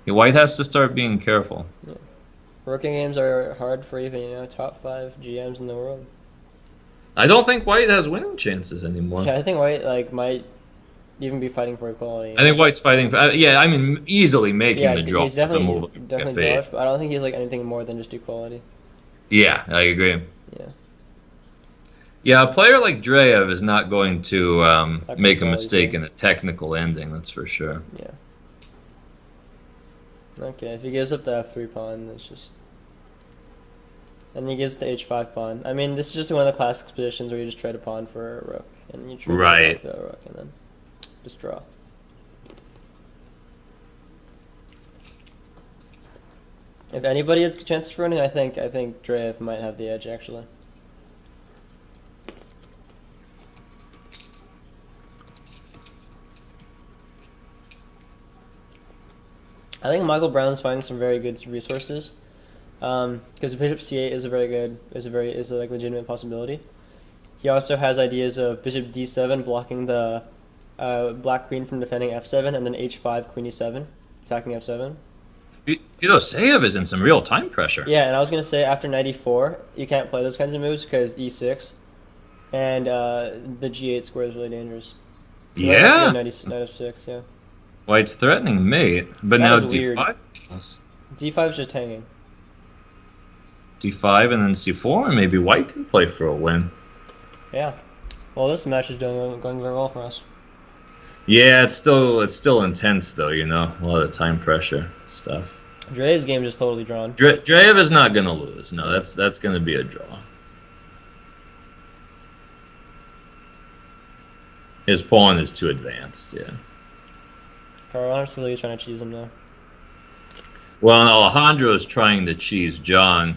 White has to start being careful. Yeah. Rooking games are hard for even top 5 GMs in the world. I don't think White has winning chances anymore. Yeah, I think White might even be fighting for equality. I think White's fighting for easily making the draw. He's definitely draws, but I don't think he's like anything more than just equality. Yeah, I agree. Yeah. Yeah, a player like Dreyev is not going to make a mistake in a technical ending, that's for sure. Yeah. Okay, if he gives up the F3 pawn, it's just... And he gives the H5 pawn. I mean, this is just one of the classic positions where you just trade a pawn for a rook, and you trade a rook, and then just draw. If anybody has a chance for winning, I think Dreyev might have the edge, actually. I think Michael Brown's finding some very good resources, because Bishop C8 is a legitimate possibility. He also has ideas of Bishop D7 blocking the black queen from defending F7, and then H5 Queen E7 attacking F7. Fedoseev is in some real time pressure. Yeah, and I was gonna say after knight E4, you can't play those kinds of moves because E6, and the G8 square is really dangerous. Yeah. Knight F6, yeah. White's threatening mate, but now D5. D5 is just hanging. D5 and then C4, maybe White can play for a win. Yeah. Well, this match is going very well for us. Yeah, it's still intense though, a lot of time pressure stuff. Dreyev's game is totally drawn. Dreyev is not gonna lose. No, that's gonna be a draw. His pawn is too advanced, yeah. Caruana's really trying to cheese him now. Well, and Alejandro is trying to cheese John.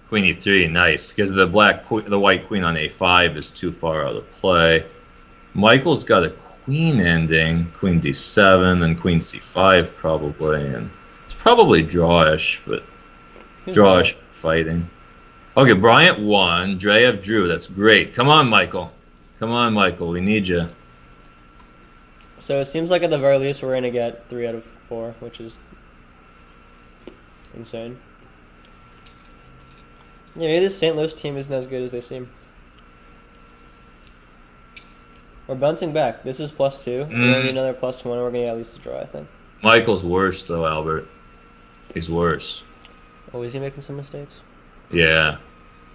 Queen E3, nice, because the white queen on A5 is too far out of play. Michael's got a queen ending, Queen D7, and Queen C5 probably, and it's probably drawish, but drawish fighting. Okay, Bryant won. Dreyev drew. That's great. Come on, Michael. Come on, Michael. We need you. So it seems like at the very least we're going to get 3 out of 4, which is insane. Yeah, maybe this St. Louis team isn't as good as they seem. We're bouncing back. This is +2. We're going to need another +1. We're going to get at least a draw, I think. Michael's worse, though, Albert. He's worse. Oh, is he making some mistakes? Yeah.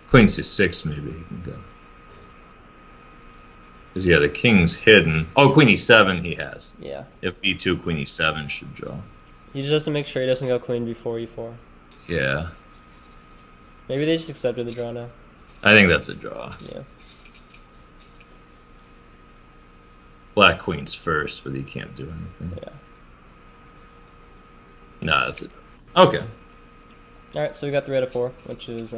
Queen C6, maybe he can go. Because, yeah, the king's hidden. Oh, Queen E7 he has. Yeah. If E2, Queen E7 should draw. He just has to make sure he doesn't go queen before E4. Yeah. Maybe they just accepted the draw now. I think that's a draw. Yeah. Black queen's first, but he can't do anything. Yeah. Nah, that's it. Okay. Alright, so we got 3 out of 4, which is,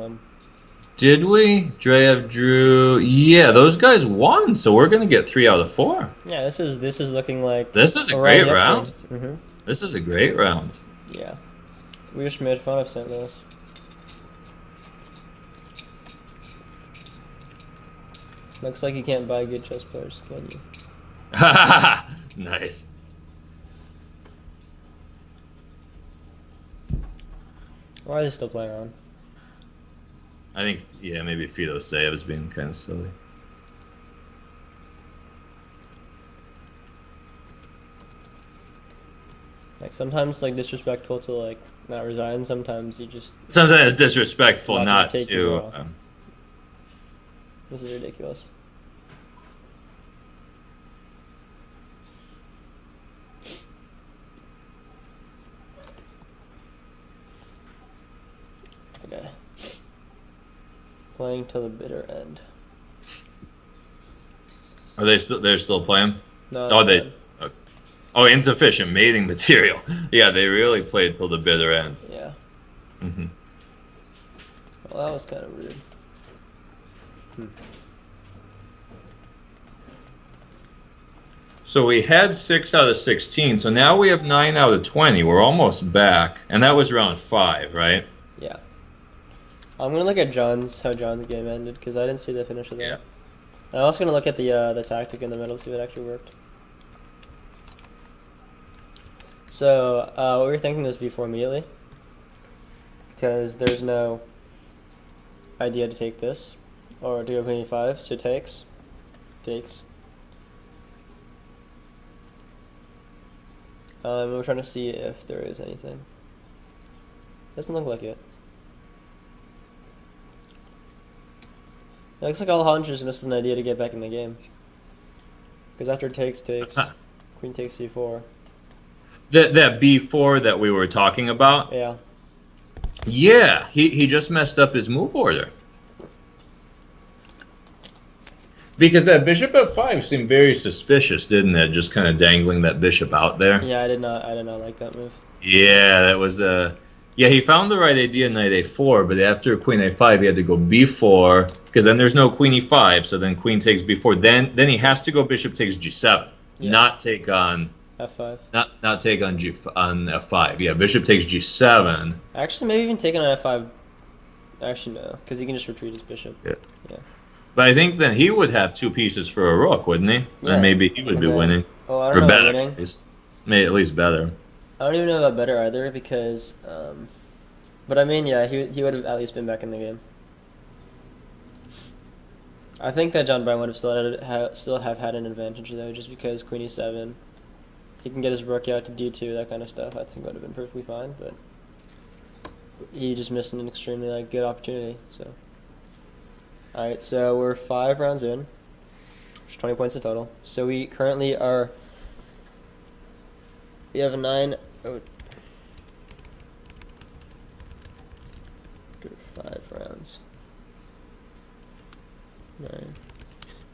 Did we? Dreyev drew... Yeah, those guys won, so we're going to get 3 out of 4. Yeah, this is looking like... This is a great round. Mm-hmm. This is a great round. Yeah. We just made fun of St. Louis. Looks like you can't buy good chess players, can you? Nice. Why are they still playing on? I think, yeah, maybe Fedoseev is being kind of silly. Like, sometimes, like, disrespectful to, like, not resign. Sometimes you just... Sometimes it's disrespectful not to... This is ridiculous. Okay. Playing till the bitter end. Are they still? They're still playing? No. Oh, they. Okay. Oh, insufficient mating material. Yeah, they really played till the bitter end. Yeah. Mhm. Well, that was kind of rude. So we had 6 out of 16. So now we have 9 out of 20. We're almost back, and that was round 5, right? Yeah. I'm gonna look at how John's game ended because I didn't see the finish of that. Yeah. And I'm also gonna look at the tactic in the middle, see if it actually worked. So what we were thinking was b4 immediately, because there's no idea to take this, or to go queen e5. So takes. We're trying to see if there is anything. Doesn't look like it. It looks like Alejandro just missed an idea to get back in the game. Because after takes, queen takes c4. That b4 that we were talking about? Yeah. Yeah, he just messed up his move order. Because that bishop f5 seemed very suspicious, didn't it? Just kind of dangling that bishop out there. Yeah, I did not like that move. Yeah, that was yeah, he found the right idea, knight a4, but after queen a5, he had to go b4, because then there's no queen e5, so then queen takes b4. Then he has to go bishop takes g7, not take on f5. Not take on on f5. Yeah, bishop takes g7. Actually, maybe even taking on f5. Actually, no, because he can just retreat his bishop. Yeah. Yeah. But I think then he would have 2 pieces for a rook, wouldn't he? Yeah. And maybe he would be winning. Oh, I don't know better, about winning. At least better. I don't even know about better either, because, but I mean, yeah, he would have at least been back in the game. I think that John Brown would have still have had an advantage though, just because queen e7, he can get his rook out to d2, that kind of stuff. I think would have been perfectly fine, but he just missed an extremely good opportunity. So, all right, so we're 5 rounds in, which is 20 points in total. So we currently are. We have a 9. Oh, 5 rounds. 9.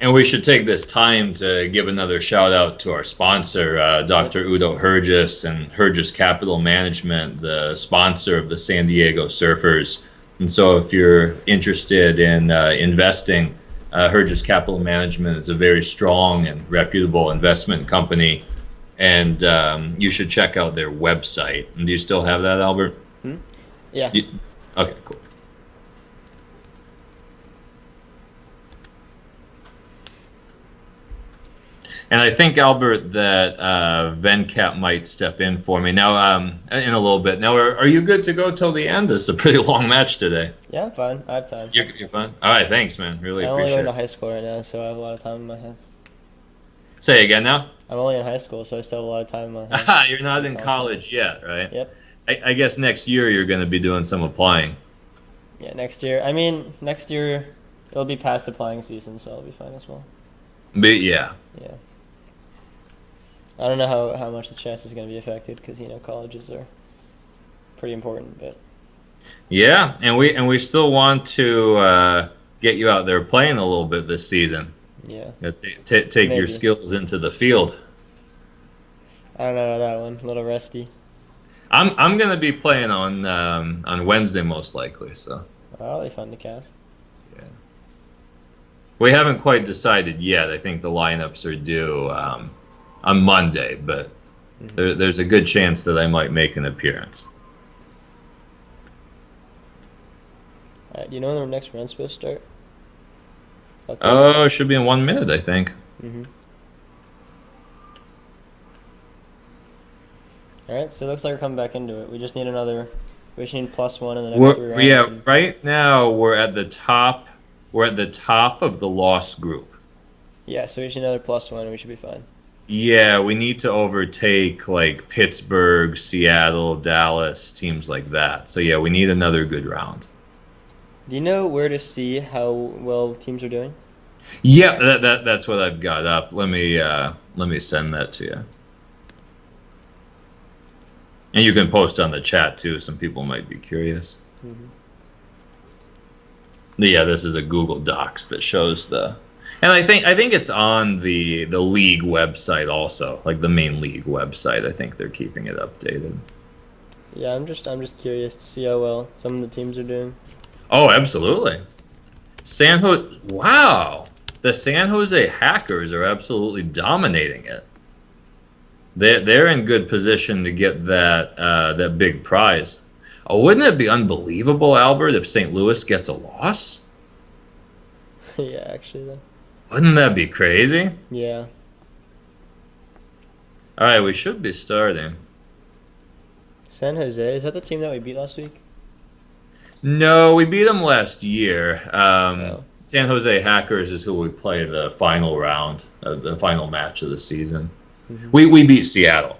And we should take this time to give another shout out to our sponsor, Dr. Udo Hergis and Hergis Capital Management, the sponsor of the San Diego Surfers. And so if you're interested in investing, Hergis Capital Management is a very strong and reputable investment company. And you should check out their website. And do you still have that, Albert? Yeah. Okay, cool. And I think, Albert, that Venkat might step in for me now in a little bit. Now, are you good to go till the end? This is a pretty long match today. Yeah, I'm fine. I have time. You're fine? All right, thanks, man. Really I'm appreciate it. only going to high school right now, so I have a lot of time in my hands. Say again now? I'm only in high school, so I still have a lot of time in my hands. You're not in college yet, right? Yep. I guess next year you're going to be doing some applying. Yeah, next year. I mean, next year it'll be past applying season, so I'll be fine as well. But yeah. Yeah. I don't know how much the chance is going to be affected because, colleges are pretty important, but... Yeah, and we still want to get you out there playing a little bit this season. Yeah. Take your skills into the field. I don't know about that one. A little rusty. I'm gonna be playing on Wednesday most likely. So. That'll be fun to cast. Yeah. We haven't quite decided yet. I think the lineups are due on Monday, but there's a good chance that I might make an appearance. Do you know when the next round's supposed to start? Oh, it should be in 1 minute, I think. Alright, so it looks like we're coming back into it. We just need we just need +1 in the next 3 rounds. Yeah, right now we're at the top. We're at the top of the loss group. Yeah, so we just need another +1 and we should be fine. Yeah, we need to overtake like Pittsburgh, Seattle, Dallas, teams like that. So yeah, we need another good round. Do you know where to see how well teams are doing? Yeah, that's what I've got up. Let me send that to you. And you can post on the chat too. Some people might be curious. Yeah, this is a Google Docs that shows the. And I think it's on the league website also, like the main league website. I think they're keeping it updated. Yeah, I'm just curious to see how well some of the teams are doing. Oh, absolutely. Wow, the San Jose Hackers are absolutely dominating it. They're in good position to get that big prize. Oh, wouldn't it be unbelievable, Albert, if St. Louis gets a loss? Yeah, actually, though. Wouldn't that be crazy? Yeah. All right, we should be starting. San Jose, is that the team that we beat last week? No, we beat them last year. Oh. San Jose Hackers is who we play the final round, the final match of the season. Mm-hmm. We beat Seattle.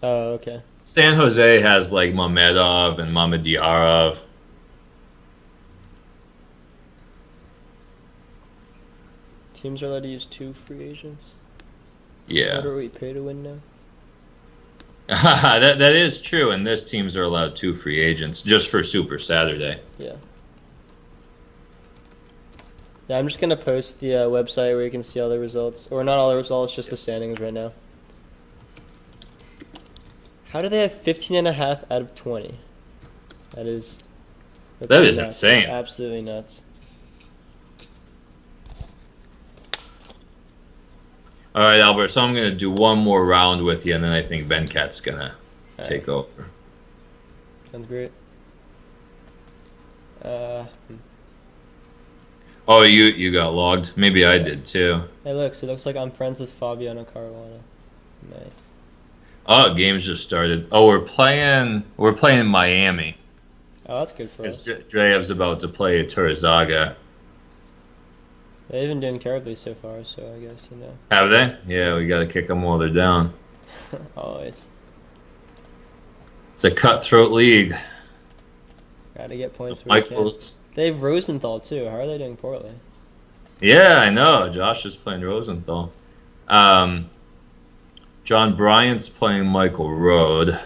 Oh, okay. San Jose has like Mamedov and Mamediarov. Teams are allowed to use 2 free agents. Yeah. What do we pay to win now? that is true, and this teams are allowed 2 free agents just for Super Saturday. Yeah. Yeah, I'm just gonna post the website where you can see all the results, or not all the results, just the standings right now. How do they have 15.5 out of 20? That is nuts. Insane. That's absolutely nuts. All right, Albert. So I'm gonna do one more round with you, and then I think Benkat's gonna take over. Sounds great. Oh, you got logged. Maybe I did too. Hey, it looks like I'm friends with Fabiano Caruana. Nice. Oh, games just started. Oh, we're playing Miami. Oh, that's good for us. Dreyev's about to play Turizaga. They've been doing terribly so far, so I guess, Have they? Yeah, we got to kick them while they're down. Always. It's a cutthroat league. Gotta get points So where we can. Michael's. They have Rosenthal, too. How are they doing poorly? Yeah, I know. Josh is playing Rosenthal. John Bryant's playing Michael Rode.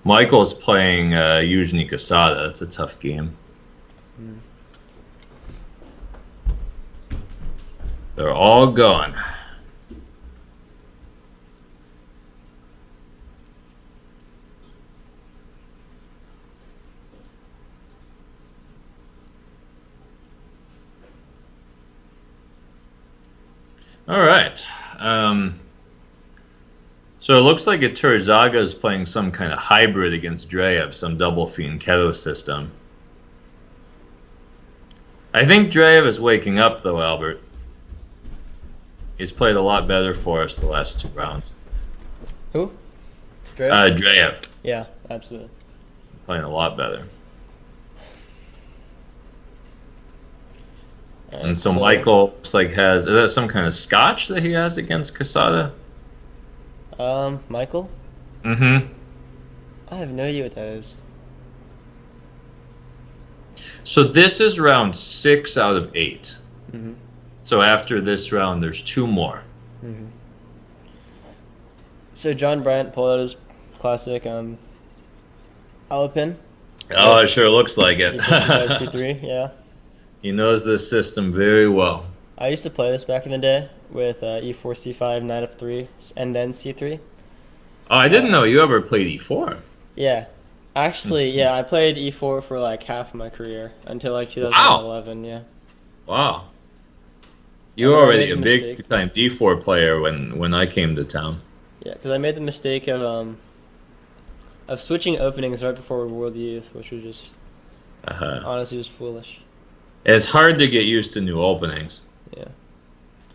Michael's playing Yuzhny Casada. That's a tough game. Hmm. They're all gone. All right. So it looks like Turizaga is playing some kind of hybrid against Dreyev, some double Fianchetto system. I think Dreyev is waking up, though, Albert. He's played a lot better for us the last 2 rounds. Who? Dreyev? Dreyev. Yeah, absolutely. Playing a lot better. And so Michael looks like is that some kind of scotch that he has against Casada? Michael? Mm-hmm. I have no idea what that is. So this is round 6 out of 8. Mm-hmm. So after this round, there's 2 more. Mm-hmm. So John Bryant pulled out his classic Alapin. Oh, it sure looks like it. C3, yeah. He knows this system very well. I used to play this back in the day with E4, C5, Knight F3, and then C3. Oh, I didn't know you ever played E4. Yeah. Actually, yeah, I played E4 for like half of my career until like 2011, yeah. Wow. You were already a big-time D4 player when I came to town. Yeah, because I made the mistake of switching openings right before World Youth, which was just honestly was foolish. It's hard to get used to new openings. Yeah.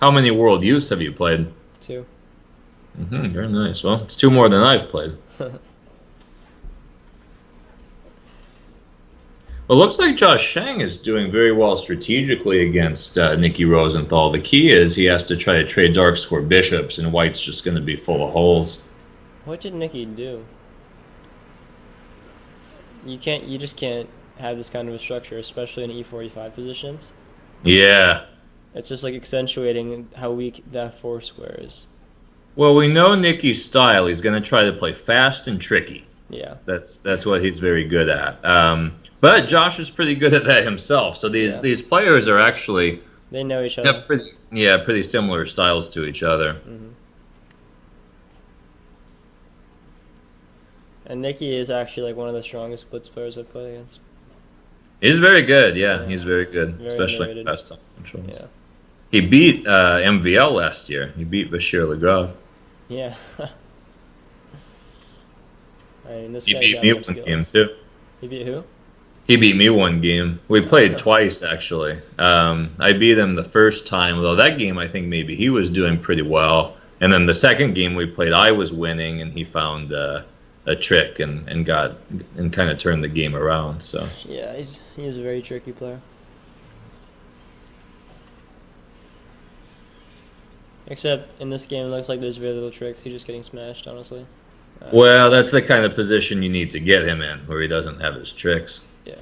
How many World Youths have you played? 2. Mm-hmm, very nice. Well, it's 2 more than I've played. Well, it looks like Josh Shang is doing very well strategically against Nicky Rosenthal. The key is he has to try to trade dark square bishops, and white's just going to be full of holes. What did Nicky do? You just can't have this kind of a structure, especially in E4, E5 positions. Yeah. It's just like accentuating how weak that 4 square is. Well, we know Nicky's style. He's going to try to play fast and tricky. Yeah. That's what he's very good at. But Josh is pretty good at that himself. So these players are actually they know each other. Have pretty similar styles to each other. Mm-hmm. And Nicky is actually like one of the strongest blitz players I've played against. He's very good. Yeah, Yeah, he's very good, very especially in underrated. fast time controls. Yeah, He beat MVL last year. He beat Bashir Lagrave. yeah. I mean, this He guy's beat got me some one game skills. too. He beat who? He beat me one game. We played twice actually. I beat him the first time, although that game I think maybe he was doing pretty well. And then the second game we played, I was winning, and he found a trick and got and kind of turned the game around. So Yeah, he's a very tricky player. Except in this game, it looks like there's very little tricks. He's just getting smashed, honestly. well, that's the kind of position you need to get him in, where he doesn't have his tricks. Yeah.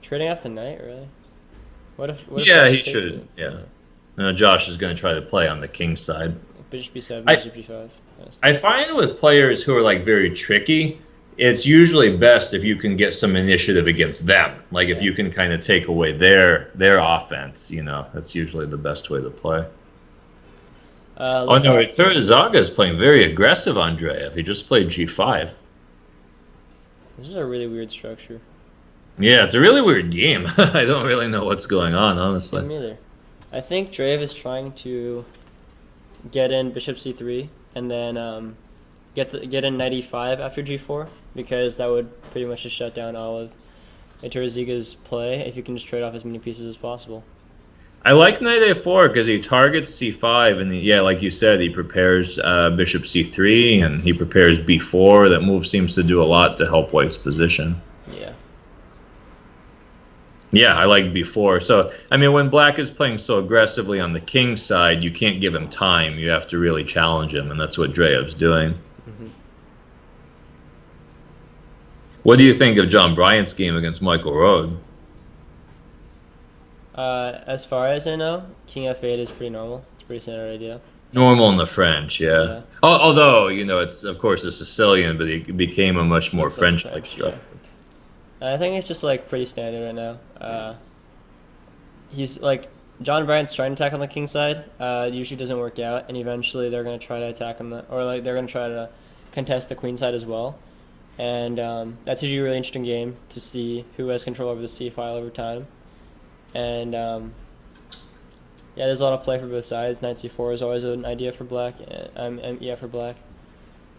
Trading off the knight, really? What if Yeah, Josh he takes should. it? Yeah. Josh is going to try to play on the king side. Bishop b7, I- bishop g5. Yes. I find with players who are like very tricky, it's usually best if you can get some initiative against them. Like if you can kind of take away their offense, that's usually the best way to play. Oh Let's no, talk- Zaga is playing very aggressive, Andreev. He just played g5. This is a really weird structure. Yeah, it's a really weird game. I don't really know what's going on, honestly. Me neither. I think Drev is trying to get in bishop c3 and then get in knight e5 after g4, because that would pretty much just shut down all of Iturzaga's play if you can just trade off as many pieces as possible. I like knight a4 because he targets c5, and yeah, like you said, he prepares bishop c3, and he prepares b4. That move seems to do a lot to help white's position. Yeah. Yeah, I like b4. So, I mean, when black is playing so aggressively on the king side, you can't give him time. You have to really challenge him, and that's what Dreyev's doing. Mhm. What do you think of John Bryant's game against Michael Rode? As far as I know, king f8 is pretty normal. It's a pretty standard idea. Normal in the French, yeah. Yeah. Although, it's, of course, a Sicilian, but he became a much more It's like French-like French, structure. yeah. I think it's just like pretty standard right now. He's like John Bryant's trying to attack on the king side. Usually doesn't work out, and eventually they're gonna try to attack on they're gonna try to contest the queen side as well. And that's usually a really interesting game to see who has control over the c file over time. And yeah, there's a lot of play for both sides. Knight c4 is always an idea for black. Yeah, for black.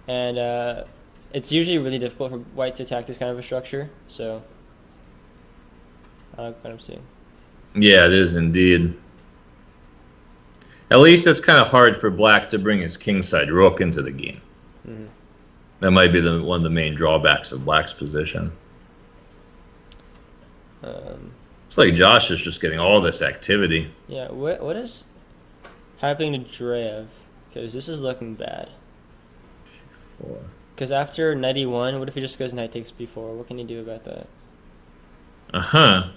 And it's usually really difficult for white to attack this kind of a structure. So I like what I'm seeing. Yeah, it is indeed. At least it's kind of hard for black to bring his kingside rook into the game. Mm-hmm. That might be one of the main drawbacks of black's position. It's like Josh is just getting all this activity. Yeah, what is happening to Drev? Because this is looking bad. Because after knight e1, what if he just goes knight takes b4? What can he do about that? Uh-huh.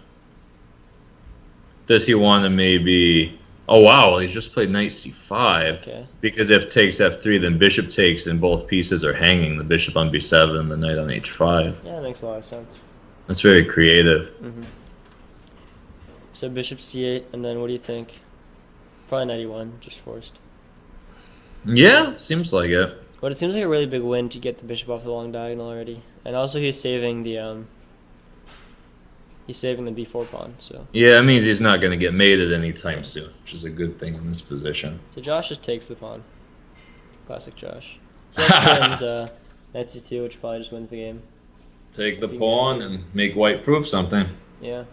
Does he want to maybe... Oh, wow, he's just played knight c5. Okay. Because if takes f3, then bishop takes, and both pieces are hanging. The bishop on b7, the knight on h5. Yeah, that makes a lot of sense. That's very creative. Mm-hmm. So bishop c8, and then what do you think? Probably knight e1, just forced. Yeah, seems like it. But it seems like a really big win to get the bishop off the long diagonal already. And also he's saving the b4 pawn, so. Yeah, it means he's not going to get mated anytime soon, which is a good thing in this position. So Josh just takes the pawn. Classic Josh. Josh wins knight c2, which probably just wins the game. Take the pawn and make white prove something. Yeah.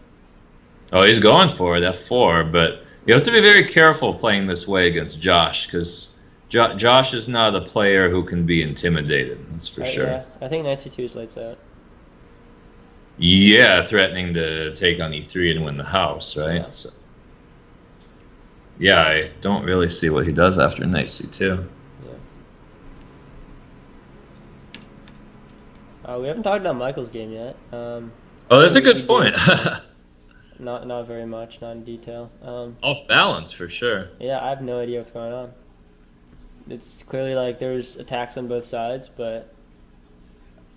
Oh, he's going for it, f4, but you have to be very careful playing this way against Josh, because Josh is not a player who can be intimidated, that's for sure. Yeah, I think knight c2 is lights out. Yeah, threatening to take on e3 and win the house, right? Yeah. So, yeah, I don't really see what he does after knight c2. Yeah. We haven't talked about Michael's game yet. Oh, that's a good point. Not very much, not in detail. Off balance, for sure. Yeah, I have no idea what's going on. It's clearly like there's attacks on both sides, but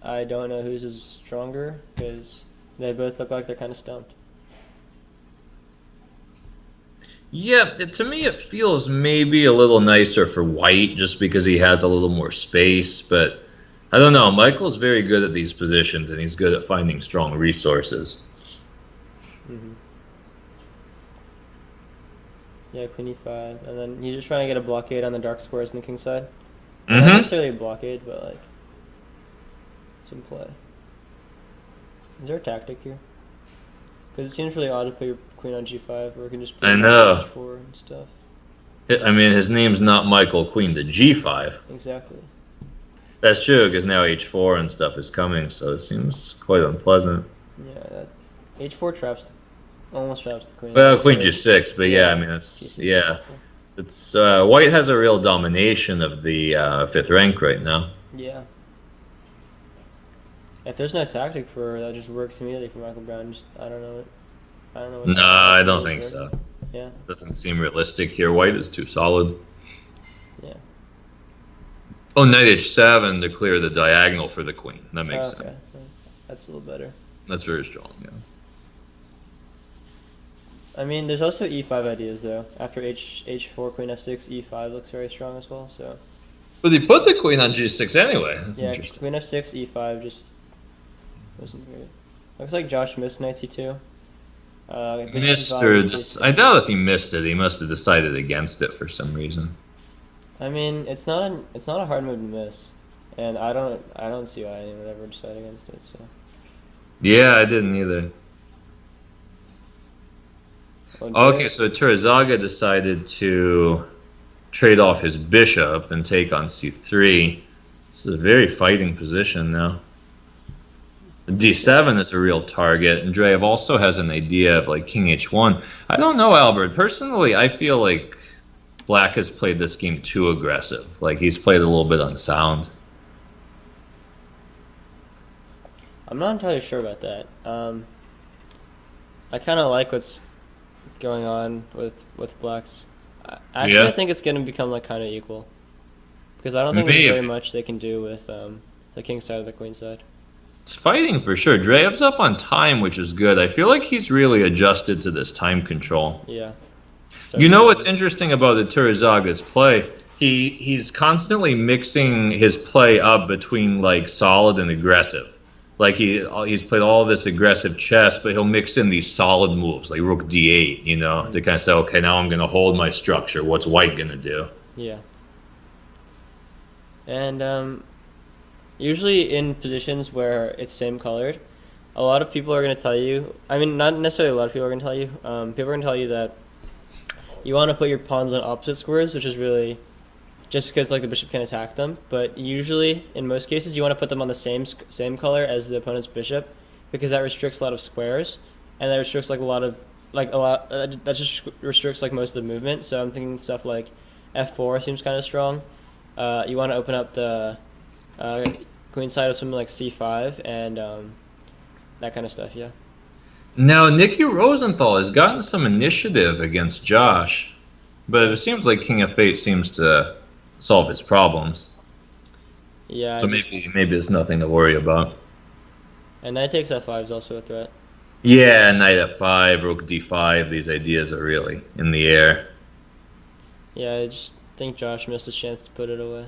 I don't know whose is stronger because they both look like they're kind of stumped. Yeah, to me it feels maybe a little nicer for white just because he has a little more space, but I don't know. Michael's very good at these positions, and he's good at finding strong resources. Mm-hmm. Yeah, queen e5, and then he's just trying to get a blockade on the dark squares on the king side. Not necessarily a blockade, but like some play. Is there a tactic here? Because it seems really odd to put your queen on g5, or we can just play I know. h4 and stuff. I mean, his name's not Michael Queen to g5. Exactly. That's true, because now h4 and stuff is coming, so it seems quite unpleasant. Yeah, that h4 almost traps the queen. Well, queen g6, but yeah, I mean, it's white has a real domination of the 5th rank right now. Yeah. If there's no tactic for that, just works immediately for Michael Brown. I don't know. What No, I don't think so. Yeah. Doesn't seem realistic here. White is too solid. Yeah. Oh, knight h7 to clear the diagonal for the queen. That makes sense. That's a little better. That's very strong, yeah. I mean, there's also e5 ideas, though. After h4, queen f6, e5 looks very strong as well, so... But he put the queen on g6 anyway. That's interesting. Queen f6, e5 just wasn't great. Looks like Josh missed knight c2. Missed or just... I doubt if he missed it. He must have decided against it for some reason. I mean, it's not a hard move to miss, and I don't see why anyone would ever decide against it. So. Yeah, I didn't either. Okay, so Turazaga decided to trade off his bishop and take on c3. This is a very fighting position now. d7 is a real target. Andreev also has an idea of like king h1. I don't know, Albert. Personally, I feel like Black has played this game too aggressive. Like he's played a little bit unsound. I'm not entirely sure about that. I kind of like what's going on with Black's. Actually, I think it's going to become like kind of equal, because I don't think there's very much they can do with the king side or the queen side. It's fighting for sure. Dreev's up on time, which is good. I feel like he's really adjusted to this time control. Yeah. You know what's interesting about the Turazaga's play? He's constantly mixing his play up between like solid and aggressive. Like he's played all this aggressive chess, but he'll mix in these solid moves like rook d8, you know, to kind of say, okay, now I'm going to hold my structure. What's white going to do? Yeah. And usually in positions where it's same colored, a lot of people are going to tell you, I mean, not necessarily a lot of people are going to tell you, people are going to tell you that you want to put your pawns on opposite squares, which is really just because like the bishop can attack them. But usually, in most cases, you want to put them on the same color as the opponent's bishop, because that restricts a lot of squares, and that restricts like that just restricts like most of the movement. So I'm thinking stuff like f4 seems kind of strong. You want to open up the queen side of something like c5 and that kind of stuff. Yeah. Now, Nicky Rosenthal has gotten some initiative against Josh, but it seems like King f8 seems to solve his problems. Yeah. So maybe there's nothing to worry about. And knight takes f5 is also a threat. Yeah, knight f5, rook d5, these ideas are really in the air. Yeah, I just think Josh missed his chance to put it away.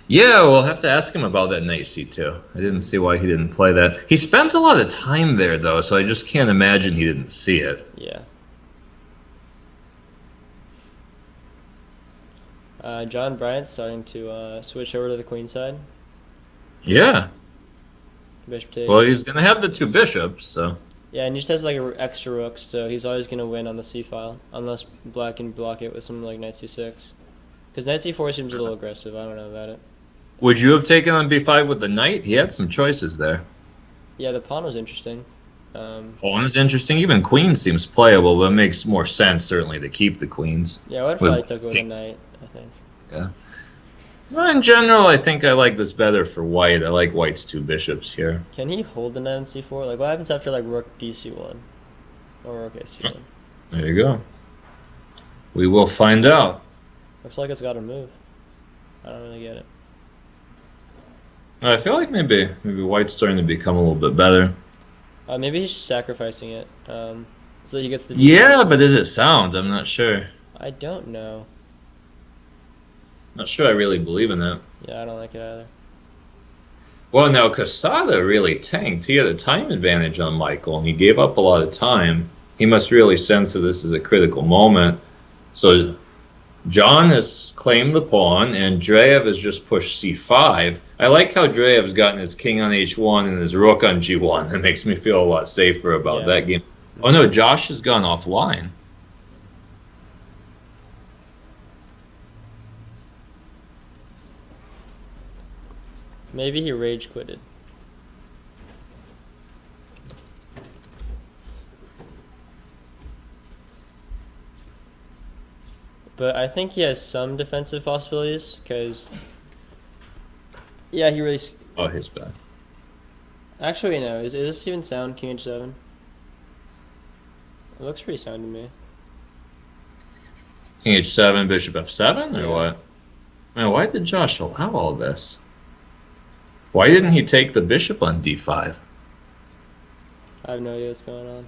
Yeah, we'll have to ask him about that knight c2. I didn't see why he didn't play that. He spent a lot of time there, though, so I just can't imagine he didn't see it. Yeah. John Bryant's starting to switch over to the queen side. Yeah. Bishop takes. Well, he's going to have the two bishops, so... Yeah, and he just has like extra rooks, so he's always going to win on the c-file, unless Black can block it with something like knight c6. Because knight c4 seems a little aggressive, I don't know about it. Would you have taken on b5 with the knight? He had some choices there. Yeah, the pawn was interesting. Pawn is interesting. Even queen seems playable, but it makes more sense, certainly, to keep the queens. Yeah, I would probably took with a knight, I think. Yeah. Well, in general, I think I like this better for white. I like white's two bishops here. Can he hold the knight on c4? Like, what happens after, like, rook dc1? Or rook ac1? There you go. We will find out. Looks like it's got to move. I don't really get it. I feel like maybe white's starting to become a little bit better. Maybe he's sacrificing it, so he gets the... Yeah, but is it sound? I'm not sure. I don't know. Not sure I really believe in that. Yeah, I don't like it either. Well, now Casada really tanked. He had a time advantage on Michael, and he gave up a lot of time. He must really sense that this is a critical moment. So John has claimed the pawn, and Dreyev has just pushed c5. I like how Dreyev's gotten his king on h1 and his rook on g1. That makes me feel a lot safer about that game. Oh no, Josh has gone offline. Maybe he rage quitted. But I think he has some defensive possibilities, because... Yeah, he really... Oh, he's bad. Actually, no. Is this even sound, King h7? It looks pretty sound to me. King h7, bishop f7, or Yeah. what? Man, why did Josh allow all this? Why didn't he take the bishop on d5? I have no idea what's going on.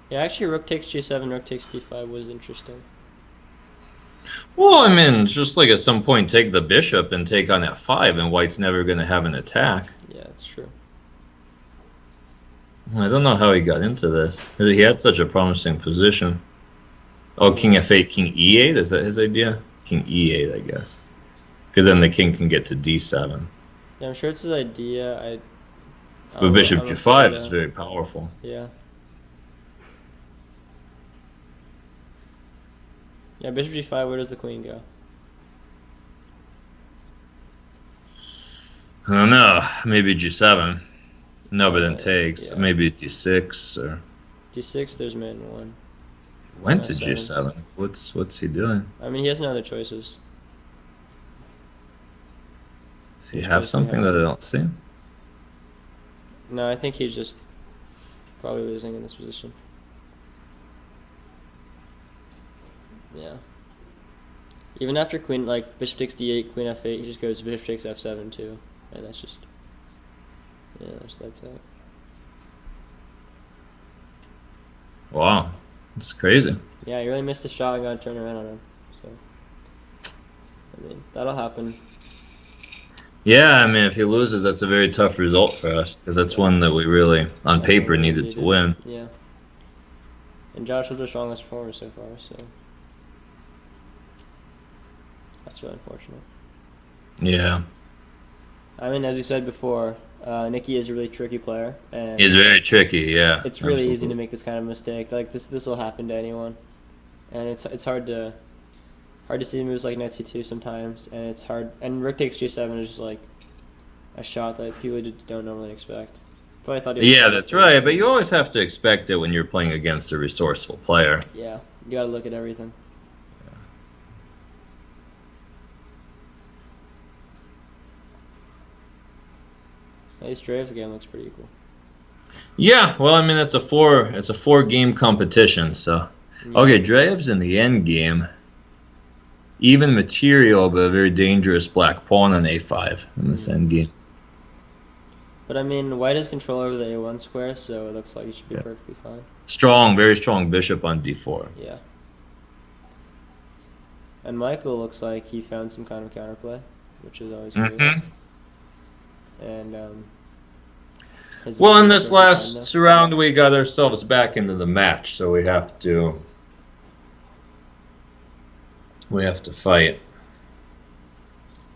Yeah, actually, rook takes g7, rook takes d5 was interesting. Well, I mean, just like at some point take the bishop and take on f5, and white's never going to have an attack. Yeah, that's true. I don't know how he got into this. He had such a promising position. Oh, king f8, king e8? Is that his idea? King e8, I guess. Because then the king can get to d7. Yeah, I'm sure it's his idea. But bishop I'm g5 afraid, is very powerful. Yeah. Yeah, bishop g5, where does the queen go? I don't know. Maybe g7. No, but then takes. Yeah. Maybe d6 or... d6, there's man 1. Went to F7. g7. What's he doing? I mean, he has no other choices. Does he have something that I don't see? No, I think he's just probably losing in this position. Yeah. Even after queen, like, bishop takes d8, queen f8, he just goes bishop takes f7 too. And that's just... Yeah, that's it. Wow. It's crazy. Yeah, he really missed a shot and got to turn around on him. So, I mean, that'll happen. Yeah, I mean, if he loses, that's a very tough result for us. Because that's one that we really, on paper, needed to win. Yeah. And Josh was the strongest performer so far, so... That's really unfortunate. Yeah. I mean, as you said before, Nikki is a really tricky player, and He's very tricky, yeah. it's really easy to absolutely. make this kind of mistake. Like this will happen to anyone, and it's hard to see moves like knight c2 sometimes, and it's hard. And rook takes g7 is just like a shot that people don't normally expect. But I thought he was Yeah, that's right. But you always have to expect it when you're playing against a resourceful player. Yeah, you got to look at everything. At least Dreyev's game looks pretty equal. Yeah, well, I mean, it's a four game competition, so. Okay, Dreyev's in the end game. Even material, but a very dangerous black pawn on a5 in this end game. But I mean, white has control over the a1 square, so it looks like he should be perfectly fine. Strong, very strong bishop on d4. Yeah. And Michael looks like he found some kind of counterplay, which is always good. And well, in this last round, we got ourselves back into the match, so we have to fight.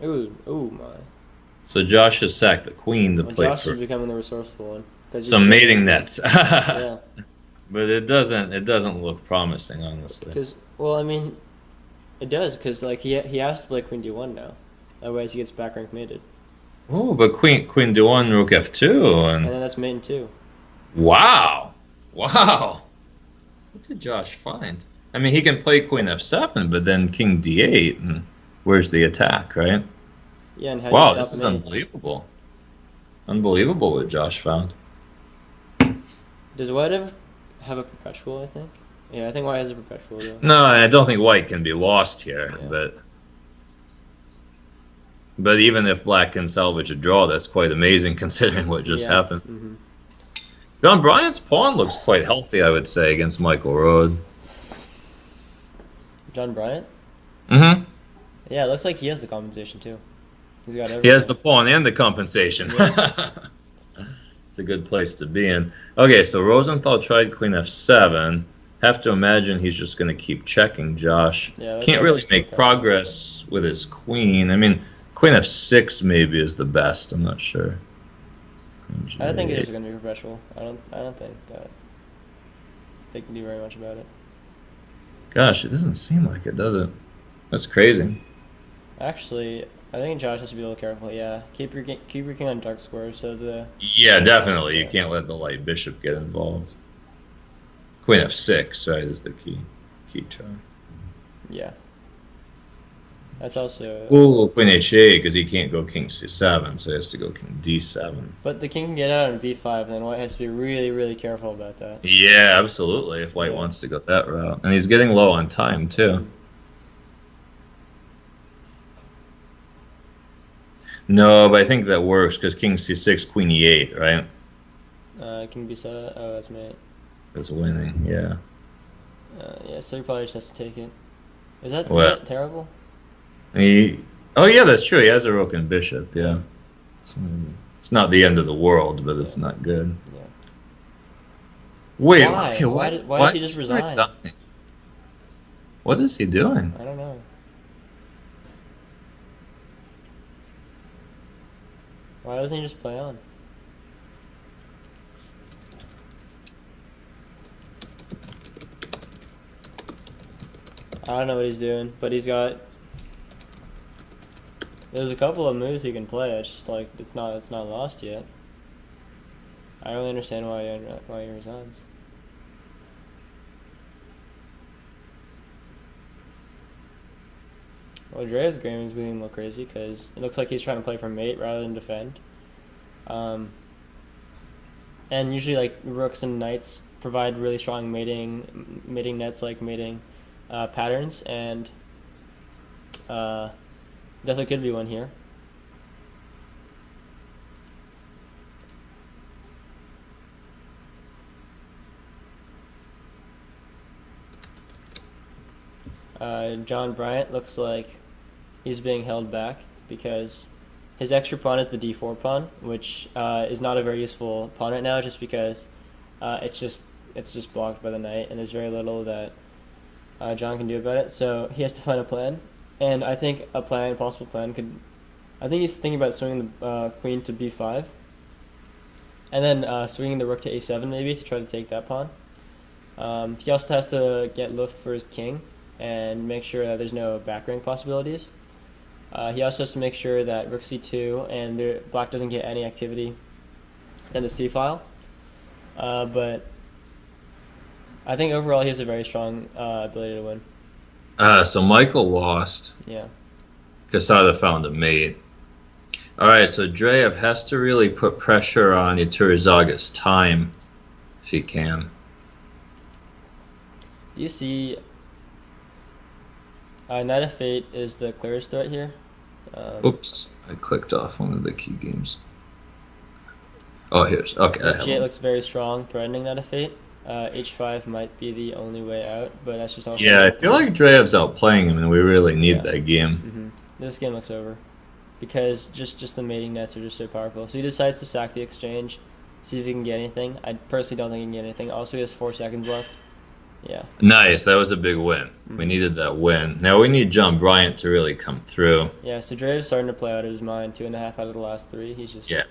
Ooh my. So Josh has sacked the queen to play Josh for is becoming the resourceful one. some mating nets. Yeah. But it doesn't look promising, honestly. Because, well, I mean, it does, because like he has to play queen d1 now. Otherwise, he gets back rank mated. Oh, but queen d1, rook f2, And then that's mating too. Wow. What did Josh find? I mean, he can play queen f7, but then king d8, and where's the attack, right? Yeah, and how Wow, do you this stop is mate? unbelievable. Unbelievable what Josh found. Does white have a perpetual, I think? Yeah, I think white has a perpetual, though. No, I don't think white can be lost here, Yeah. but even if black can salvage a draw, that's quite amazing considering what just happened. Mm-hmm. John Bryant's pawn looks quite healthy, I would say, against Michael Rode. John Bryant? Mm-hmm. Yeah, it looks like he has the compensation too. He's got He has the everything. pawn and the compensation. Yeah. It's a good place to be in. Okay, so Rosenthal tried queen f7. Have to imagine he's just going to keep checking Josh. Yeah, that's Can't like really just no make pressure. progress with his queen. I mean, queen f6 maybe is the best. I'm not sure. Queen I think it g8. is going to be perpetual. I don't think that they can do very much about it. Gosh, it doesn't seem like it, does it? That's crazy. Actually, I think Josh has to be a little careful. Yeah, keep your king on dark squares so the Yeah, definitely. You yeah can't let the light bishop get involved. Queen f6, right, is the key try. yeah. That's also. Ooh, queen h8 because he can't go king c7, so he has to go king d7. But the king can get out on b5, and then White has to be really, really careful about that. Yeah, absolutely. If White Yeah. wants to go that route, and he's getting low on time too. Mhm. No, but I think that works because king c6, queen e8, right? King b7. Oh, that's mate. Is winning. Yeah. Yeah, so he probably just has to take it. Is Well, that terrible? he. Oh yeah, that's true. He has a rook and bishop. Yeah. Yeah. So it's not the end of the world, but Yeah. it's not good. Yeah. Wait. Why? Okay. Why does he just resign? What is he doing? I don't know. Why doesn't he just play on? I don't know what he's doing, but he's got. There's a couple of moves he can play. It's just like it's not lost yet. I don't really understand why he resigns. Well, Dre's game is getting a little crazy because it looks like he's trying to play for mate rather than defend. Um, and usually, like rooks and knights provide really strong mating nets, like mating patterns, and uh, definitely could be one here. John Bryant looks like he's being held back because his extra pawn is the d4 pawn, which is not a very useful pawn right now, just because it's just blocked by the knight, and there's very little that John can do about it. So he has to find a plan, and I think a possible plan could. I think he's thinking about swinging the queen to b5, and then swinging the rook to a7 maybe to try to take that pawn. He also has to get lift for his king and make sure that there's no back rank possibilities. He also has to make sure that rook c2 and black doesn't get any activity in the c file. But I think overall he has a very strong ability to win. So Michael lost. Yeah. Casada found a mate. All right, so Dreyev has to really put pressure on Iturzaga's time if he can. Do you see Knight of Fate is the clearest threat here? Oops, I clicked off one of the key games. Oh, here's okay. G8 looks very strong, threatening Knight of Fate. H5 might be the only way out, but that's just also. Yeah, I feel like Dreyev's outplaying him, and we really need Yeah. that game. This game looks over because just the mating nets are just so powerful. So he decides to sack the exchange, see if he can get anything. I personally don't think he can get anything. Also, he has 4 seconds left. Yeah. Nice, that was a big win. We needed that win. Now we need John Bryant to really come through. Yeah, so Dre's starting to play out of his mind. 2.5 out of the last 3. He's just Yeah,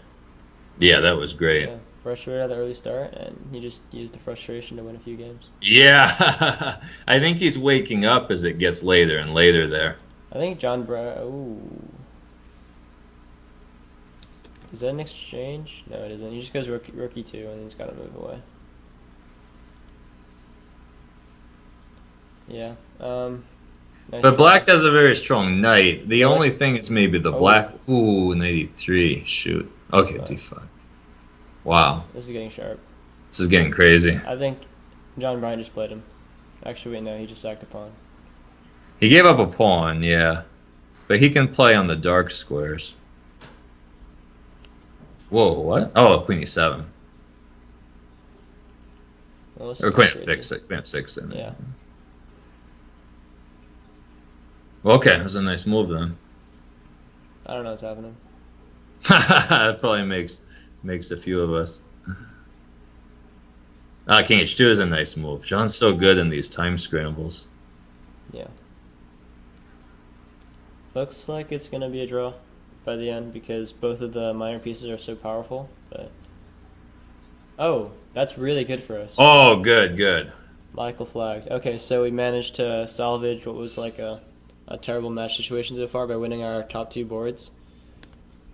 that was great. yeah, frustrated at the early start, and he just used the frustration to win a few games. Yeah, I think he's waking up as it gets later and later there. I think ooh. Is that an exchange? No, it isn't. He just goes rook e2, and he's got to move away. Yeah. Nice But try. black has a very strong knight. The Oh, only it's- thing is maybe the Oh. black. Ooh, 93. Shoot. Okay, d5. Wow, This is getting sharp. this is getting crazy. I think John Bryan just played him. Actually, wait, no, he just sacked a pawn. He gave up a pawn, yeah. But he can play on the dark squares. Whoa, what? Oh, queen e7. Well, this Or is queen crazy. f6. Queen f6 then. Yeah. Okay, that's a nice move then. I don't know what's happening. That probably makes a few of us. King H2 is a nice move. John's so good in these time scrambles. Yeah. Looks like it's going to be a draw by the end because both of the minor pieces are so powerful. But oh, that's really good for us. Oh, good, good. Michael flagged. Okay, so we managed to salvage what was like a terrible match situation so far by winning our top 2 boards.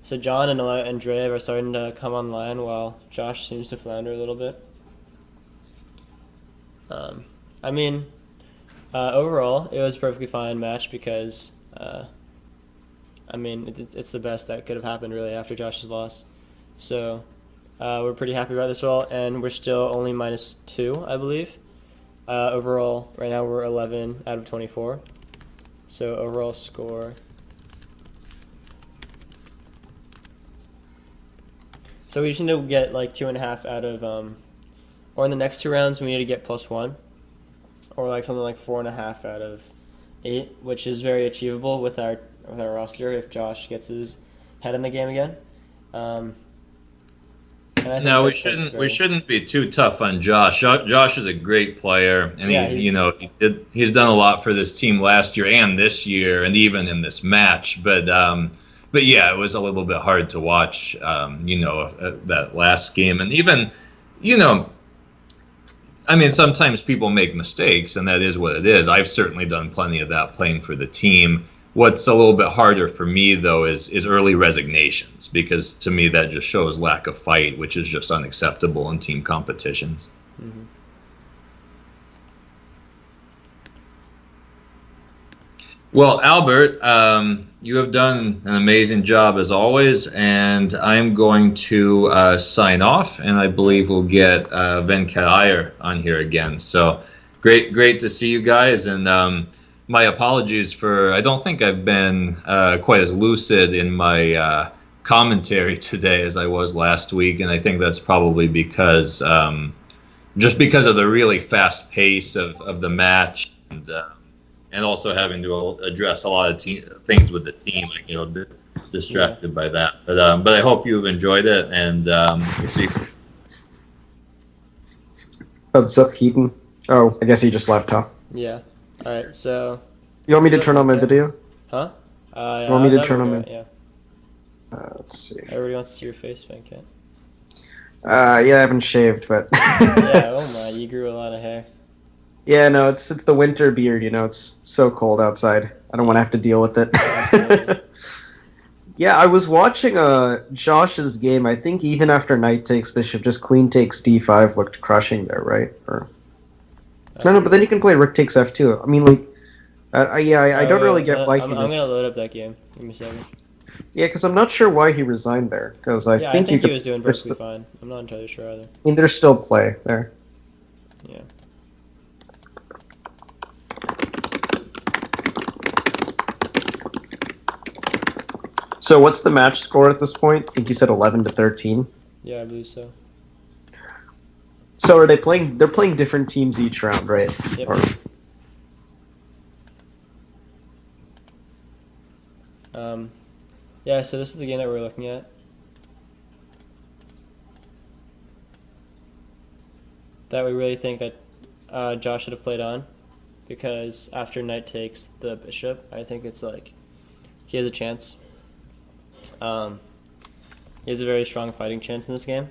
So John and Andrea are starting to come online while Josh seems to flounder a little bit. I mean, overall, it was a perfectly fine match because, I mean, it's the best that could have happened really after Josh's loss. So we're pretty happy about this all, and we're still only -2, I believe. Overall, right now we're 11 out of 24. So overall score. So we just need to get like 2.5 out of, or in the next 2 rounds we need to get +1, or like something like 4.5 out of 8, which is very achievable with our roster if Josh gets his head in the game again. No, we shouldn't be too tough on Josh. Josh is a great player, and Yeah, he's done a lot for this team last year and this year, and even in this match. But yeah, it was a little bit hard to watch. That last game, and even, I mean, sometimes people make mistakes, and that is what it is. I've certainly done plenty of that playing for the team. What's a little bit harder for me, though, is early resignations, because to me that just shows lack of fight, which is just unacceptable in team competitions. Mm-hmm. Well, Albert, you have done an amazing job as always, and I'm going to sign off, and I believe we'll get Venkat Iyer on here again. So great to see you guys, and my apologies for, I don't think I've been quite as lucid in my commentary today as I was last week, and I think that's probably because just because of the really fast pace of the match, and also having to address a lot of things with the team. I get a bit distracted by that, but I hope you've enjoyed it, and we'll see. What's up, Keaton? Oh, I guess he just left, huh? Yeah. All right. So. You want me to turn on my video? Huh? You want me to turn on my? Yeah. Let's see. Everybody wants to see your face, Venkat. Yeah, I haven't shaved, but. Yeah. Oh my! You grew a lot of hair. Yeah, no, it's the winter beard. It's so cold outside. I don't want to have to deal with it. Yeah, I was watching Josh's game. I think even after knight takes bishop, just queen takes d5 looked crushing there, right? Or no, but then you can play rook takes f2. I mean, like, I don't really get why he. I'm gonna load up that game. Give me a second. Yeah, because I'm not sure why he resigned there. Because I think he was doing perfectly fine. I'm not entirely sure either. I mean, there's still play there. Yeah. So what's the match score at this point? I think you said 11-13. Yeah, I believe so. So are they playing? They're playing different teams each round, right? Yep. Yeah. So this is the game that we're looking at. That we really think that Josh should have played on, because after knight takes the bishop, I think it's like he has a chance. He has a very strong fighting chance in this game.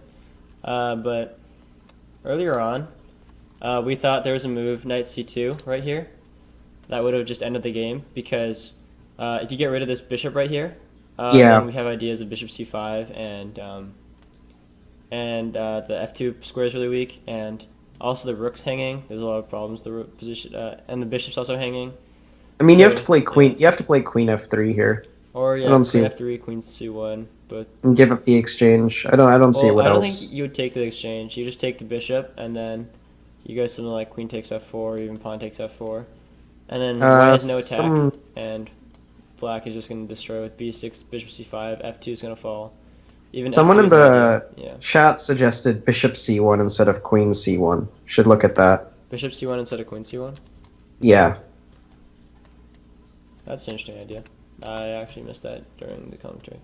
But earlier on, we thought there was a move, knight c2, right here, that would have just ended the game, because if you get rid of this bishop right here, then we have ideas of bishop c5, and the f2 square is really weak, and also the rook's hanging. There's a lot of problems. The rook position, and the bishop's also hanging. I mean, you have to play queen. You have to play queen f3 here. Or queen f3, queen c1, both. And give up the exchange. I don't see what else. I don't think you would take the exchange. You just take the bishop, and then you go something like queen takes f4, or even pawn takes f4, and then white has no attack, and black is just going to destroy with b6, bishop c5, f2 is going to fall. Even someone in the chat suggested bishop c1 instead of queen c1. Should look at that. Bishop c1 instead of queen c1? Yeah. That's an interesting idea. I actually missed that during the commentary.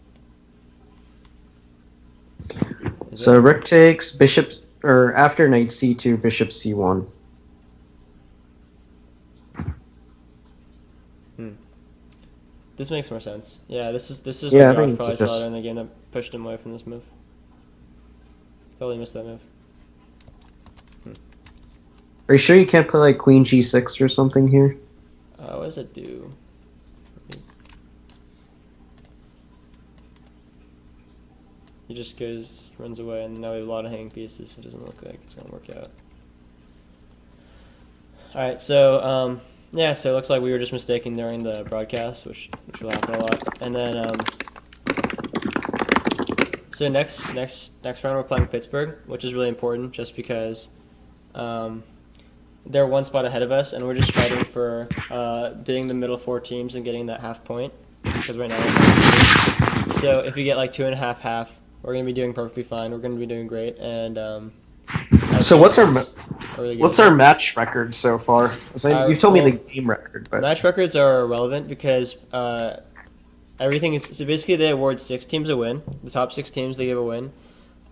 So rook takes, bishop, or after knight c2, bishop c1. This makes more sense. Yeah, this is Yeah, I what Josh think probably just- saw, and the game that pushed him away from this move. Totally missed that move. Are you sure you can't play like queen g6 or something here? What does it do? He just runs away, and now we have a lot of hanging pieces, so it doesn't look like it's going to work out. Alright, so, yeah, so it looks like we were just mistaken during the broadcast, which will happen a lot. And then, so next round we're playing Pittsburgh, which is really important just because they're one spot ahead of us, and we're just fighting for beating the middle four teams and getting that half point, because right now we're -2. So if you get like 2.5 half, we're going to be doing perfectly fine. We're going to be doing great, and So what's our really what's our match record so far? You've told me the game record, but match records are irrelevant because everything is so basically they award 6 teams a win. The top 6 teams they give a win.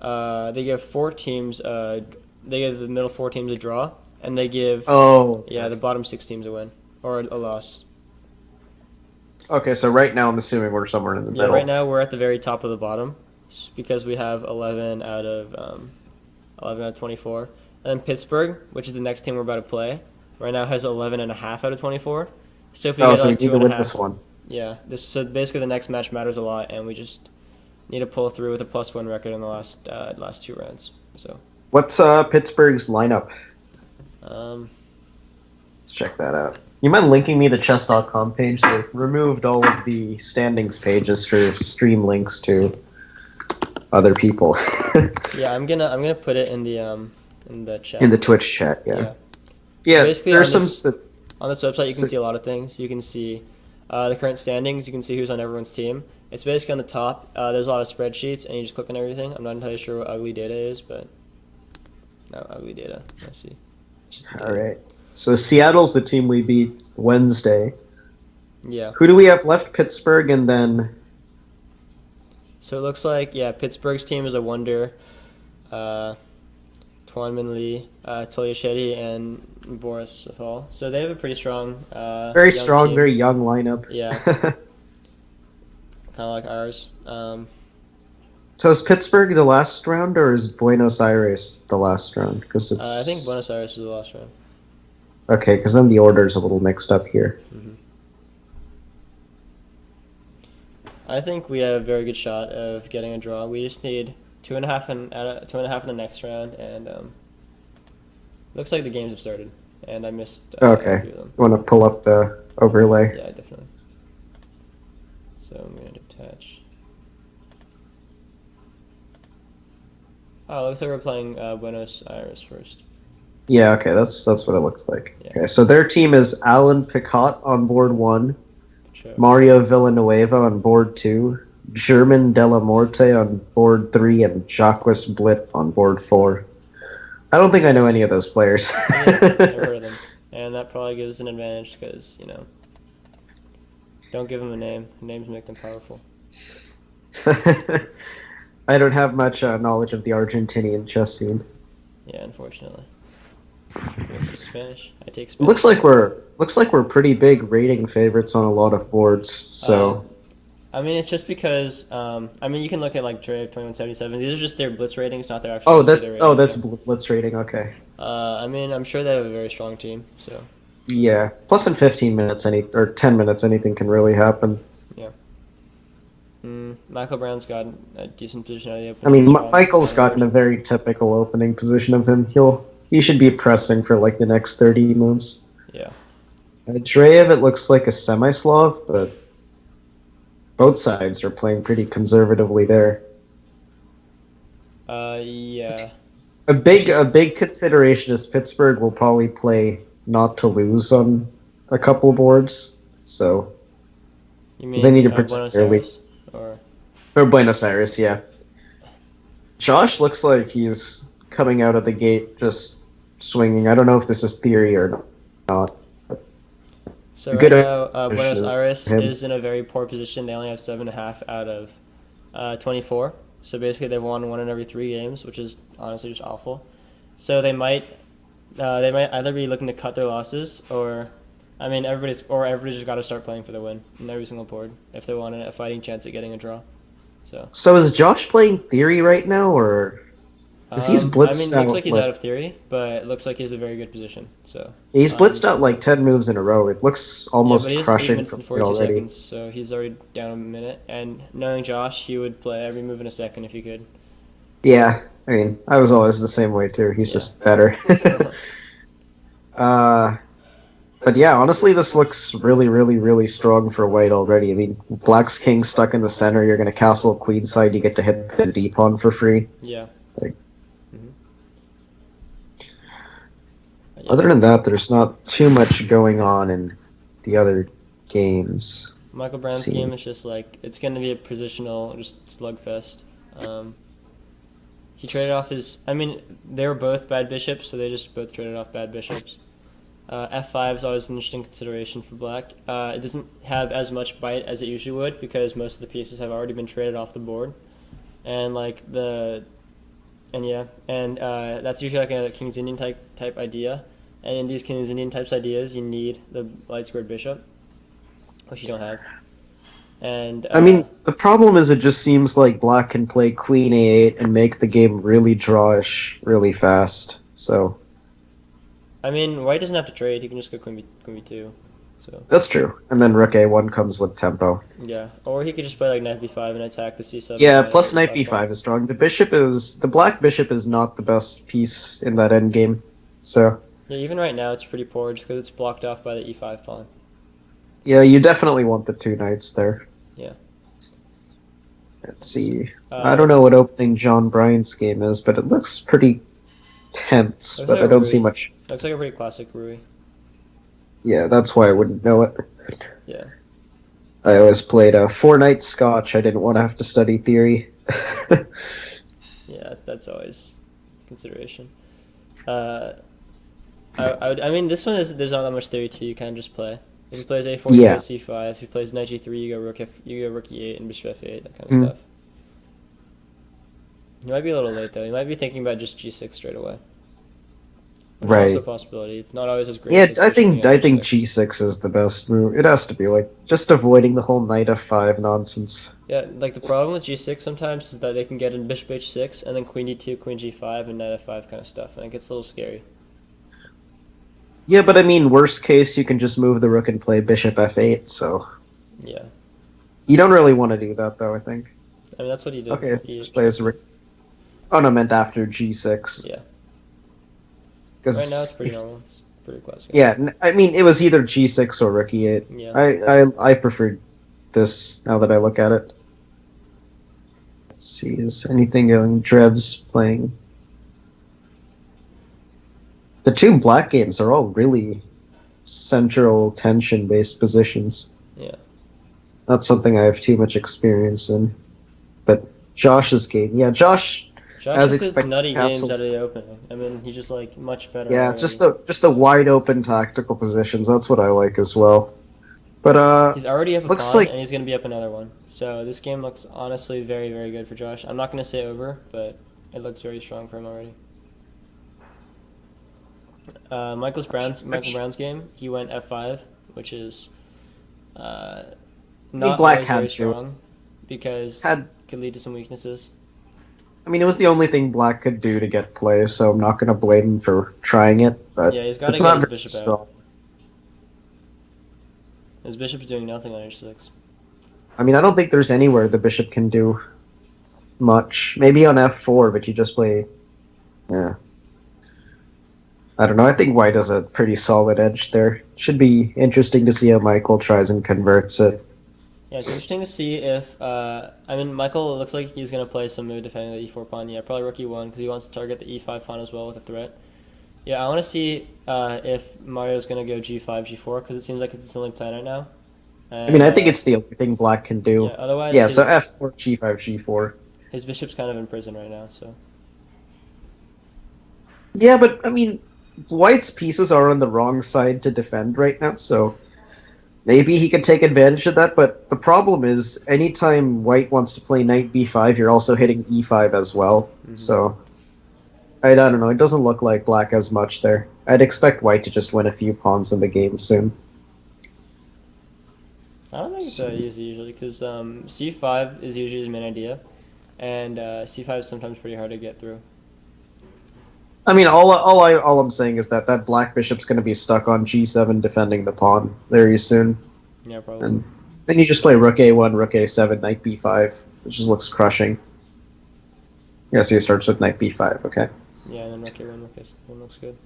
They give 4 teams. They give the middle 4 teams a draw, and they give the bottom 6 teams a win or a loss. Okay, so right now I'm assuming we're somewhere in the middle. Yeah, right now we're at the very top of the bottom because we have 11 out of 24. And then Pittsburgh, which is the next team we're about to play, right now has 11.5 out of 24. So if we get so like we need to 2.5, win this one. Yeah, so basically the next match matters a lot, and we just need to pull through with a +1 record in the last 2 rounds. So what's Pittsburgh's lineup? um, Let's check that out. You mind linking me the chess.com page? They removed all of the standings pages for stream links to other people. yeah, I'm gonna put it in the chat. In the Twitch chat, yeah. So basically there's on this website you can see a lot of things. You can see the current standings. You can see who's on everyone's team. It's basically on the top. There's a lot of spreadsheets, and you just click on everything. I'm not entirely sure what ugly data is, but no ugly data. Let's see. It's just the data. All right. So Seattle's the team we beat Wednesday. Yeah. Who do we have left? Pittsburgh, and then. So it looks like Pittsburgh's team is a wonder. Twanmin Lee, Tolia Shetty, and Boris Afal. So they have a pretty strong, very young strong, team. very young lineup. Yeah. Kind of like ours. So is Pittsburgh the last round, or is Buenos Aires the last round? Because it's. I think Buenos Aires is the last round. Okay, because then the order's a little mixed up here. Mm-hmm. I think we have a very good shot of getting a draw. We just need 2.5 in the next round, and looks like the games have started. And I missed. Okay. A few of them. You want to pull up the overlay? Yeah, definitely. So I'm going to attach. Oh, it looks like we're playing Buenos Aires first. Yeah. Okay, that's what it looks like. Yeah. Okay, so their team is Alan Picot on board 1, Sure. Mario Villanueva on board 2, German Della Morte on board 3, and Jacques Blitt on board 4. I don't think I know any of those players. Yeah, I've heard of them. And that probably gives an advantage because, don't give them a name. Names make them powerful. I don't have much knowledge of the Argentinian chess scene. Yeah, unfortunately. I speak Spanish. I take Spanish. Looks like we're pretty big rating favorites on a lot of boards. So it's just because you can look at like Drave 2177. These are just their blitz ratings, not their actual. That's blitz rating. Okay. I'm sure they have a very strong team. So. Yeah. Plus in 15 minutes, 10 minutes, anything can really happen. Yeah. Michael Brown's got a decent position out of the opening. Michael's gotten a very typical opening position of him. He should be pressing for like the next 30 moves. Yeah. Andreev, it looks like a semi-Slav, but both sides are playing pretty conservatively there. Yeah. A big consideration is Pittsburgh will probably play not to lose on a couple of boards, so you mean they need to Buenos early. Aires, or Buenos Aires, yeah. Josh looks like he's coming out of the gate just swinging. I don't know if this is theory or not. So right Good now, Buenos position Aires for him. is in a very poor position. They only have 7.5 out of 24. So basically, they've won one in every 3 games, which is honestly just awful. So they might either be looking to cut their losses, or, I mean, everybody's just got to start playing for the win in every single board if they want a fighting chance at getting a draw. So, So is Josh playing Theory right now, or because he's I mean, blitzed looks like out he's like out of theory, but it looks like he has a very good position. So, he's blitzed out like 10 moves in a row. It looks yeah, but almost he has 8 crushing minutes for and me 42 already. seconds, so he's already down a minute. And knowing Josh, he would play every move in a second if he could. Yeah, I mean, I was always the same way too. He's Yeah. just better. uh, but yeah, honestly, this looks really, really, really strong for white already. I mean, Black's king stuck in the center. You're gonna castle queenside. You get to hit the D pawn for free. Yeah. Like- Mhm. Yeah. Other than that, there's not too much going on in the other games. Michael Brown's game is Seems- just like it's going to be a positional just slugfest. He traded off his. I mean, they were both bad bishops, so they just both traded off bad bishops. F5 is always an interesting consideration for black. It doesn't have as much bite as it usually would because most of the pieces have already been traded off the board, and that's usually like a King's Indian type idea. And in these King's Indian types ideas, you need the light squared bishop, which you don't have. And I mean, the problem is it just seems like Black can play Queen A8 and make the game really drawish really fast. So I mean, white doesn't have to trade. He can just go Queen B2. So that's true. And then Rook A1 comes with tempo. yeah, or he could just play like Knight B5 and attack the C7. Yeah, and plus Knight Knight B5 is strong. The Black Bishop is not the best piece in that endgame. So Yeah, even right now it's pretty poor just because it's blocked off by the E5 pawn. yeah, you definitely want the 2 knights there. Yeah. Let's see. I don't know what opening John Bryant's game is, but it looks pretty tense. Looks But like I a don't see Rui. much. Looks like a pretty classic Rui. Yeah, that's why I wouldn't know it. Yeah. I always played a 4-night Scotch. I didn't want to have to study theory. Yeah, that's always consideration. I mean, this one is there's not that much theory to. You kind of just play. If he plays A4, you Yeah. go C5. If he plays Knight G3, you go Rook E8 and Bishop F8, that kind of stuff. He might be a little late though. He might be thinking about just G6 straight away. Which is Right. also a possibility. It's not always as great. Yeah, as I pushing think H6. G6 is the best move. It has to be like just avoiding the whole Knight F5 nonsense. Yeah, like the problem with G6 sometimes is that they can get in Bishop H6 and then Queen D2, Queen G5, and Knight F5 kind of stuff, and it gets a little scary. Yeah, but I mean, worst case, you can just move the rook and play Bishop F8. So Yeah, you don't really want to do that, though. I think. I mean that's what he did. Okay, He- just plays rook. Oh no, meant after G6. Yeah. Because Right now it's pretty normal. It's pretty classic. Yeah, I mean, it was either G6 or rook E8. Yeah. I preferred this now that I look at it. Let's see, is anything going? Drev's playing. The 2 black games are all really central tension based positions. Yeah. Not something I have too much experience in. But Josh's game, yeah, Josh, Josh As hits expected, nutty games castles. out of the opening. I mean, he's just like much better. yeah, already. just the wide open tactical positions. That's what I like as well. But He's already up a looks pawn, like- and he's going to be up another one. So this game looks honestly very, very good for Josh. I'm not going to say over, but it looks very strong for him already. Michael Brown's game, he went F5, which is not Black always had very to. strong because had it could lead to some weaknesses. I mean, it was the only thing Black could do to get play, so I'm not going to blame him for trying it. But Yeah, he's got to it's get not his very bishop strong. out. His bishop's doing nothing on H6. I mean, I don't think there's anywhere the bishop can do much. Maybe on F4, but you just play. Yeah. I don't know. I think White has a pretty solid edge there. Should be interesting to see how Michael tries and converts it. Yeah, it's interesting to see if, I mean, Michael, it looks like he's going to play some move defending the e4 pawn. Yeah, probably rook e1 because he wants to target the e5 pawn as well with a threat. Yeah, I want to see if Mario's going to go g5, g4 because it seems like it's his only plan right now. And, I mean, I think it's the only thing Black can do. Yeah, otherwise, Yeah, his, so F4, G5, G4. his bishop's kind of in prison right now, so. Yeah, but I mean, White's pieces are on the wrong side to defend right now, so maybe he could take advantage of that, but the problem is anytime white wants to play knight b5, you're also hitting e5 as well. So I don't know. It doesn't look like black has much there. I'd expect white to just win a few pawns in the game soon. I don't think it's easy usually because c5 is usually his main idea, and c5 is sometimes pretty hard to get through. I mean, all I'm saying is that that black bishop's going to be stuck on g7 defending the pawn very soon. Yeah, probably. And then you just play rook a1, rook a7, knight b5, which just looks crushing. Yeah, so he starts with knight b5, okay. Yeah, and then rook a1, rook a7 looks good.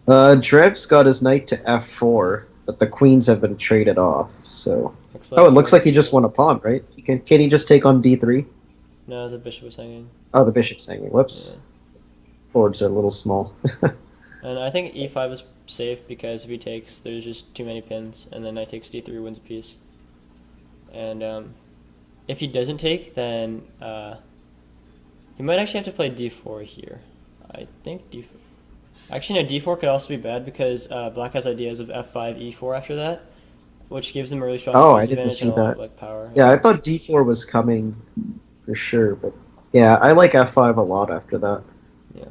Drev's got his knight to f4, but the queens have been traded off, so... It looks like he just won a pawn, right? Can he just take on d3? No, the bishop was hanging. Oh, the bishop's hanging. Whoops. Yeah. Boards are a little small. And I think e5 is safe because if he takes, there's just too many pins, and then knight takes d3 wins a piece. And if he doesn't take, then he might actually have to play d4 here. I think d4. Actually, no, d4 could also be bad because black has ideas of f5, e4 after that, which gives him a really strong I piece didn't advantage see and a lot of, that. power. Yeah, I thought d4 was coming for sure, but yeah, I like f5 a lot after that. Yeah.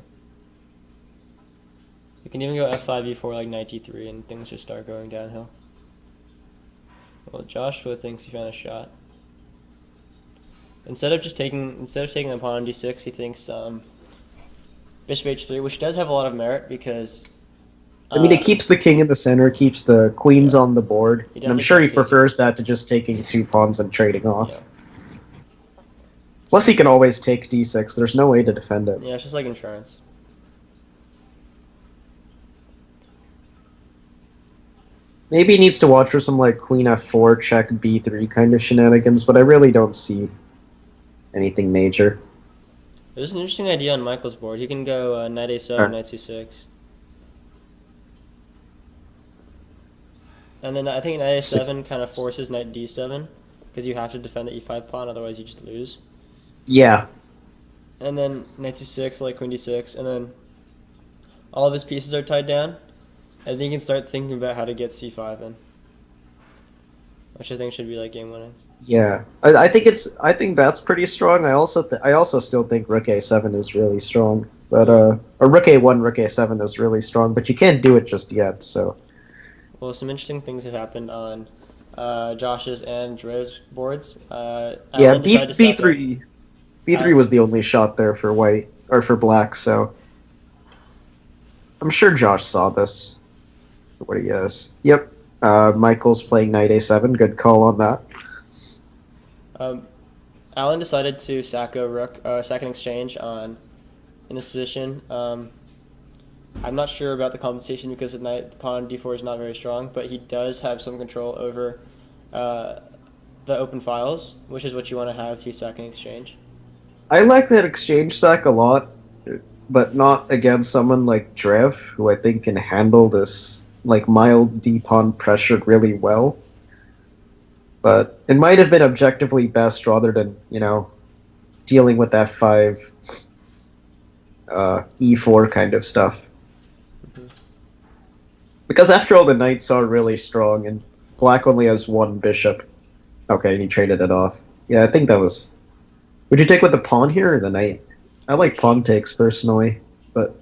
You can even go f5, e4, like knight d3, and things just start going downhill. Well, Joshua thinks he found a shot. Instead of taking the pawn on d6, he thinks bishop h3, which does have a lot of merit because. I mean, it keeps the king in the center, keeps the queens on the board, and I'm sure he prefers that to just taking 2 pawns and trading off. Yeah. Plus, he can always take d6. There's no way to defend it. Yeah, it's just like insurance. Maybe he needs to watch for some like queen f4, check b3 kind of shenanigans, but I really don't see anything major. There's an interesting idea on Michael's board. He can go knight a7, knight c6. And then I think knight a7 kind of forces knight d7 because you have to defend the e5 pawn, otherwise you just lose. Yeah. And then knight c6, like queen d6, and then all of his pieces are tied down. And then you can start thinking about how to get c5 in, which I think should be like game winning. Yeah, I think that's pretty strong. I also still think rook a7 is really strong, but or rook a1, rook a7 is really strong, but you can't do it just yet. So. Well, some interesting things have happened on Josh's and Drew's boards. Yeah, b3 was the only shot there for white or for black. So I'm sure Josh saw this. What he is. Yep. Michael's playing knight a7. Good call on that. Alan decided to sack a rook, sack an exchange in this position. I'm not sure about the compensation because the pawn on d4 is not very strong, but he does have some control over the open files, which is what you want to have if you sack an exchange. I like that exchange sack a lot, but not against someone like Drev, who I think can handle this like mild d-pawn pressure really well. But it might have been objectively best rather than, dealing with f5, e4 kind of stuff. Mm-hmm. Because after all, the knights are really strong, and black only has 1 bishop. Okay, and he traded it off. Yeah, I think that was... Would you take with the pawn here or the knight? I like pawn takes personally, but...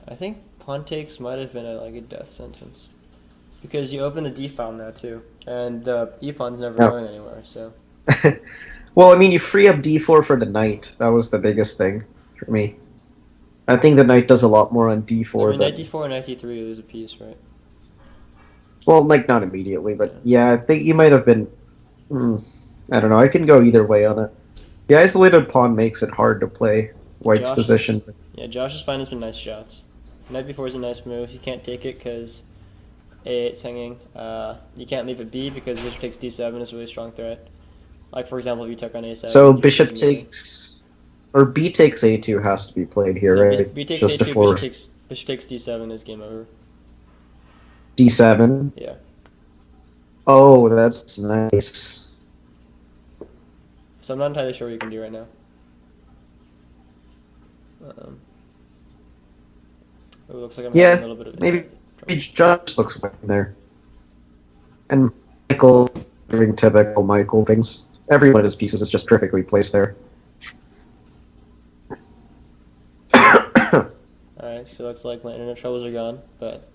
I think pawn takes might have been a death sentence. Because you open the d file now too, and the e pawn's never going anywhere. So. Well, I mean, you free up d4 for the knight. That was the biggest thing for me. I think the knight does a lot more on d4. I mean, knight d4 and knight d3 lose a piece, right? Well, like not immediately, but yeah, I think you might have been. I don't know. I can go either way on it. The isolated pawn makes it hard to play white's position. Yeah, Josh's find has been nice shots. Knight b4 is a nice move. You can't take it because a8's hanging. You can't leave it b because bishop takes d7 is a really strong threat. Like, for example, if you took on a7. So bishop takes... Or b takes a2 has to be played here, yeah, right? B takes just a2, bishop takes d7 is game over. d7? Yeah. Oh, that's nice. So I'm not entirely sure what you can do right now. It looks like I'm Yeah, having a little bit of maybe trouble. Josh looks winning there. And Michael doing typical Michael things. Every one of his pieces is just perfectly placed there. Alright, so it looks like my internet troubles are gone, but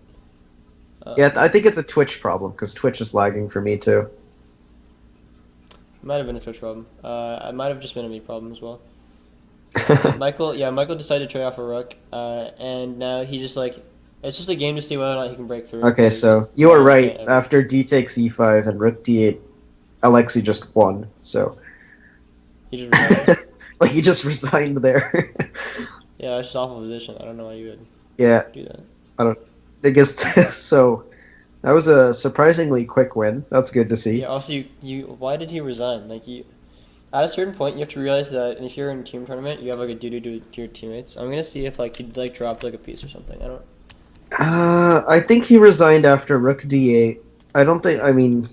Yeah, I think it's a Twitch problem because Twitch is lagging for me too. it might have been a Twitch problem. It might have just been a me problem as well. Michael decided to trade off a rook, and now he just like it's just a game to see whether or not he can break through. Okay, 'cause so you are he right. can't ever. After D takes E5 and Rook D8, Alexei just won. So, He just resigned. like he just resigned there. Yeah, it's just awful position. I don't know why you would Yeah, do that. I guess so. That was a surprisingly quick win. That's good to see. Yeah. Also, you why did he resign? Like you, at a certain point, you have to realize that if you're in a team tournament, you have like a duty to your teammates. I'm gonna see if like he like dropped like a piece or something. I don't. I think he resigned after Rook D8. I don't think. I mean,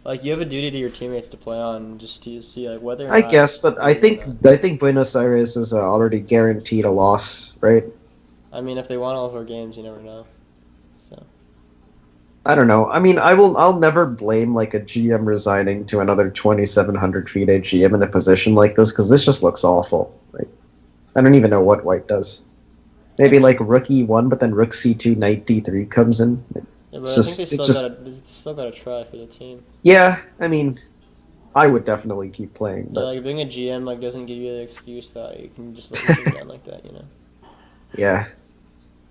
Like you have a duty to your teammates to play on, just to see like whether. Or I not guess, but I they're think not. I think Buenos Aires is already guaranteed a loss, right? I mean, if they won all 4 games, you never know. So I don't know. I mean, I'll never blame like a GM resigning to another 2,700 feet a GM in a position like this because this just looks awful. Like, I don't even know what White does. Maybe like Rook E1, but then Rook C2, Knight D3 comes in. yeah, but It's I just- think they it's still gotta try for the team. Yeah, I mean, I would definitely keep playing, Yeah, but like being a GM like doesn't give you the excuse that you can just let your team down like that. You know, yeah,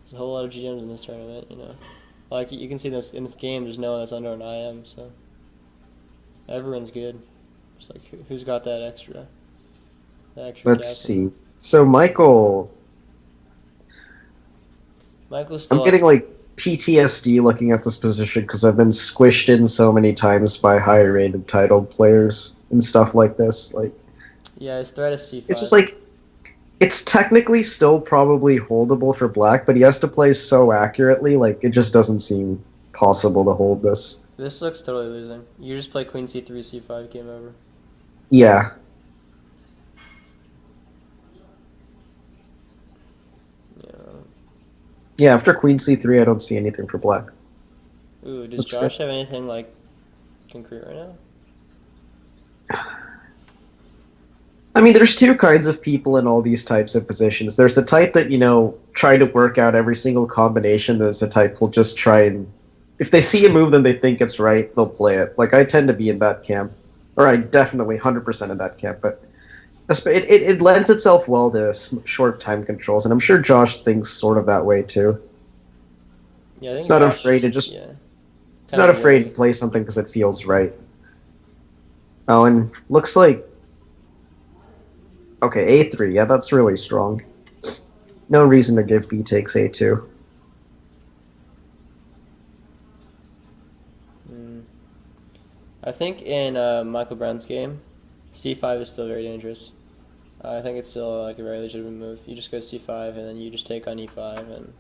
there's a whole lot of GMs in this tournament. You know, like you can see this in this game. There's no one that's under an IM, so everyone's good. Just like who's got that extra? let's gas? see. So Michael's Still. I'm getting like PTSD looking at this position because I've been squished in so many times by higher rated titled players and stuff like this. Like, Yeah, his threat is C5. it's just like, it's technically still probably holdable for black, but he has to play so accurately, like, it just doesn't seem possible to hold this. This looks totally losing. You just play Queen C3, C5, game over. Yeah. Yeah. Yeah, after Queen C3, I don't see anything for black. Ooh, does Looks Josh have anything like concrete right now? I mean, there's two kinds of people in all these types of positions. There's the type that, try to work out every single combination. There's the type who'll just try and, if they see a move then they think it's right, they'll play it. Like, I tend to be in that camp. Or I definitely 100% in that camp, but it lends itself well to short time controls, and I'm sure Josh thinks sort of that way too. Yeah, I think He's not Josh afraid to just- yeah. He's not afraid to play something because it feels right. Oh, and looks like... Okay, A3, yeah, that's really strong. No reason to give B takes A2. I think in Michael Brown's game, C5 is still very dangerous. I think it's still like a very legitimate move. You just go C5 and then you just take on E5 and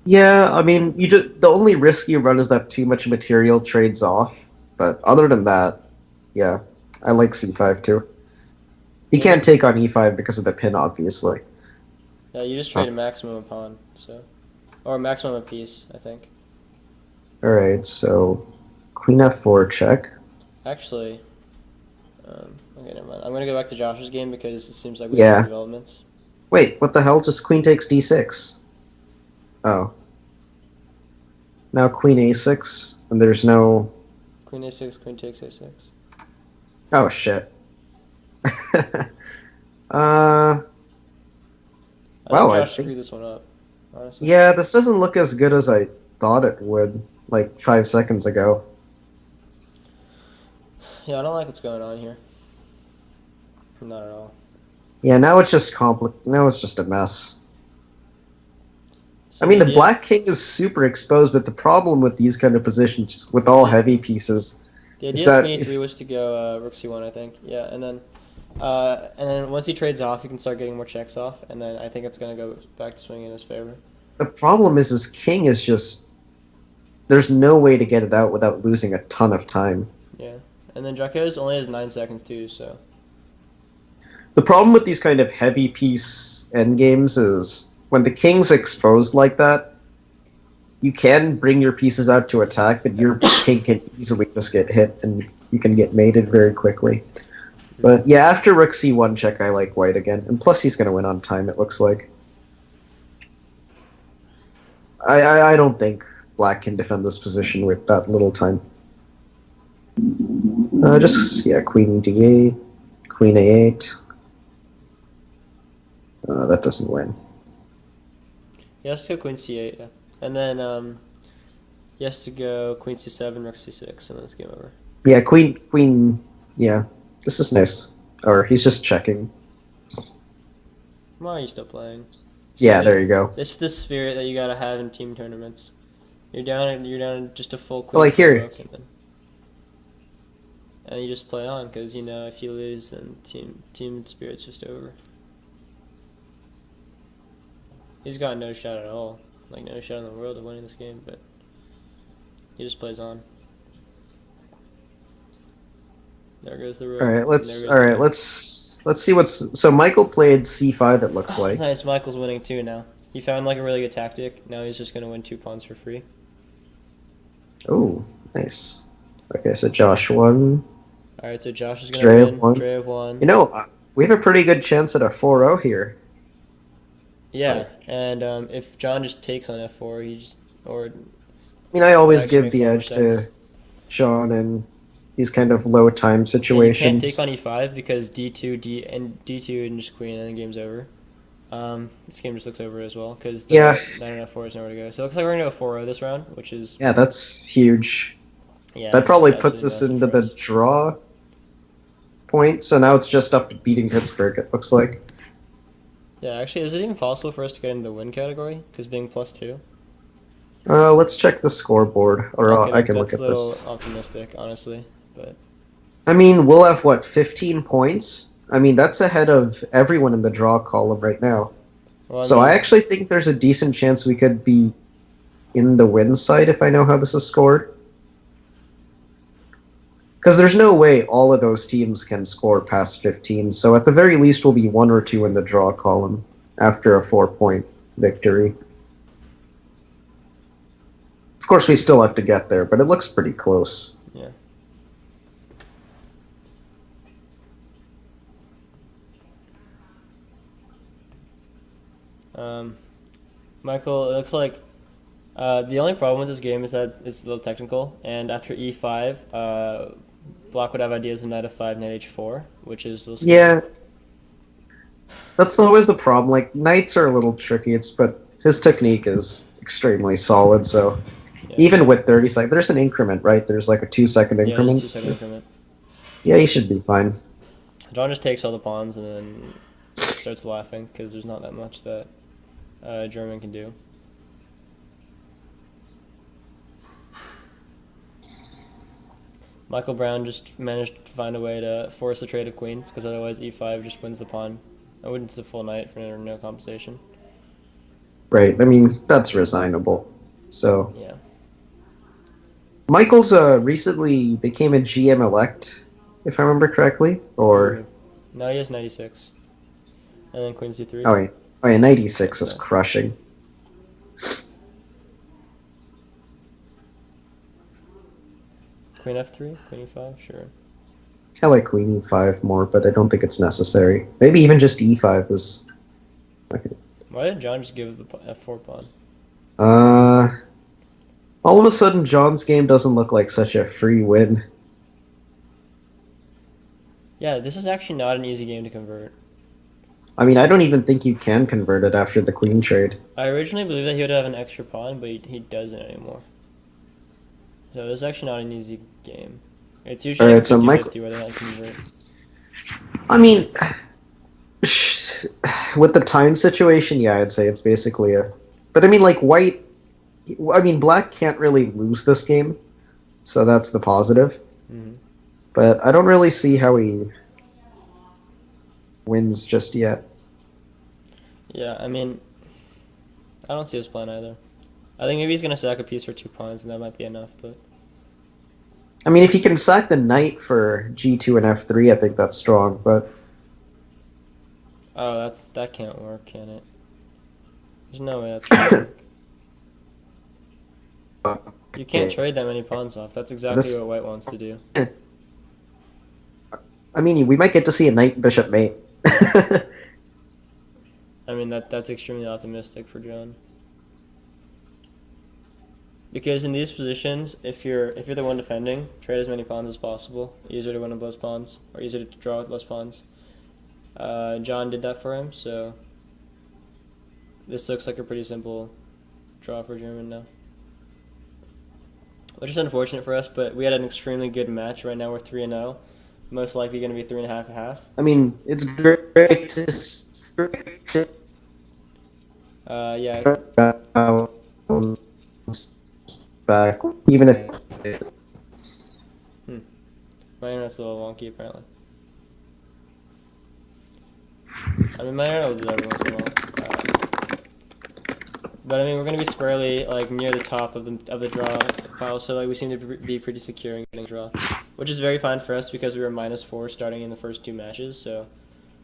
Yeah, I mean, the only risk you run is that too much material trades off. But other than that, yeah, I like C5 too. He can't take on E5 because of the pin, obviously. yeah, you just trade a maximum a pawn, so or a maximum a piece, I think. Alright, so Queen F4 check. Actually, okay, never mind. I'm gonna go back to Josh's game because it seems like we Yeah. have some developments. Wait, what the hell? Just Queen takes D6. Oh. Now Queen A6, and there's no... Queen A6, Queen takes A6. Oh, shit. I Wow, think I Josh think- screwed this one up. Honestly. Yeah, this doesn't look as good as I thought it would, like 5 seconds ago. Yeah, I don't like what's going on here. Not at all. Yeah, now it's just now it's just a mess. So I mean, the idea- black king is super exposed, but the problem with these kind of positions, with all heavy pieces, The is idea that of Queen if- E3 was to go Rook C1, I think. Yeah, and then once he trades off, you can start getting more checks off, and then I think it's gonna go back to swinging in his favor. the problem is his king is just... There's no way to get it out without losing a ton of time. Yeah, and then Draco's only has 9 seconds too, so The problem with these kind of heavy piece endgames is when the king's exposed like that, you can bring your pieces out to attack, but your king can easily just get hit, and you can get mated very quickly. But yeah, after rook c1 check, I like white again, and plus he's going to win on time. It looks like. I don't think black can defend this position with that little time. Queen d8, queen a8. That doesn't win. He has to go queen c8, yeah. And then he has to go queen c7, rook c6, and then it's game over. Yeah, queen, yeah. This is nice. Or he's just checking. Why are you still playing? Yeah, there you go. It's the spirit that you gotta have in team tournaments. You're down just a full queen. Like here. And you just play on, because you know if you lose, then team spirit's just over. He's got no shot at all. Like, no shot in the world of winning this game, but he just plays on. There goes the rook. Let's see what's. So Michael played c5. It looks like. Nice, Michael's winning too now. He found like a really good tactic. Now he's just gonna win 2 pawns for free. Oh, nice. Okay, so Josh won. All right, so Josh is gonna win. Won. won. You know, we have a pretty good chance at a 4-0 here. Yeah, and if John just takes on f4, I always give the edge to John in these kind of low time situations. You can't take on e5 because d2 and just queen, and then game's over. This game just looks over as well because the knight on f4 is nowhere to go. So it looks like we're gonna go 4-0 this round, which is that's huge. Yeah, that probably puts us into the draw point. So now it's just up to beating Pittsburgh. It looks like. Yeah, actually, is it even possible for us to get into the win category? Because being +2? Let's check the scoreboard, or okay, I can look at this. That's a little optimistic, honestly. But I mean, we'll have, 15 points? I mean, that's ahead of everyone in the draw column right now. Well, so I actually think there's a decent chance we could be in the win side if I know how this is scored. Because there's no way all of those teams can score past 15, so at the very least we'll be 1 or 2 in the draw column after a 4-point victory. Of course, we still have to get there, but it looks pretty close. Yeah. Michael, it looks like the only problem with this game is that it's a little technical, and after e5, Black would have ideas of knight f5, knight h4, which is a little scary. Yeah. That's always the problem. Like, knights are a little tricky, but his technique is extremely solid, so even with 30 seconds, there's an increment, right? There's like a 2-second increment. Yeah, 2-second increment. Yeah, he should be fine. John just takes all the pawns and then starts laughing because there's not that much that German can do. Michael Brown just managed to find a way to force the trade of queens because otherwise e5 just wins the pawn. I wouldn't the full knight for no compensation. Right. I mean, that's resignable. So yeah. Michael's recently became a GM elect, if I remember correctly, or no, he has 96, and then queen c3. Oh yeah, 96 is crushing. Queen f3, queen e5, sure. I like queen e5 more, but I don't think it's necessary. Maybe even just e5 is. Okay. Why did John just give the f4 pawn? All of a sudden, John's game doesn't look like such a free win. Yeah, this is actually not an easy game to convert. I mean, I don't even think you can convert it after the queen trade. I originally believed that he would have an extra pawn, but he doesn't anymore. So it's actually not an easy game. It's usually like 50-50 whether or not you convert. I mean, with the time situation, yeah, I'd say it's basically a... But I mean, like, white... I mean, black can't really lose this game, so that's the positive. Mm-hmm. But I don't really see how he wins just yet. Yeah, I mean, I don't see his plan either. I think maybe he's going to sack a piece for 2 pawns, and that might be enough, but... I mean, if he can sack the knight for g2 and f3, I think that's strong, but... Oh, that can't work, can it? There's no way that's gonna work. You can't Okay. trade that many pawns off. That's exactly This- what white wants to do. I mean, we might get to see a knight bishop mate. I mean that's extremely optimistic for John. Because in these positions, if you're the one defending, trade as many pawns as possible. Easier to win with less pawns, or easier to draw with less pawns. John did that for him, so this looks like a pretty simple draw for German now. Which is unfortunate for us, but we had an extremely good match. Right now we're 3-0. Most likely going to be 3.5. I mean, it's great to Yeah. back, even if My internet's a little wonky, apparently. I mean, my internet will do that every once in a while. But I mean, we're gonna be squarely like near the top of the draw pile, so like we seem to be pretty secure in getting a draw, which is very fine for us because we were -4 starting in the first 2 matches. So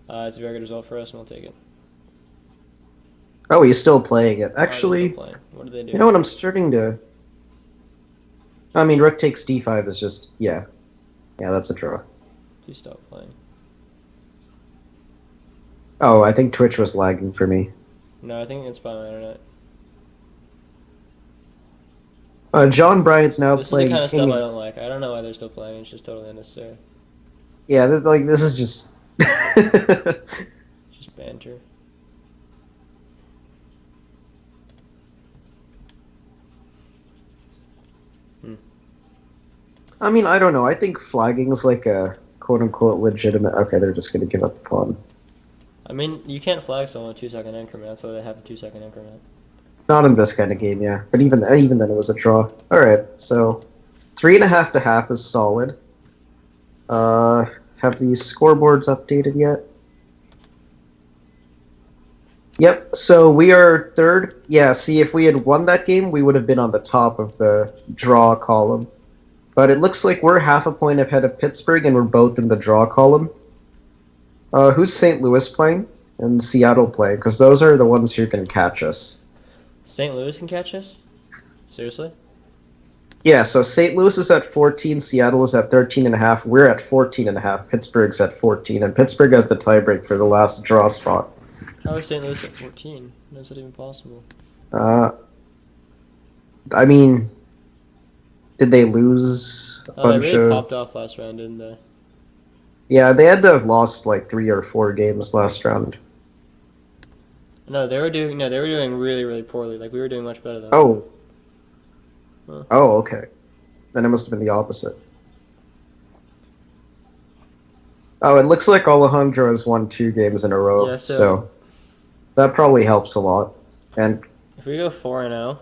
it's a very good result for us, and we'll take it. oh, he's still playing it. Oh, they're Actually, still playing. What do they do? you know what? I'm starting to. I mean, rook takes d5 is just yeah, that's a draw. Please stop playing. Oh, I think Twitch was lagging for me. No, I think it's by my internet. John Bryant's now This is the playing. kind of stuff King- I don't like. I don't know why they're still playing. It's just totally unnecessary. Yeah, like this is just. Just banter. I mean, I don't know. I think flagging is like a quote unquote legitimate. Okay, they're just gonna give up the pawn. I mean, you can't flag someone a 2-second increment. That's why they have a 2-second increment. Not in this kind of game, yeah. But even then, it was a draw. All right, so 3.5 to half is solid. Have these scoreboards updated yet? Yep. So we are third. Yeah. See, if we had won that game, we would have been on the top of the draw column. But it looks like we're half a point ahead of Pittsburgh, and we're both in the draw column. Who's St. Louis playing and Seattle playing? Because those are the ones who can catch us. St. Louis can catch us? Seriously? Yeah, so St. Louis is at 14, Seattle is at 13.5, we're at 14.5, Pittsburgh's at 14, and Pittsburgh has the tiebreak for the last draw spot. How is St. Louis at 14? How is that even possible? I mean, did they lose a Oh, they bunch really of... popped off last round, didn't they? Yeah, they had to have lost like 3 or 4 games last round. No, they were doing really, really poorly. Like, we were doing much better than them. Oh. Huh. Oh, okay. Then it must have been the opposite. Oh, it looks like Alejandro has won 2 games in a row, Yeah, so that probably helps a lot. And If we go 4-0...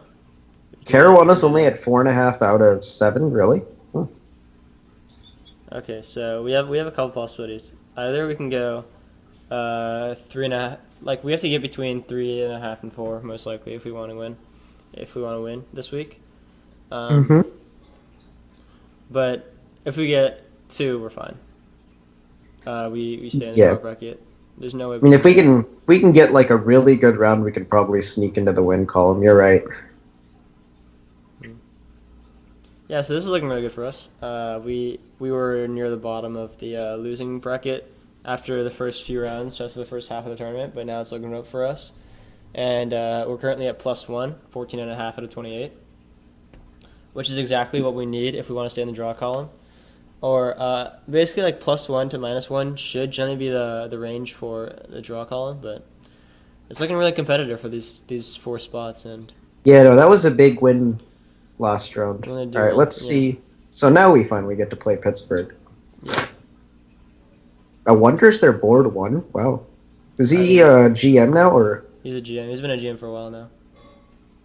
Caruana's only at 4.5 out of 7, really? Okay, so we have a couple possibilities. Either we can go 3.5... Like, we have to get between 3.5 and 4, most likely, if we want to win. If we want to win this week. But if we get 2, we're fine. We stay in the top bracket. There's no way. I mean, if we can get like a really good round, we can probably sneak into the win column. You're right. Yeah, so this is looking really good for us. We were near the bottom of the losing bracket after the first few rounds, just for the first half of the tournament, but now it's looking up for us. And we're currently at +1, 14.5 out of 28, which is exactly what we need if we want to stay in the draw column. Or basically like +1 to -1 should generally be the range for the draw column, but it's looking really competitive for these 4 spots. And Yeah, no, that was a big win last round. We're All gonna do right, it, let's yeah. see. So now we finally get to play Pittsburgh. Yeah. I wonder if their board won. Wow. Is he GM now, or? He's a GM. He's been a GM for a while now.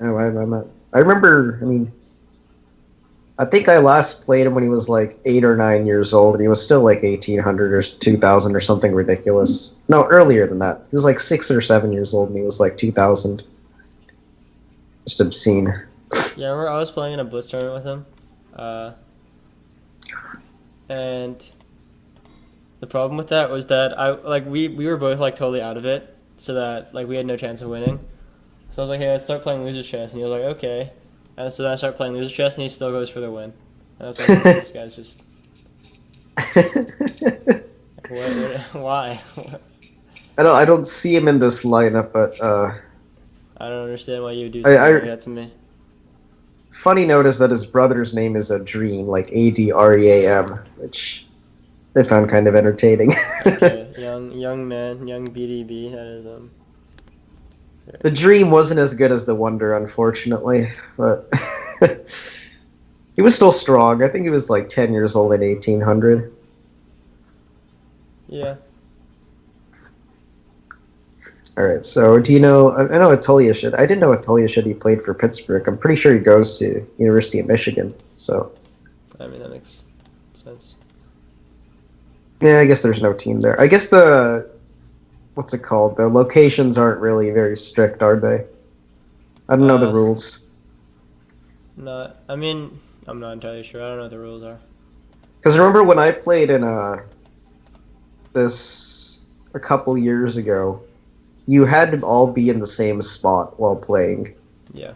Oh, I'm not. I remember. I mean, I think I last played him when he was like 8 or 9 years old, and he was still like 1,800 or 2,000 or something ridiculous. No, earlier than that. He was like 6 or 7 years old, and he was like 2,000. Just obscene. Yeah, I remember I was playing in a Blitz tournament with him. And the problem with that was that we were both like totally out of it, so that like we had no chance of winning. So I was like, hey, let's start playing loser chess, and he was like, okay. And so then I start playing loser chess, and he still goes for the win. And I was like, this guy's just why? I don't see him in this lineup, but I don't understand why you do I- something like that to me. funny note is that his brother's name is Adream, like Adream, which I found kind of entertaining. Okay, young man, young BDB. That is The Dream wasn't as good as the Wonder, unfortunately, but he was still strong. I think he was like 10 years old in 1800. Yeah. All right, so do you know? I know Atulia. I didn't know Atulia. He played for Pittsburgh. I'm pretty sure he goes to University of Michigan. So I mean, that makes sense. yeah, I guess there's no team there. I guess what's it called? The locations aren't really very strict, are they? I don't know the rules. Not. I mean, I'm not entirely sure. I don't know what the rules are. Because remember when I played in this a couple years ago, you had to all be in the same spot while playing. Yeah.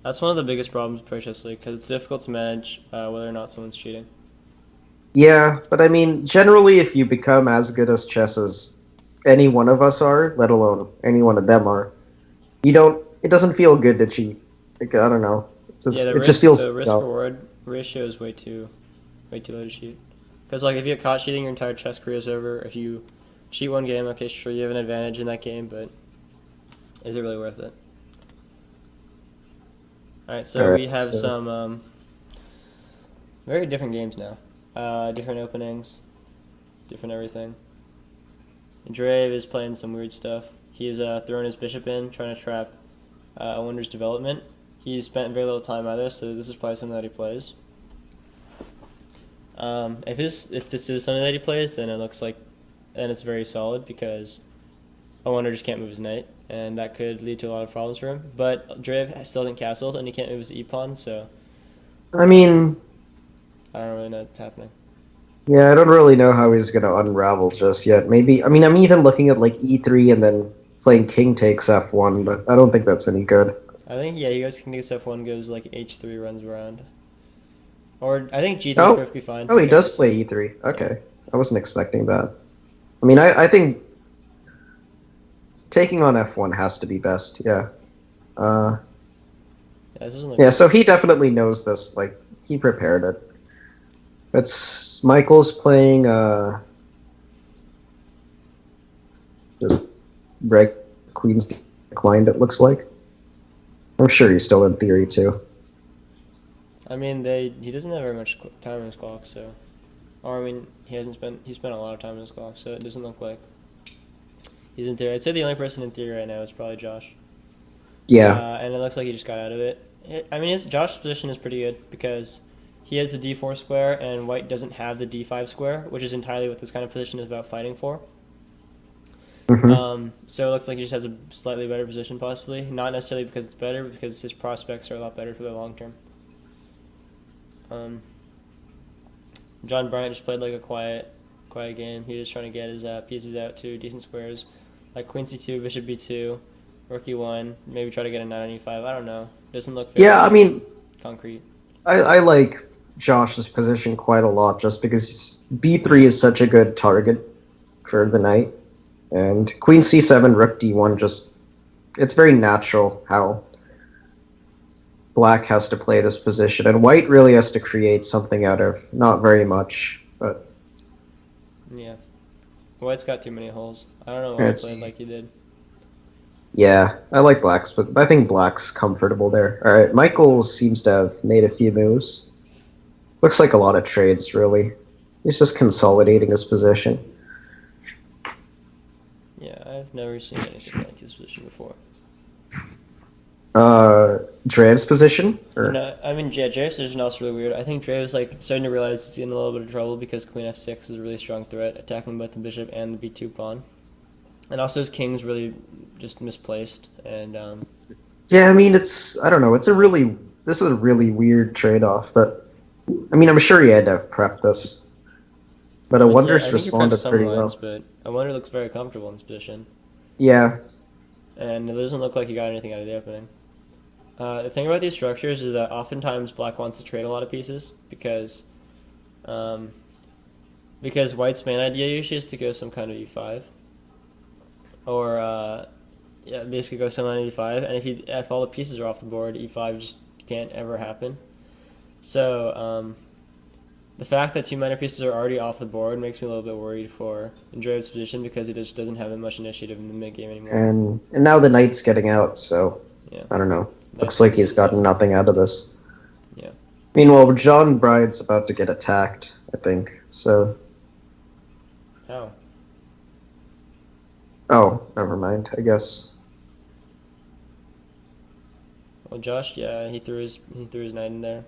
That's one of the biggest problems with Pro Chess League, because it's difficult to manage whether or not someone's cheating. Yeah, but I mean, generally, if you become as good as chess as any one of us are, let alone any one of them are, you don't. It doesn't feel good to cheat. Like, I don't know. It just feels. The risk reward ratio is way too low to cheat. Because like if you get caught cheating, your entire chess career is over. If you cheat one game, okay, sure, you have an advantage in that game, but is it really worth it? All right, so we have some very different games now. Different openings, different everything. Drave is playing some weird stuff. He's throwing his bishop in, trying to trap Wonder's development. He's spent very little time either, so this is probably something that he plays. If this is something that he plays, then it looks like, and it's very solid because Wonder just can't move his knight, and that could lead to a lot of problems for him. But Drave still hasn't castled, and he can't move his e-pawn, so I mean, I don't really know what's happening. yeah, I don't really know how he's gonna unravel just yet. Maybe, I mean, I'm even looking at like e3 and then playing king takes f1, but I don't think that's any good. I think, yeah, he goes king takes f1, goes like h3, runs around. Or I think g3 is perfectly fine. Oh, he does play e3. Okay. I wasn't expecting that. I mean, I think taking on f1 has to be best, yeah. Yeah, so he definitely knows this. Like, he prepared it. It's Michael's playing the Red Queen's declined, it looks like. I'm sure he's still in theory too. I mean, he doesn't have very much time in his clock, so, or I mean, he spent a lot of time in his clock, so it doesn't look like he's in theory. I'd say the only person in theory right now is probably Josh. Yeah. And it looks like he just got out of it. Josh's position is pretty good because he has the d4 square and White doesn't have the d5 square, which is entirely what this kind of position is about fighting for. Mm-hmm. So it looks like he just has a slightly better position possibly. Not necessarily because it's better, but because his prospects are a lot better for the long term. John Bryant just played like a quiet game. He was just trying to get his pieces out to decent squares, like queen c2, bishop b2, rook e1. Maybe try to get a knight on e5. I don't know. Doesn't look very I mean, concrete. I like Josh's position quite a lot just because b3 is such a good target for the knight, and queen c7, rook d1 just it's very natural how Black has to play this position, and White really has to create something out of not very much, but yeah, White's got too many holes. I don't know why he played like he did. Yeah, I like Black's, but I think Black's comfortable there. All right, Michael seems to have made a few moves. Looks like a lot of trades, really. He's just consolidating his position. Yeah, I've never seen anything like his position before. Drave's position? Or? No, I mean, yeah, Drave's position is also really weird. I think Drave's like starting to realize he's in a little bit of trouble because queen f6 is a really strong threat, attacking both the bishop and the b2 pawn. And also his king's really just misplaced. And yeah, I mean, I don't know, this is a really weird trade-off, but I mean, I'm sure he had to have prepped this. But Wonder's responded pretty well. But Wonder looks very comfortable in this position. Yeah. and it doesn't look like he got anything out of the opening. The thing about these structures is that oftentimes black wants to trade a lot of pieces because white's main idea usually is to go some kind of e5 or yeah, basically go some kind of e5, and if all the pieces are off the board, e5 just can't ever happen. So the fact that two minor pieces are already off the board makes me a little bit worried for Andreev's position because he just doesn't have much initiative in the mid game anymore. And now the knight's getting out, so Yeah. I don't know. That's Looks like he's gotten nothing out of this. Yeah. Meanwhile, John Bride's about to get attacked, I think. So, How? oh, never mind. I guess. Well, Josh, yeah, he threw his knight in there.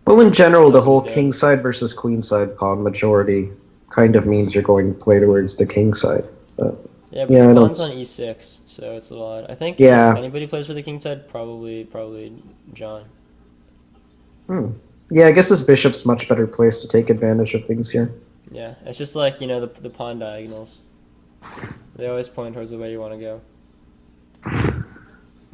Well, in general, the Oh, whole he's dead. king side versus queen side pawn majority kind of means you're going to play towards the king side. Yeah, but Yeah, I the know pawn's on it's- e6, so it's a little odd. I think Yeah. if anybody plays for the king side, probably John. Yeah, I guess this bishop's much better placed to take advantage of things here. Yeah, it's just like, the pawn diagonals. They always point towards the way you want to go.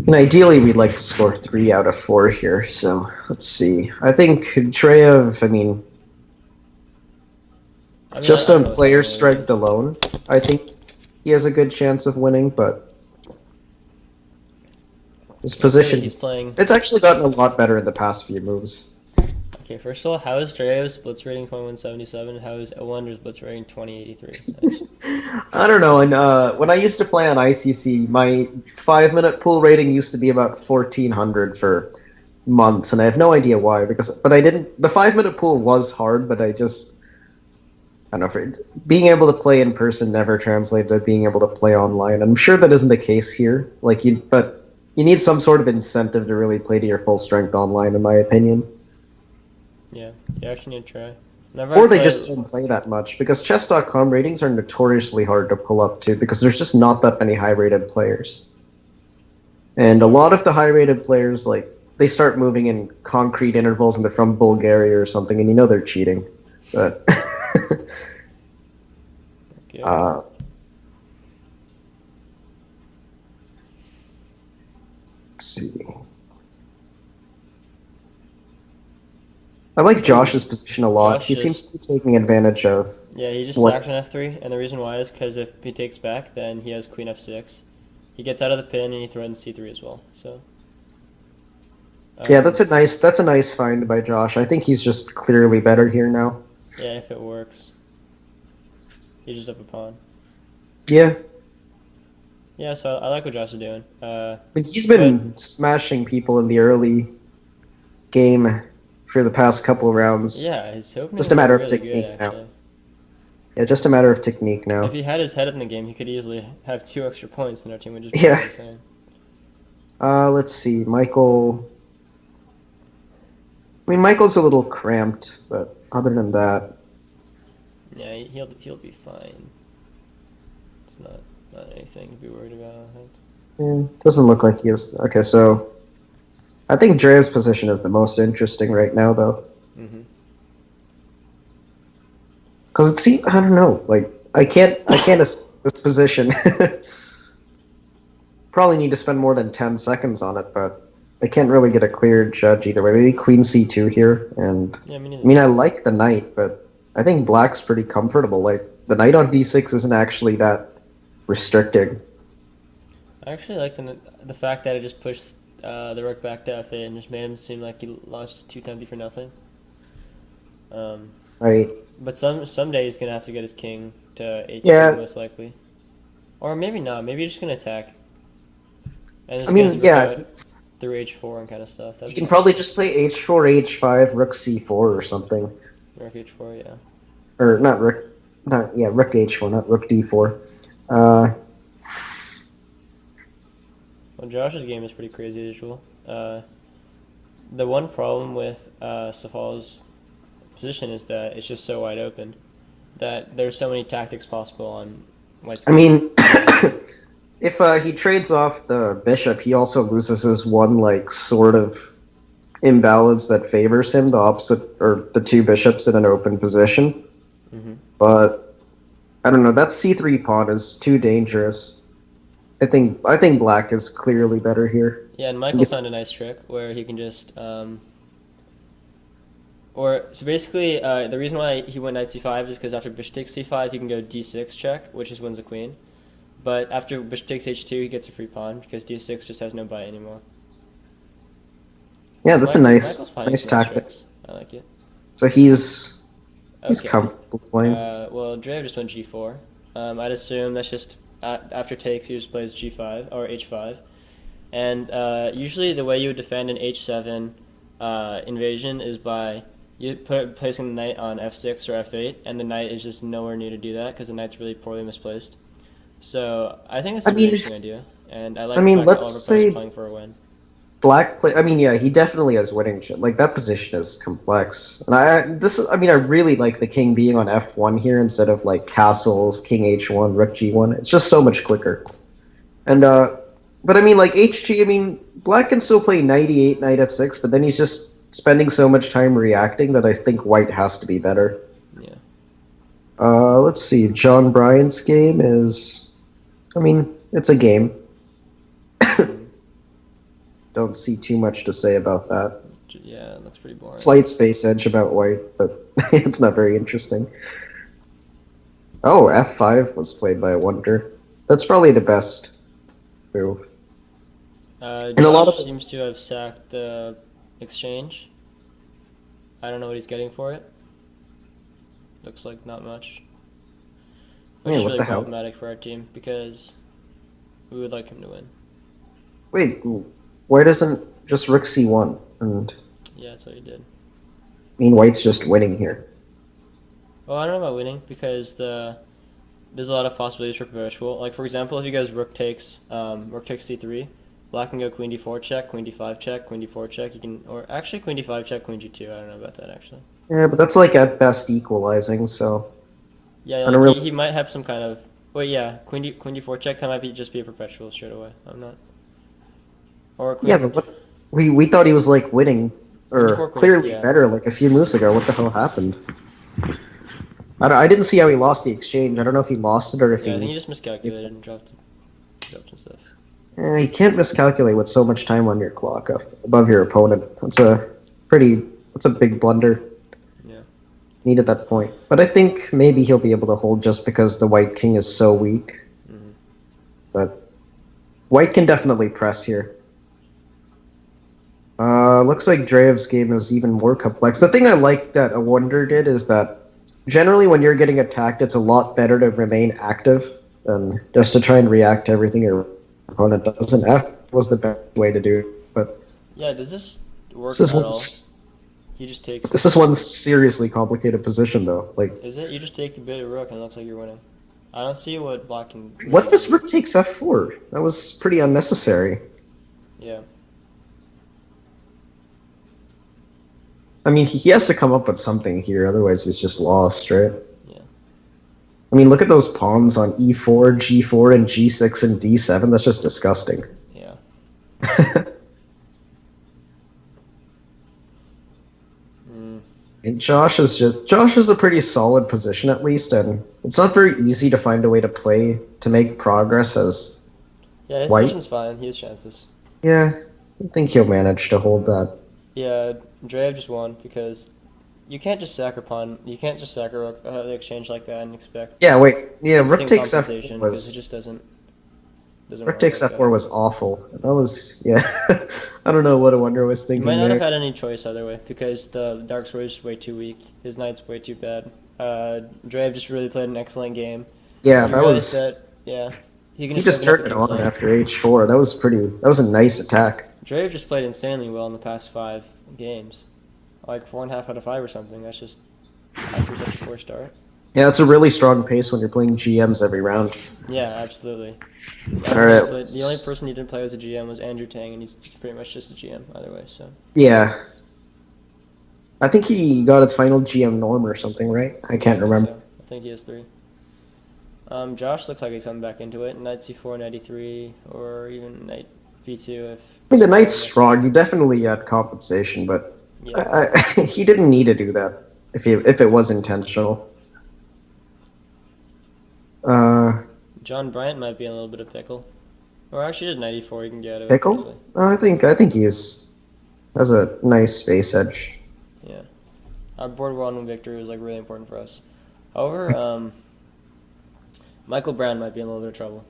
And ideally, we'd like to score 3 out of 4 here. So let's see. I think Andreev. I mean, just I on don't know if player that's really strength alone, I think he has a good chance of winning. But his good. position, He's playing. it's actually gotten a lot better in the past few moves. Okay, first of all, how is Andreev's blitz rating 0.177? How is Wonder's blitz rating 2083? I don't know. And when I used to play on ICC, my 5-minute pool rating used to be about 1400 for months, and I have no idea why. But I didn't. The 5-minute pool was hard, but I don't know. Being able to play in person never translated to being able to play online. I'm sure that isn't the case here. But you need some sort of incentive to really play to your full strength online, in my opinion. Yeah, you actually need to try. Or they just don't play that much, because chess.com ratings are notoriously hard to pull up to, because there's just not that many high-rated players. And a lot of the high-rated players, they start moving in concrete intervals and they're from Bulgaria or something, and they're cheating. But Yeah. Let's see. I like Josh's position a lot. Josh He is- seems to be taking advantage of. Yeah, he just What? sacked on f3, and the reason why is because if he takes back, then he has queen f6. He gets out of the pin and he threatens c3 as well. So. Yeah, that's a nice find by Josh. I think he's just clearly better here now. Yeah, if it works. He's just up a pawn. Yeah, Yeah, so I like what Josh is doing. he's been smashing people in the early game for the past couple of rounds. Yeah, his opening Just a matter of really technique good, now. actually. Yeah, just a matter of technique now. If he had his head in the game, he could easily have 2 extra points, and our team would just be Yeah. insane. Let's see, Michael. I mean, Michael's a little cramped, but other than that, Yeah, he'll be fine. It's not anything to be worried about. I think. doesn't look like he is. Okay, so I think Dre's position is the most interesting right now, though. Mhm. Because I don't know, I can't assess this position. Probably need to spend more than 10 seconds on it, but I can't really get a clear judge either way. Maybe queen c2 here, and Yeah, me neither. I mean, I like the knight, but I think black's pretty comfortable. The knight on d6 isn't actually that restricting. I actually like the fact that it just pushed the rook back to f8 and just made him seem like he launched 2 tempty for nothing. Right? But someday he's gonna have to get his king to h2 Yeah. most likely, or maybe not. Maybe he's just gonna attack. And just I mean, get his rook yeah. out through h4 and kind of stuff. You can probably just play h4, h5, rook c4 or something. rook h4, yeah. Or not rook h4, not rook d4. Well, Josh's game is pretty crazy as usual. The one problem with Safal's position is that it's just so wide open that there's so many tactics possible on White's. I mean, if he trades off the bishop, he also loses his one sort of imbalance that favors him, the opposite, or the 2 bishops in an open position. Mhm. But I don't know. That c3 pawn is too dangerous, I think black is clearly better here. Yeah, and Michael found a nice trick where he can just so basically, the reason why he went knight c5 is because after bishop takes c5, he can go d6 check, which just wins the queen. But after bishop takes h2, he gets a free pawn because d6 just has no bite anymore. Yeah, that's Michael's a finding nice some tactic. tricks. I like it. So he's Okay. comfortable playing. Well, Drev just went g4. I'd assume that's just after takes, he just plays g5 or h5. And usually the way you would defend an h7 invasion is by placing the knight on f6 or f8, and the knight is just nowhere near to do that because the knight's really poorly misplaced. So I think it's a really interesting idea, and I like the fact that Oliver is playing for a win. Yeah, he definitely has winning shit. Like that position is complex, and I really like the king being on f1 here instead of like castles, king h1, rook g1. It's just so much quicker. And but I mean, like hg. I mean, black can still play knight e8, knight f6, but then he's just spending so much time reacting that I think white has to be better. Yeah. Let's see. John Bryant's game is, I mean, it's a game. Don't see too much to say about that. Yeah, it looks pretty boring. Slight space edge about white, but it's not very interesting. Oh, f5 was played by a wonder. That's probably the best move. Josh a lot of seems to have sacked the exchange. I don't know what he's getting for it. Looks like not much. Which is really problematic for our team because we would like him to win. Wait, why doesn't just rook c1? And yeah, that's what he did. I mean, white's just winning here. Well, I don't know about winning because there's a lot of possibilities for perpetual. Like for example, if he goes rook takes c3, black can go queen d4 check, queen d5 check, queen d4 check. You can, or actually queen d5 check, queen g2. I don't know about that actually. Yeah, but that's like at best equalizing. So yeah, like he might have some kind of. Well, yeah, queen d4 check. That might just be a perpetual straight away. I'm not. Or yeah, but we thought he was like winning or clearly better like a few moves ago. What the hell happened? I didn't see how he lost the exchange. I don't know if he lost it or if I think he just miscalculated and dropped some stuff. You can't miscalculate with so much time on your clock above your opponent. That's a big blunder. Yeah. Needed that point. But I think maybe he'll be able to hold just because the white king is so weak. Mm-hmm. But white can definitely press here. Looks like Dreyev's game is even more complex. The thing I like that a wonder did is that generally when you're getting attacked, it's a lot better to remain active than just to try and react to everything your opponent does. And F was the best way to do it. But yeah, does this work at all? He just takes. This is one seriously complicated position, though. Like, is it? You just take the bit of rook, and it looks like you're winning. I don't see what black can. What does rook takes f4? That was pretty unnecessary. Yeah. I mean, he has to come up with something here, otherwise he's just lost, right? Yeah. I mean, look at those pawns on e4, g4, and g6 and d7. That's just disgusting. Yeah. And Josh is a pretty solid position at least, and it's not very easy to find a way to make progress as his white. position's fine. He has chances. Yeah, I think he'll manage to hold that. Yeah, Dreyev just won because you can't just sack a pawn. You can't just sack the exchange like that and expect. Yeah, wait. Yeah, rook takes f4 because it just doesn't. Rook takes f4 was awful. That was I don't know what a wonder was thinking. He might not have had any choice either way because the dark square is way too weak. His knight's way too bad. Dreyev just really played an excellent game. Yeah, that was. He just turned it on after h4. That was a nice attack. Dreyev just played insanely well in the past 5 games, like 4.5 out of 5 or something. That's just after such a poor start. Yeah, it's a really strong pace when you're playing GMs every round. Yeah, absolutely. All right. The only person he didn't play as a GM was Andrew Tang, and he's pretty much just a GM either way. So. Yeah. I think he got his final GM norm or something, right? I can't remember. So. I think he has 3. Josh looks like he's coming back into it. Knight c4, knight e3, or even knight b2. I mean, the knight's strong. You definitely had compensation, but he didn't need to do that if it was intentional. John Bryant might be in a little bit of pickle. Or actually, just knight e4, you can get it. Pickle? Oh, I think he has a nice space edge. Yeah. Our board one victory is like really important for us. However, Michael Brown might be in a little bit of trouble.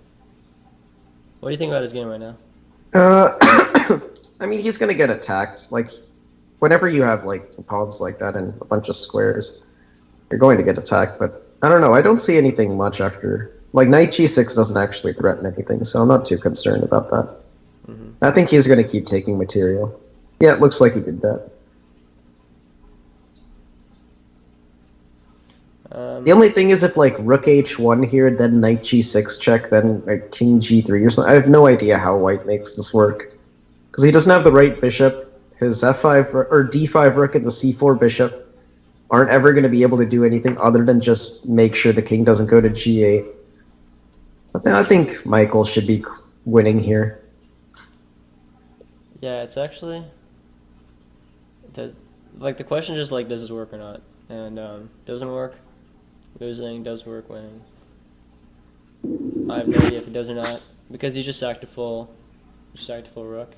What do you think about his game right now? I mean, he's gonna get attacked. Like, whenever you have like pawns like that and a bunch of squares, you're going to get attacked. But I don't know. I don't see anything much after. Like, knight g6 doesn't actually threaten anything, so I'm not too concerned about that. Mm-hmm. I think he's gonna keep taking material. Yeah, it looks like he did that. The only thing is if like rook h1 here, then knight g6 check, then like king g3 or something. I have no idea how white makes this work. Because he doesn't have the right bishop. His f5 or d5 rook and the c4 bishop aren't ever going to be able to do anything other than just make sure the king doesn't go to g8. But then I think Michael should be winning here. Yeah, it's actually... It does, like, the question is just, like, does this work or not? And, doesn't work. Losing, does work, winning. I have no idea if it does or not. Because he just sacked a full rook.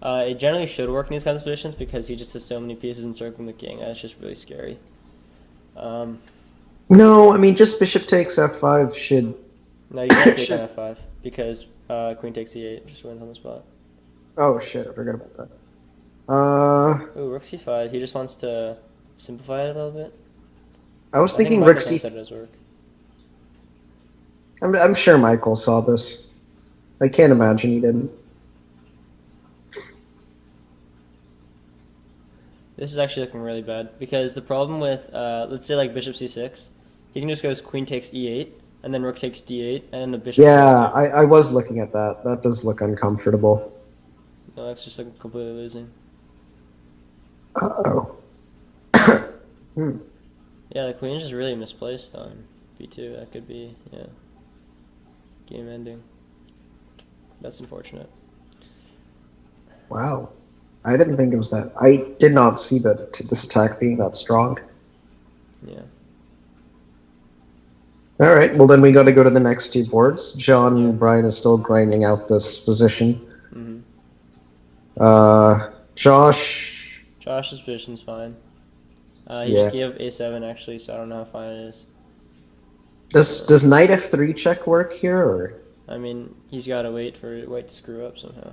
It generally should work in these kinds of positions because he just has so many pieces encircling the king. That's just really scary. No, I mean, just bishop takes f5 should... No, you can't take on f5 because queen takes e8 just wins on the spot. Oh shit, I forgot about that. Ooh, rook c5. He just wants to simplify it a little bit. I was thinking think rook Michael c... said it does work. I'm sure Michael saw this. I can't imagine he didn't. This is actually looking really bad because the problem with, let's say like bishop c6, he can just go queen takes e8, and then rook takes d8, and then the bishop Yeah, takes 2. I was looking at that. That does look uncomfortable. No, that's just like completely losing. Uh-oh. Yeah, the queen's just really misplaced on b2. That could be, yeah, game ending. That's unfortunate. Wow. I didn't think it was that. I did not see this attack being that strong. Yeah. All right, well then we got to go to the next two boards. John Bryan is still grinding out this position. Josh's position's fine. He Yeah. just gave a7 actually, so I don't know how fine it is. Does knight f3 check work here, or? I mean, he's got to wait for white to screw up somehow.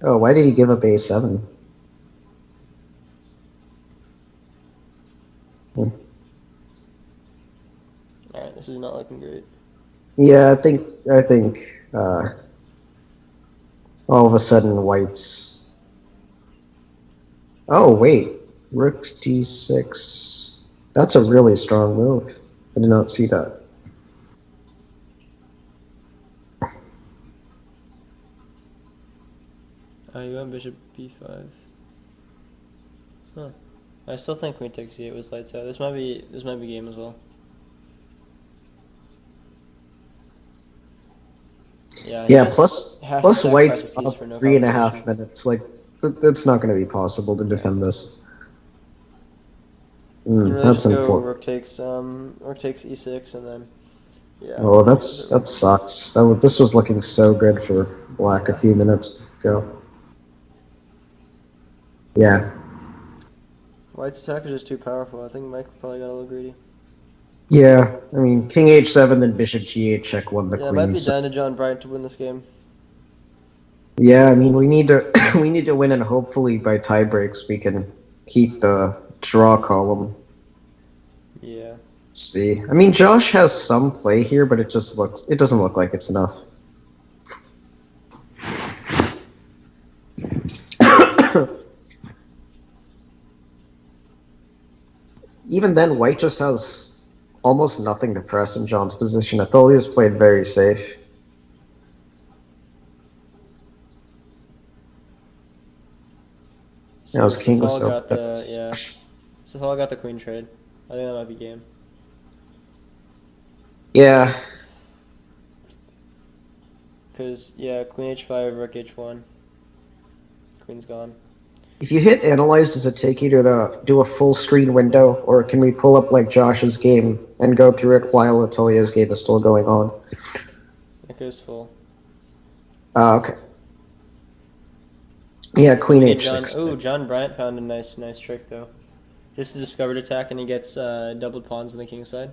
Oh, why did he give up a7? Alright, this is not looking great. Yeah, I think all of a sudden white's... Oh, wait. Rook d6. That's a really strong move. I did not see that. You went bishop b5. Huh. I still think queen takes e8 was lights out. This might be game as well. Yeah, plus white's up for no 3.5 minutes. Like, that's not going to be possible to defend this. That's important. Rook takes e6 and then Oh, that sucks. This was looking so good for black a few minutes ago. Yeah. White's attack is just too powerful. I think Michael probably got a little greedy. Yeah, I mean, king h7, then bishop g8 check won the queen. It might be down to John Bryan to win this game. Yeah, I mean, we need to we need to win, and hopefully by tie breaks we can keep the draw column. Yeah. Let's see, I mean, Josh has some play here, but it doesn't look like it's enough. Even then, white just has almost nothing to press in John's position. I thought he was played very safe. So his king was so got Sahal got the queen trade. I think that might be game. Yeah. Because, queen h5, rook h1. Queen's gone. If you hit analyze, does it take you to do a full screen window, or can we pull up like Josh's game and go through it while Atelia's game is still going on? It goes full. Okay. Yeah, Queen Okay, H6. Ooh, John Bryant found a nice trick though. Just a discovered attack, and he gets doubled pawns on the king side.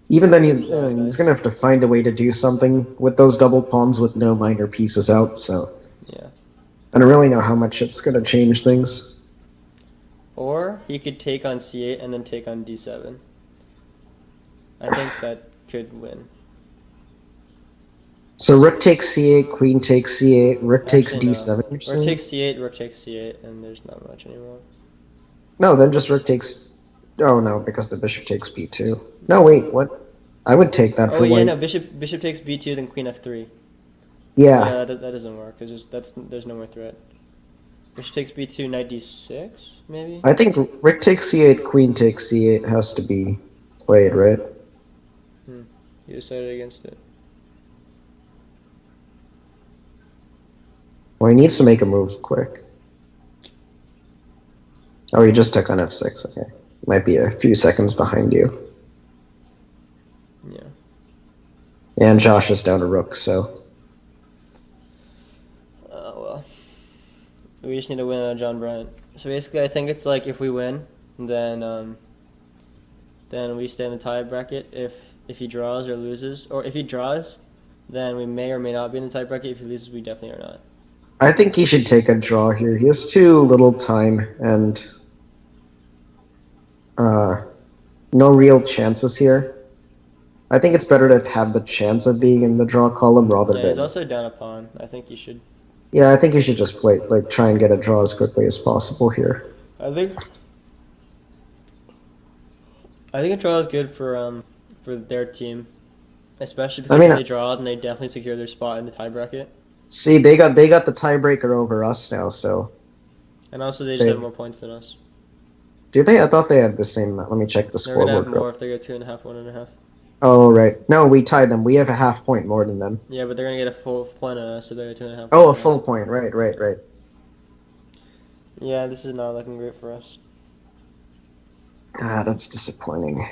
Even then, That was he's nice. gonna have to find a way to do something with those double pawns with no minor pieces out. So Yeah. I don't really know how much it's gonna change things. Or he could take on c8 and then take on d7. I think that could win. So rook takes c8, queen takes c8, rook takes Actually, no. d7. you're Rook saying? takes c8, rook takes c8, and there's not much anymore. No, then just rook takes. Oh no, because the bishop takes b2. No, wait, what? I would take that Oh for yeah, white. no, bishop takes b2, then queen f3. Yeah, No, that doesn't work because there's no more threat. Bishop takes b2, knight d6, maybe. I think rook takes c8, queen takes c8 has to be played, right? You decided against it. Well, he needs to make a move quick. Oh, he just took on f6. Okay, might be a few seconds behind you. Yeah. And Josh is down a rook, so Well, we just need to win on John Bryant. So basically, I think it's like if we win, then we stay in the tie bracket. If he draws or loses, or if he draws, then we may or may not be in the tie bracket. If he loses, we definitely are not. I think he should take a draw here. He has too little time and no real chances here. I think it's better to have the chance of being in the draw column rather Yeah, he's than. also down a pawn. I think he should. Yeah, I think you should just play, try and get a draw as quickly as possible here. I think a draw is good for their team, especially because if they draw, then they definitely secure their spot in the tie bracket. See, they got the tiebreaker over us now, so. And also, they just have more points than us. Do they? I thought they had the same. Let me check the They're gonna scoreboard. have more if they go 2.5, 1.5. Oh, right. No, we tied them. We have a half point more than them. Yeah, but they're gonna get a full point on us, so they're 2.5. Oh, a full point. Right. Yeah, this is not looking great for us. Ah, that's disappointing.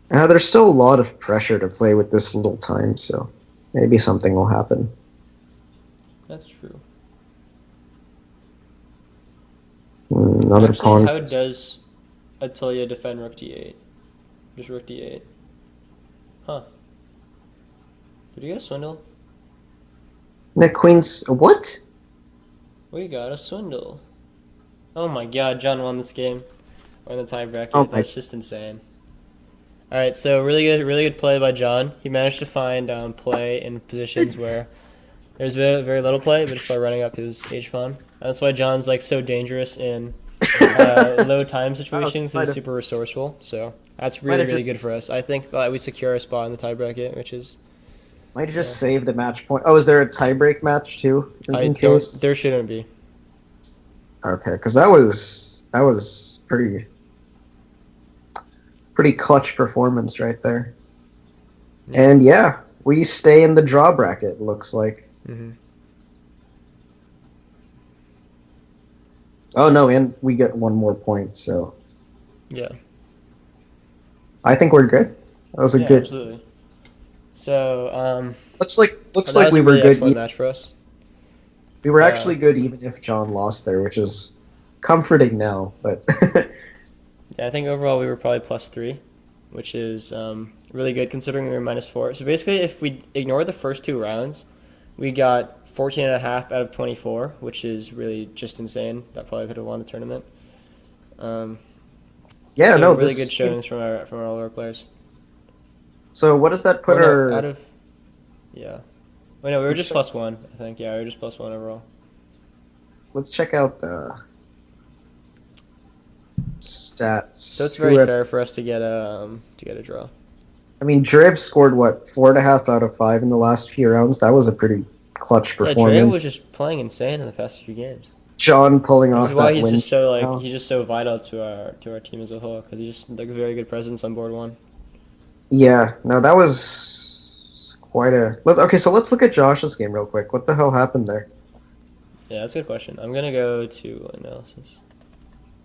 There's still a lot of pressure to play with this little time, so maybe something will happen. That's true. Another Actually, pawn. how does Atelier defend rook d8? Just rook d8. Huh. Did you get a swindle? Nick Queen's. What? We got a swindle. Oh my god, John won this game. We're in the tie bracket. Oh That's just insane. Alright, so really good play by John. He managed to find play in positions where there's very, very little play, but just by running up his h-pawn. That's why John's like so dangerous in low time situations. He's super resourceful, so that's really good for us. I think that we secure a spot in the tie bracket, which is. Might have just saved a match point. Oh, is there a tiebreak match too? There shouldn't be. Okay, because that was pretty clutch performance right there. Yeah. And yeah, we stay in the draw bracket. Looks like. Mm-hmm. Oh no, and we get one more point. So. Yeah. I think we're good. That was a good. Absolutely. So looks like we were good. Excellent match for us. We were actually good even if John lost there, which is comforting now. But yeah, I think overall we were probably +3, which is really good considering we were -4. So basically, if we ignore the first 2 rounds, we got 14.5 out of 24, which is really just insane. That probably could have won the tournament. Yeah, so no, really good showings from all of our players. So what does that put her? Out of yeah. Wait, no, we were just +1. I think we were just +1 overall. Let's check out the stats. So it's very fair for us to get a draw. I mean, Drev scored what 4.5 out of 5 in the last few rounds. That was a pretty clutch performance. Yeah, Drev was just playing insane in the past few games. John pulling off. This is why he's just so he's just so vital to our team as a whole because he's just like a very good presence on board 1. Yeah, no, that was quite a. Let's look at Josh's game real quick. What the hell happened there? Yeah, that's a good question. I'm gonna go to analysis.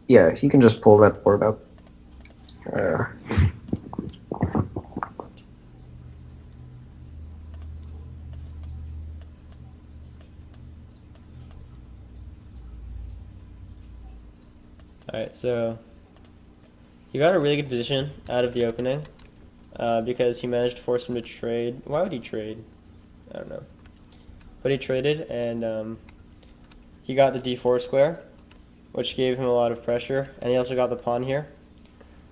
Yeah, if you can just pull that board up. Alright, so he got a really good position out of the opening because he managed to force him to trade. Why would he trade? I don't know. But he traded, and he got the d4 square, which gave him a lot of pressure, and he also got the pawn here.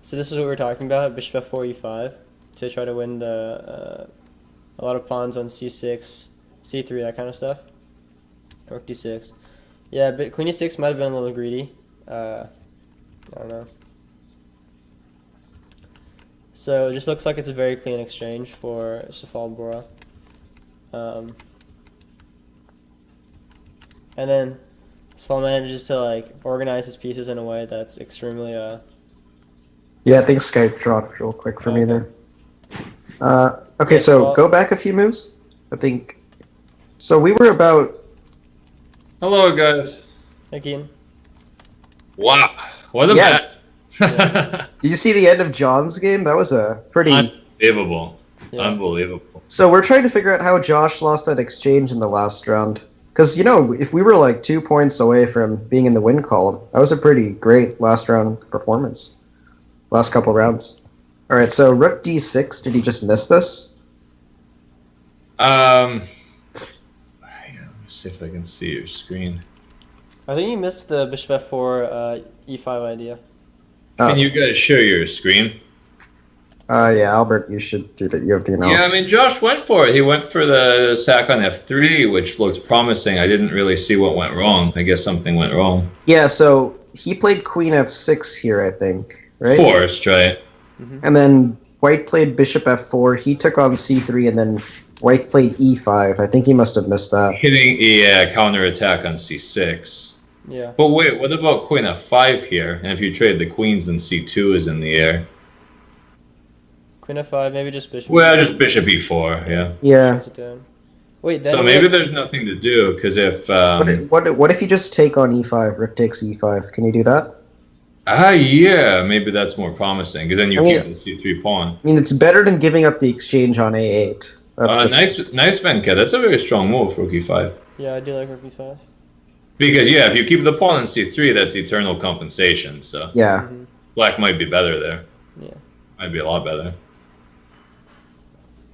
So this is what we were talking about, bishop f4, e5, to try to win a lot of pawns on c6, c3, that kind of stuff. Rook d6. Yeah, but queen e6 might have been a little greedy. I don't know. So it just looks like it's a very clean exchange for Safal Bora. And then Safal manages to like organize his pieces in a way that's extremely Yeah, I think Skype dropped real quick for me Okay. there. Okay, Yeah, so well- go back a few moves. I think. So we were about. Hello, guys. Hey, Keaton. Wow, what a Yeah. match! Did you see the end of John's game? That was a pretty. Unbelievable, Yeah. unbelievable. So we're trying to figure out how Josh lost that exchange in the last round. Because, if we were like 2 points away from being in the win column, that was a pretty great last round performance. Last couple rounds. Alright, so Rook d6, did he just miss this? Let me see if I can see your screen. I think you missed the bishop f4 e5 idea. Can you guys share your screen? Yeah, Albert, you should do that. You have the analysis. Yeah, I mean, Josh went for it. He went for the sack on f3, which looks promising. I didn't really see what went wrong. I guess something went wrong. Yeah, so he played queen f6 here, I think, right? Forced, right? And then white played bishop f4, he took on c3, and then white played e5. I think he must have missed that. Hitting, yeah, counterattack on c6. Yeah. But wait, what about queen f5 here? And if you trade the queens, then c2 is in the air. Queen f5, maybe just bishop. Well, just bishop e4, yeah. Yeah. Sit down. Wait, then So maybe there's nothing to do, because if... What if you just take on e5, rook takes e5? Can you do that? yeah, maybe that's more promising, because then you keep the c3 pawn. I mean, it's better than giving up the exchange on a8. That's Nice, Venka. That's a very strong move, rook e5. Yeah, I do like rook e5. Because, yeah, if you keep the pawn on c3, that's eternal compensation, so... Yeah. Black might be better there. Yeah. Might be a lot better.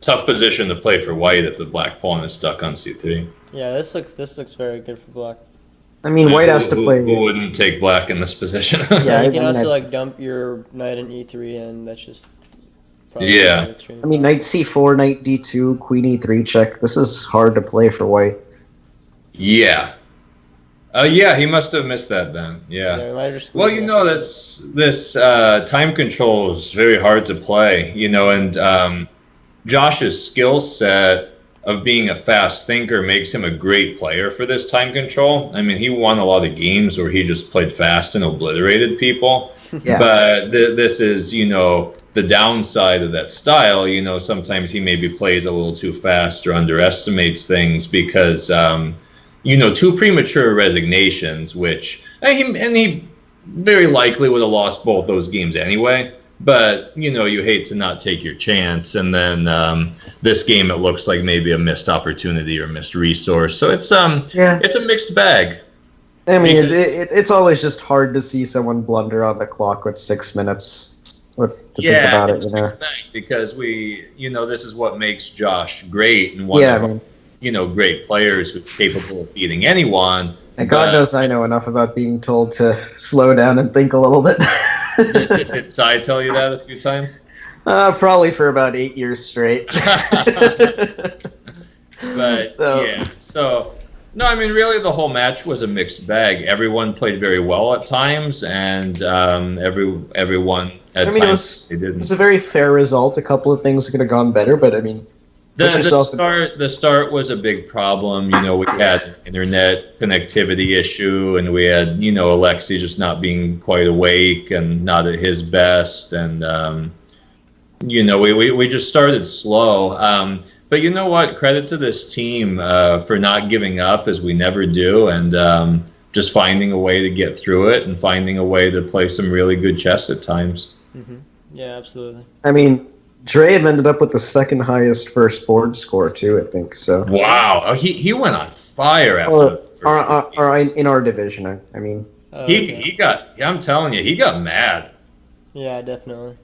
Tough position to play for white if the black pawn is stuck on c3. Yeah, this looks very good for black. I mean, white has to play... Who wouldn't take black in this position? Yeah, You can I mean, also I'd- like dump your knight in e3, and that's just. Probably Yeah. extreme. I mean, knight c4, knight d2, queen e3 check. This is hard to play for white. Yeah. Yeah, he must have missed that then. Yeah, Yeah. we might just squeeze Well, the you know, next this time control is very hard to play, and Josh's skill set of being a fast thinker makes him a great player for this time control. I mean, he won a lot of games where he just played fast and obliterated people. Yeah. But this is, the downside of that style. Sometimes he maybe plays a little too fast or underestimates things because, too premature resignations, which he very likely would have lost both those games anyway. But, you hate to not take your chance. And then this game, it looks like maybe a missed opportunity or missed resource. So it's it's a mixed bag. I mean, Because- it's always just hard to see someone blunder on the clock with 6 minutes to think about it, it's a mixed bag because this is what makes Josh great and one Yeah, of I mean, great players who's capable of beating anyone. and God but- knows I know enough about being told to slow down and think a little bit. Did Sai tell you that a few times? Probably for about 8 years straight. But so no, I mean really the whole match was a mixed bag. Everyone played very well at times, and everyone at I mean, times they it didn't. was a very fair result. A couple of things could have gone better, but I mean, The start was a big problem. We had an internet connectivity issue, and we had Alexei just not being quite awake and not at his best, and we just started slow. But you know what? Credit to this team for not giving up, as we never do, and just finding a way to get through it and finding a way to play some really good chess at times. Yeah, absolutely. I mean, Dre ended up with the second highest first board score too. I think so. Wow, he went on fire after the first two games. In our division. I mean, He got. I'm telling you, he got mad Yeah, definitely.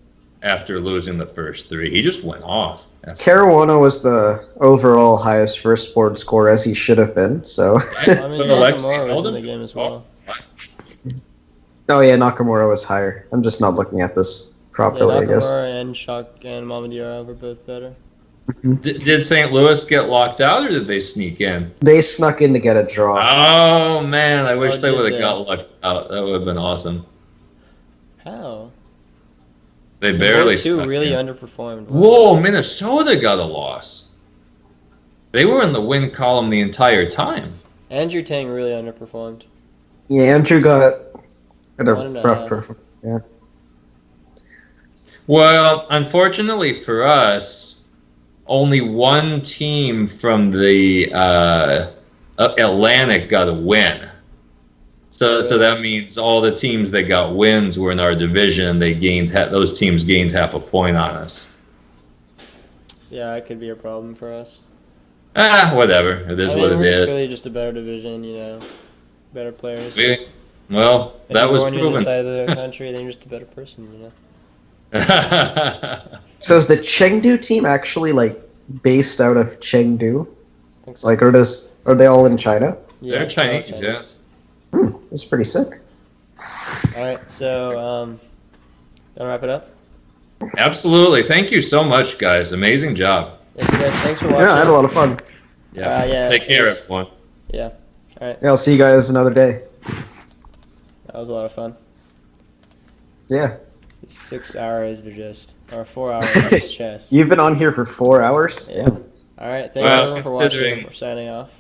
after losing the first three. He just went off. Caruana was the overall highest first board score, as he should have been. So. I mean, But Alexei Nakamura was held in the him? game as well. Oh yeah, Nakamura was higher. I'm just not looking at this Yeah, properly. I guess. Nakamura and Shock and Mamadou were both better. Did St. Louis get locked out, or did they sneak in? They snuck in to get a draw. Oh man, I wish Oh, they did would they? have got locked out. That would have been awesome. How? They barely Two snuck really in. underperformed. Whoa, Minnesota got a loss. They were in the win column the entire time. Andrew Tang really underperformed. Yeah, Andrew got a 1.5. rough performance. Yeah. Well, unfortunately for us, only one team from the Atlantic got a win. So that means all the teams that got wins were in our division. They gained those teams gained half a point on us. Yeah, that could be a problem for us. Whatever. It is I mean, what it we're is. really just a better division, better players. Well, If that you're was born in proven. this side of the country, then you're just a better person, So is the Chengdu team actually like based out of Chengdu? I think so. Like, are they all in China? Yeah, They're Chinese, yeah. That's pretty sick. All right, so gonna wrap it up. Absolutely. Thank you so much, guys. Amazing job. Yeah, so guys, thanks for watching. Yeah, I had a lot of fun. Yeah, Take care, thanks. everyone. Yeah. All right, Yeah, I'll see you guys another day. that was a lot of fun. Yeah. 6 hours or 4 hours of just chess. You've been on here for 4 hours? Yeah. Damn. All right, thanks Well, everyone for watching. considering- We're signing off.